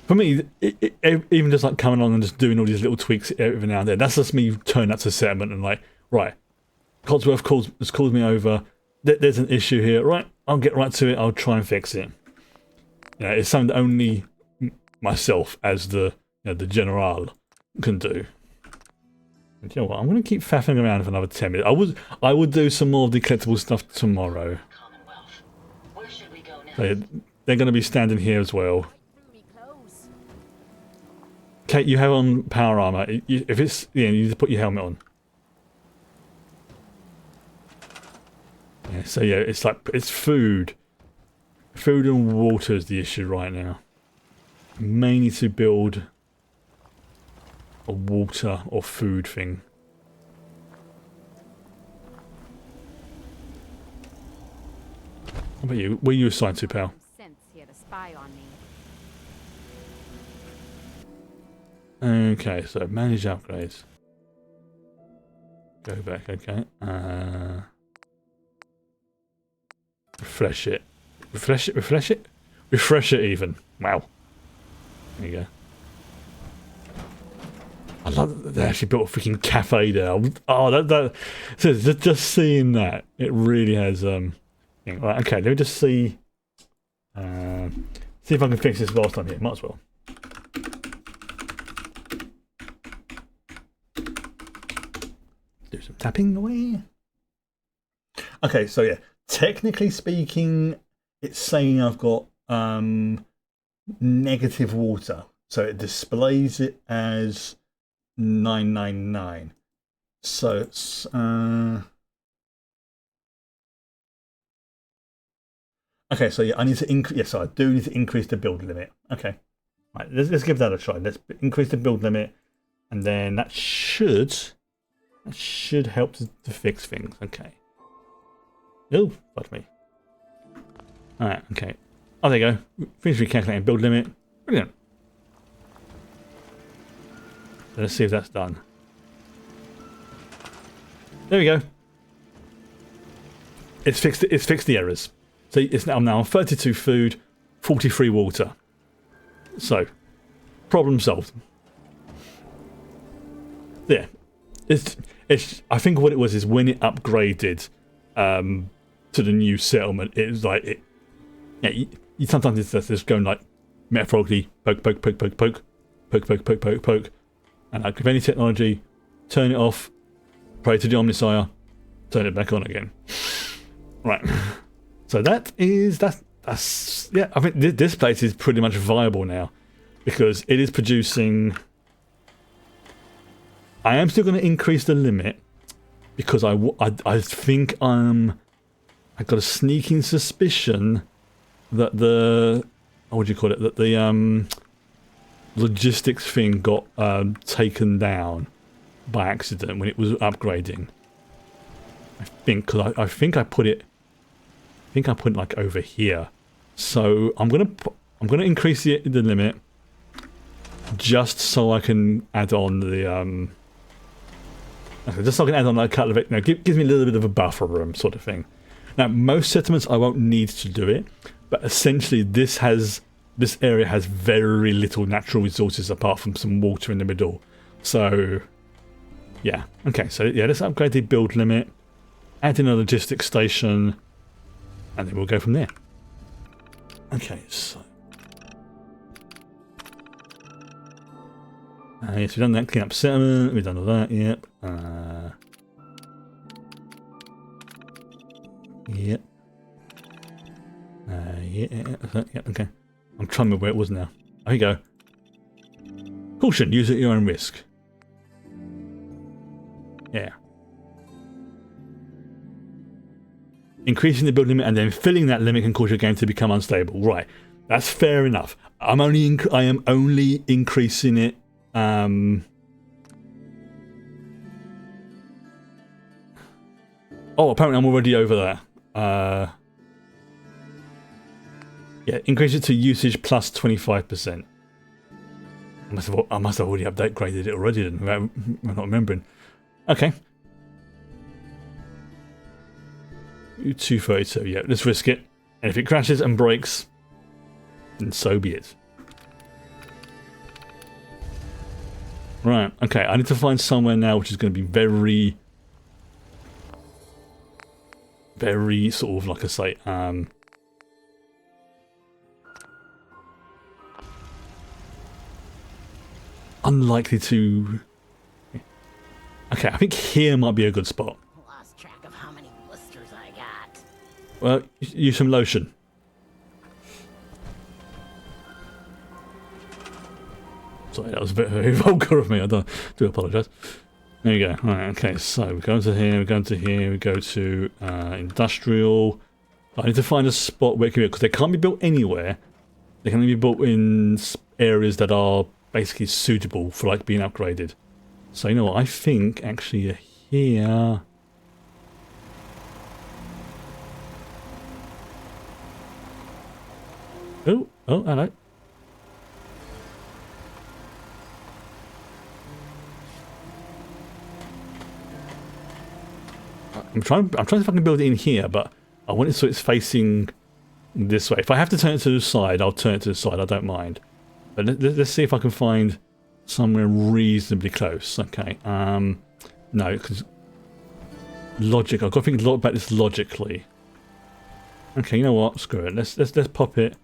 For me, even just like coming along and just doing all these little tweaks every now and then, that's just me turning up to the settlement and like, right, Codsworth has called me over. There's an issue here, right? I'll get right to it. I'll try and fix it. It's something that only myself, as the the general, can do. And you know what? I'm going to keep faffing around for another 10 minutes. I would do some more of the collectible stuff tomorrow. So they're going to be standing here as well. Kate, you have on power armor. If it's you need to put your helmet on. Yeah, so yeah, it's food. Food and water is the issue right now. may need to build a water or food thing. How about you? Where are you assigned to, pal? Sense here to spy on me. Okay, so manage upgrades. Go back, okay. Refresh it. Refresh it, refresh it? Refresh it even. Wow. There you go. I love that they actually built a freaking cafe there. Oh, so just seeing that, it really has, right, okay, let me just see if I can fix this whilst I'm here. Might as well. Do some tapping away. Okay, so yeah, technically speaking, it's saying I've got negative water, so it displays it as 999. So it's okay. So yeah, I need to increase. Yes, so I do need to increase the build limit. Okay, right. Let's give that a try. Let's increase the build limit, and then that should help to fix things. Okay. Oh, fuck me. All right. Okay. Oh, there you go. Finish recalculating build limit. Brilliant. Let's see if that's done. There we go. It's fixed the errors. So I'm now on 32 food, 43 water. So, problem solved. Yeah. I think what it was is when it upgraded to the new settlement, it was like you sometimes it's just going like metaphorically poke, and like with any technology, turn it off, pray to the Omnissiah, turn it back on again. Right. So that's yeah. I think this place is pretty much viable now because it is producing. I am still going to increase the limit because I think I've got a sneaking suspicion that what do you call it? That the logistics thing got taken down by accident when it was upgrading. I think because I think I put it like over here. So I'm gonna increase the limit just so I can add on the okay, just so I can add on a couple of it. Gives me a little bit of a buffer room sort of thing. Now most settlements I won't need to do it, but essentially this area has very little natural resources apart from some water in the middle. So yeah, okay, so yeah, let's upgrade the build limit, add in a logistics station, and then we'll go from there. Okay, so yes, we've done that, clean up settlement, we've done all that, yep. Yep. Yeah, okay. I'm trying to remember where it was now. There you go. Caution, use at your own risk. Yeah. Increasing the build limit and then filling that limit can cause your game to become unstable. Right. That's fair enough. I am only increasing it oh, apparently I'm already over that. Yeah, increase it to usage plus 25%. I must have already upgraded it already then. I'm not remembering. Okay. 232, yeah, let's risk it. And if it crashes and breaks, then so be it. Right, okay, I need to find somewhere now which is going to be very sort of, like I say, unlikely to... Okay, I think here might be a good spot. Lost track of how many blisters I got. Well, use some lotion. Sorry, that was a bit very vulgar of me. I do apologise. There you go. Right, okay, so we go to here, we go to here, we go to industrial. I need to find a spot where it can be, because they can't be built anywhere. They can only be built in areas that are basically suitable for like being upgraded. So you know what? I think actually here. Oh, hello. I'm trying to see if I can build it in here, but I want it so it's facing this way. If I have to turn it to the side, I'll turn it to the side. I don't mind. But let's see if I can find somewhere reasonably close. Okay. No, because logic. I've got to think a lot about this logically. Okay, you know what? Screw it. Let's pop it.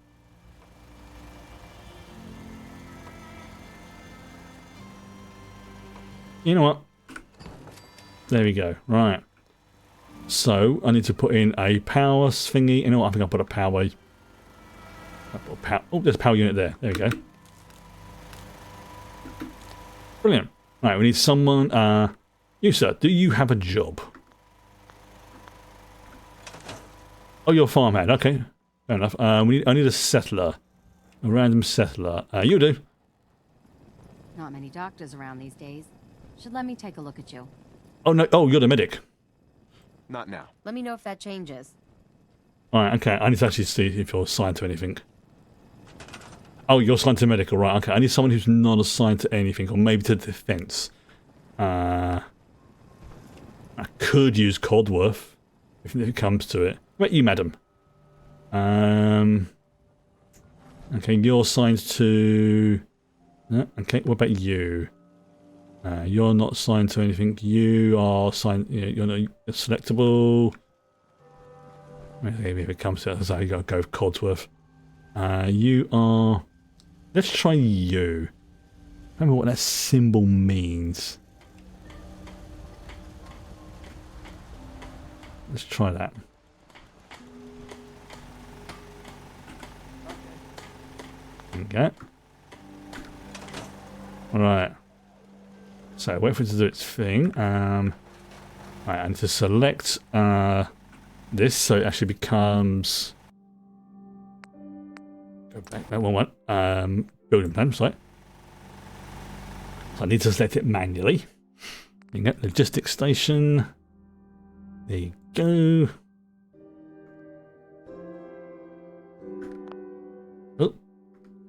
You know what? There we go. Right. So I need to put in a power thingy. You know what? I think I'll put a power. Oh, there's a power unit there. There we go. Brilliant. Right, we need someone. You sir, do you have a job? Oh, you're a farmhand. Okay, fair enough. I need a settler, a random settler. You do. Not many doctors around these days. Should let me take a look at you. Oh no! Oh, you're the medic. Not now. Let me know if that changes. All right. Okay. I need to actually see if you're assigned to anything. Oh, you're assigned to medical, right? Okay. I need someone who's not assigned to anything, or maybe to defense. I could use Codworth if it comes to it. Wait, you, madam. Okay, you're assigned to. No, okay. What about you? You're not assigned to anything. You are assigned. You're not selectable. Maybe if it comes to it, so you got to go with Codsworth. You are. Let's try you. Remember what that symbol means. Let's try that. Okay. Alright. So wait for it to do its thing. Right, and to select this so it actually becomes. Go back that one. Building plan, sorry. So I need to select it manually. You get logistics station. There you go. Oh,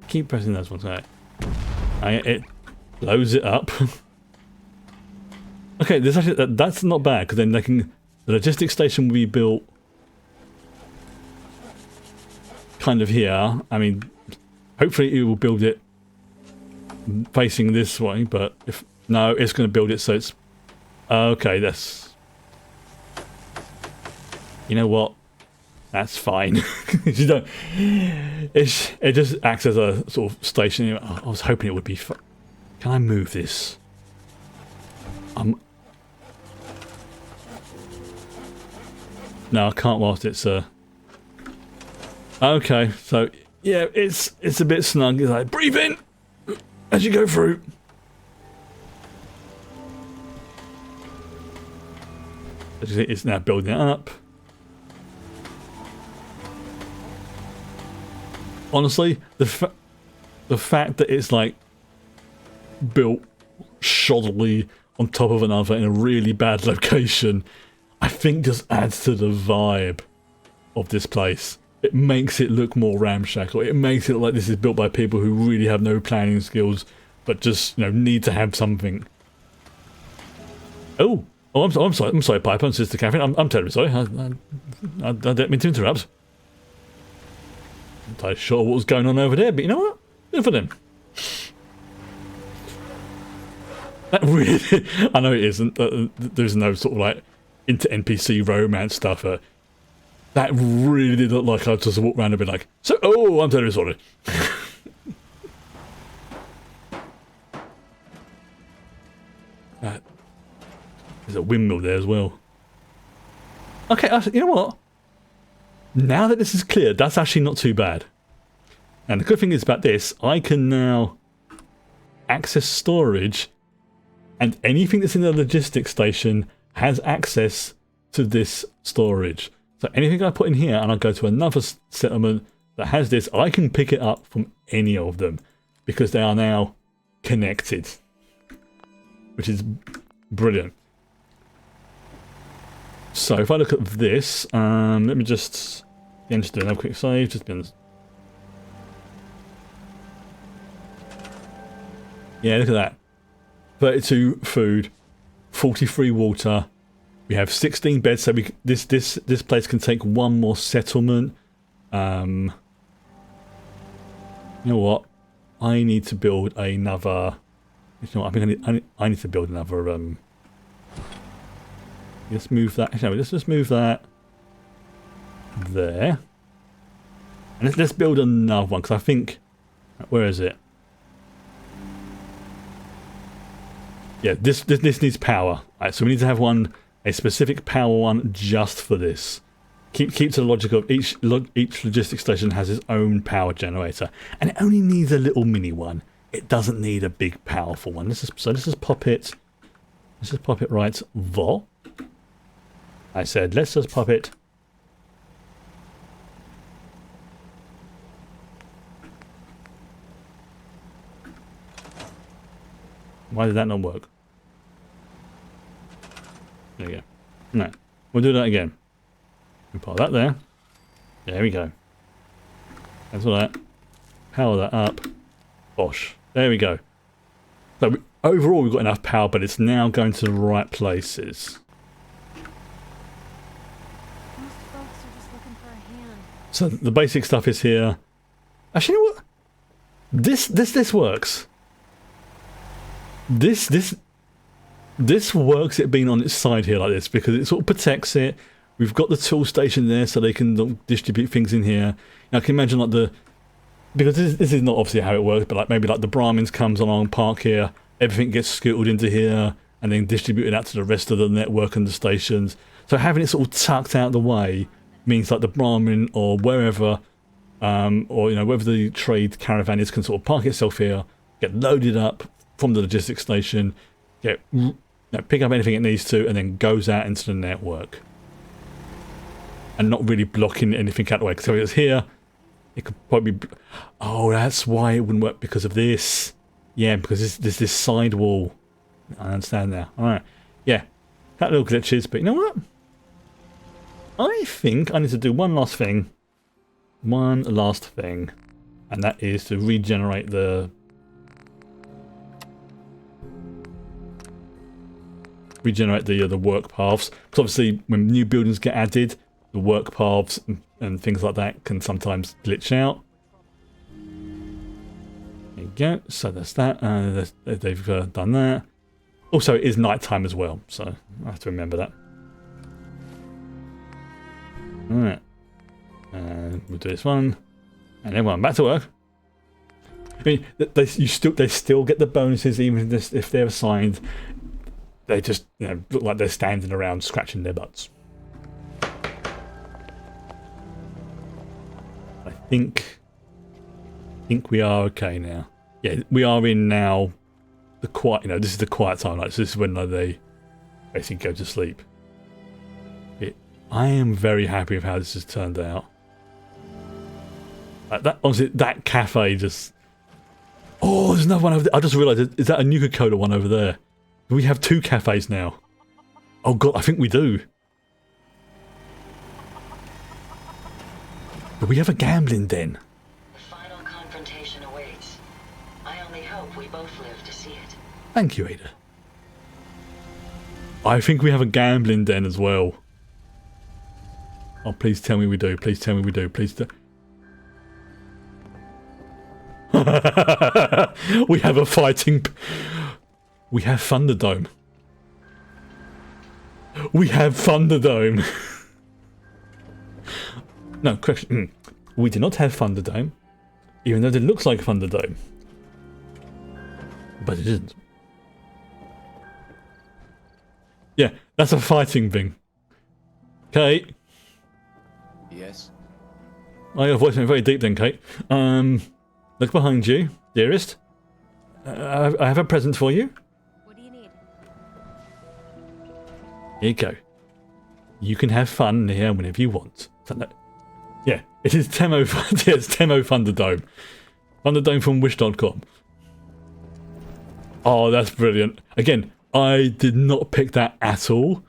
keep pressing those ones. Right. It loads it up. Okay, there's actually that's not bad because then they can. The logistics station will be built kind of here. I mean, hopefully it will build it facing this way, but if no, it's going to build it so it's okay. That's, you know what, that's fine. You don't. It just acts as a sort of station. I was hoping it would be. Can I move this? No, I can't whilst it's okay, so yeah, it's a bit snug. It's like breathe in as you go through. It's now building it up. Honestly, the fact that it's like built shoddily on top of another in a really bad location, I think just adds to the vibe of this place. It makes it look more ramshackle. It makes it look like this is built by people who really have no planning skills, but just, you know, need to have something. Oh, I'm sorry, Piper and Sister Catherine. I'm terribly sorry. I didn't mean to interrupt. I'm not sure what was going on over there, but you know what? Good for them. That really, I know it isn't. There's no sort of like into NPC romance stuff. That really did look like I just walked around and be like, so, oh, I'm terribly sorry. There's a windmill there as well. Okay, you know what? Now that this is clear, that's actually not too bad. And the good thing is about this, I can now access storage, and anything that's in the logistics station has access to this storage. So anything I put in here and I go to another settlement that has this, I can pick it up from any of them because they are now connected, which is brilliant. So if I look at this, let me just do another quick save. Just be honest. Yeah, look at that. 32 food, 43 water. We have 16 beds, so this place can take one more settlement. You know what? I need to build another. You know what? I think I need to build another. Let's move that. Actually, let's just move that there, and let's build another one because I think. Where is it? Yeah, this needs power. Right, so we need to have a specific power one just for this. Keep to the logic of each logistics station has its own power generator, and it only needs a little mini one. It doesn't need a big powerful one. Let's just pop it. Let's just pop it right there. I said let's just pop it. Why did that not work? There you go. No, we'll do that again. We put that there. There we go. Cancel that. Power that up. Bosh. There we go. So overall we've got enough power, but it's now going to the right places. Most folks are just looking for a hand. So the basic stuff is here. Actually, you know what? This works. This works, it being on its side here like this, because it sort of protects it. We've got the tool station there so they can distribute things in here. Now I can imagine like because this is not obviously how it works, but like maybe like the Brahmins comes along, park here, everything gets scooted into here and then distributed out to the rest of the network and the stations. So having it sort of tucked out the way means like the Brahmin or wherever, or wherever the trade caravan is, can sort of park itself here, get loaded up from the logistics station, pick up anything it needs to, and then goes out into the network. And not really blocking anything out of the way. So if it's here, it could probably oh, that's why it wouldn't work, because of this. Yeah, because there's this side wall. I understand now. Alright. Yeah. That little glitches, but you know what? I think I need to do one last thing. One last thing. And that is to regenerate the work paths. Because obviously when new buildings get added, the work paths and things like that can sometimes glitch out. There you go. So that's that. They've done that. Also, it is night time as well, so I have to remember that. Alright. We'll do this one. And everyone back to work. I mean, they still get the bonuses even if they're assigned. They just look like they're standing around scratching their butts. I think we are okay now. Yeah, we are in now the quiet. This is the quiet time. Like, so this is when they basically go to sleep. I am very happy with how this has turned out. Like that, honestly, that cafe just. Oh, there's another one over there. I just realised, is that a Nuka-Cola one over there? Do we have two cafes now? Oh god, I think we do. Do we have a gambling den? The final confrontation awaits. I only hope we both live to see it. Thank you, Ada. I think we have a gambling den as well. Oh, please tell me we do. Please tell me we do. Please do. We have a fighting. We have Thunderdome. We have Thunderdome. No, correction. We do not have Thunderdome, even though it looks like Thunderdome. But it isn't. Yeah, that's a fighting thing. Kate. Yes? Oh, your voice went very deep then, Kate. Look behind you, dearest. I have a present for you. What do you need? Here you go. You can have fun here whenever you want. Yeah, it is Temo. It's Temo Thunderdome. Thunderdome from Wish.com. Oh, that's brilliant. Again, I did not pick that at all.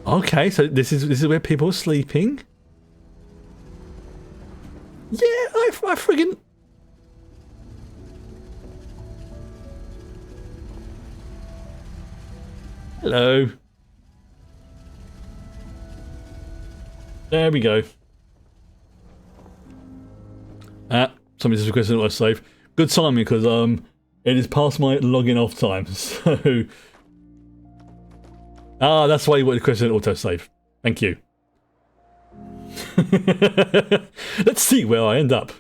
Okay, so this is where people are sleeping. Yeah, I friggin'... Hello. There we go. Somebody just requested an autosave. Good timing because it is past my logging off time. So that's why you wanted to request an autosave. Thank you. Let's see where I end up.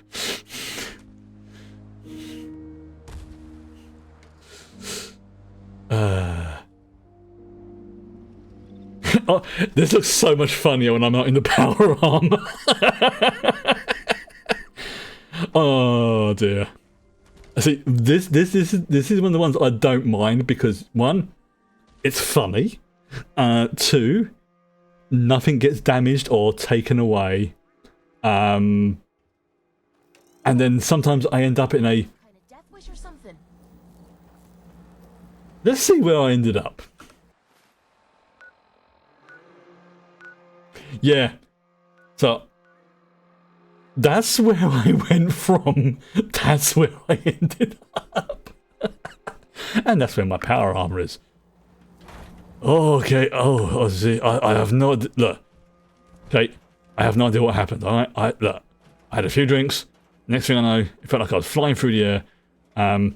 Oh, this looks so much funnier when I'm out in the power arm. Oh dear. See, this is one of the ones I don't mind because one, it's funny. Two, nothing gets damaged or taken away. And then sometimes I end up in a... Death wish or something. Let's see where I ended up. Yeah. So that's where I went from. That's where I ended up. And that's where my power armor is. Okay. Oh, see. I have no... Look. Okay. I have no idea what happened. Alright. Look. I had a few drinks. Next thing I know, it felt like I was flying through the air.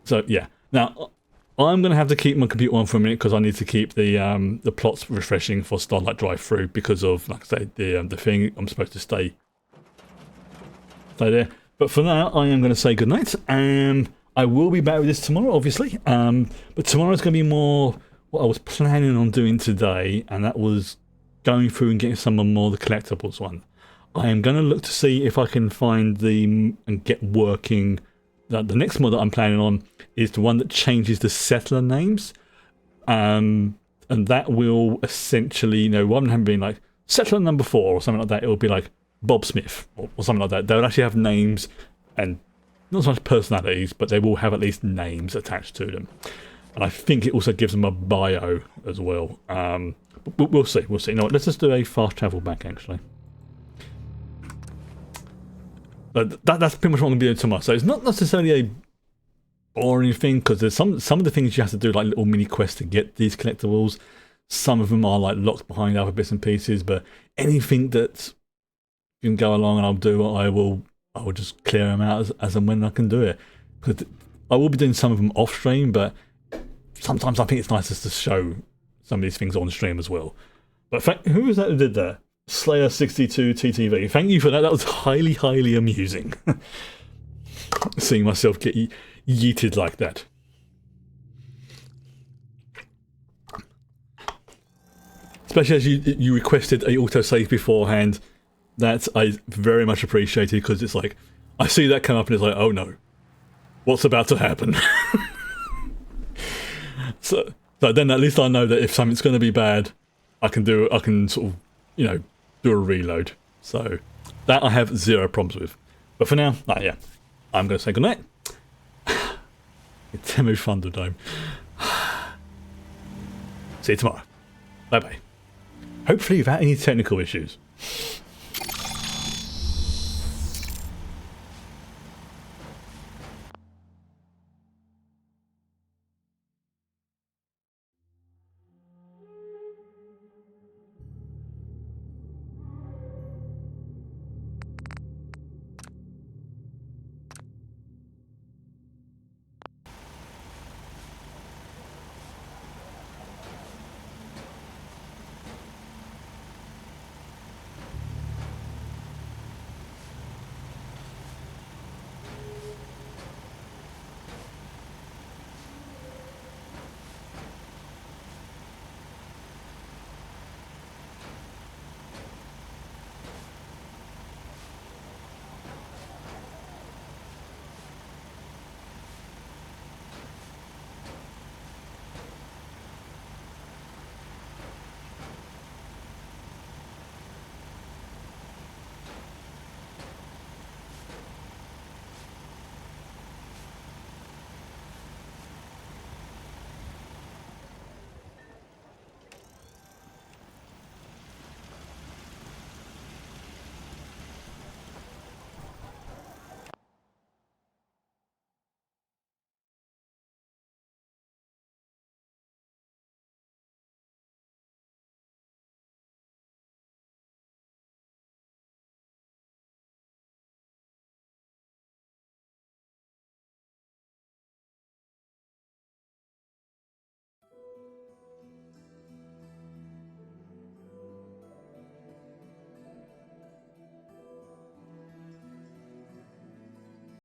So, yeah. Now, I'm going to have to keep my computer on for a minute because I need to keep the plots refreshing for Starlight Drive-Through because of, like I say, the thing I'm supposed to stay there. But for now, I am going to say goodnight. I will be back with this tomorrow, obviously. But tomorrow is going to be more what I was planning on doing today, and that was going through and getting some more of the collectibles one. I am going to look to see if I can find and get working. The next mod that I'm planning on is the one that changes the settler names. And that will essentially, rather than being like settler number 4 or something like that, it will be like Bob Smith or something like that. They'll actually have names and not so much personalities, but they will have at least names attached to them. And I think it also gives them a bio as well. But we'll see. We'll see. Let's just do a fast travel back, actually. But that's pretty much what I'm going to be doing tomorrow. So it's not necessarily a boring thing, because there's some of the things you have to do, like little mini quests to get these collectibles. Some of them are like locked behind other bits and pieces, but anything that can go along and I'll do, I will just clear them out as and when I can do it. Because I will be doing some of them off stream, but sometimes I think it's nice just to show some of these things on stream as well. But who was that who did that? Slayer62 TTV. Thank you for that. That was highly, highly amusing. Seeing myself get yeeted like that. Especially as you requested a autosave beforehand. That I very much appreciated, because it's like, I see that come up and it's like, oh no, what's about to happen? So then at least I know that if something's going to be bad, I can sort of, do a reload. So that I have zero problems with. But for now, yeah, I'm going to say goodnight. Temu Thunderdome. See you tomorrow. Bye bye. Hopefully without any technical issues.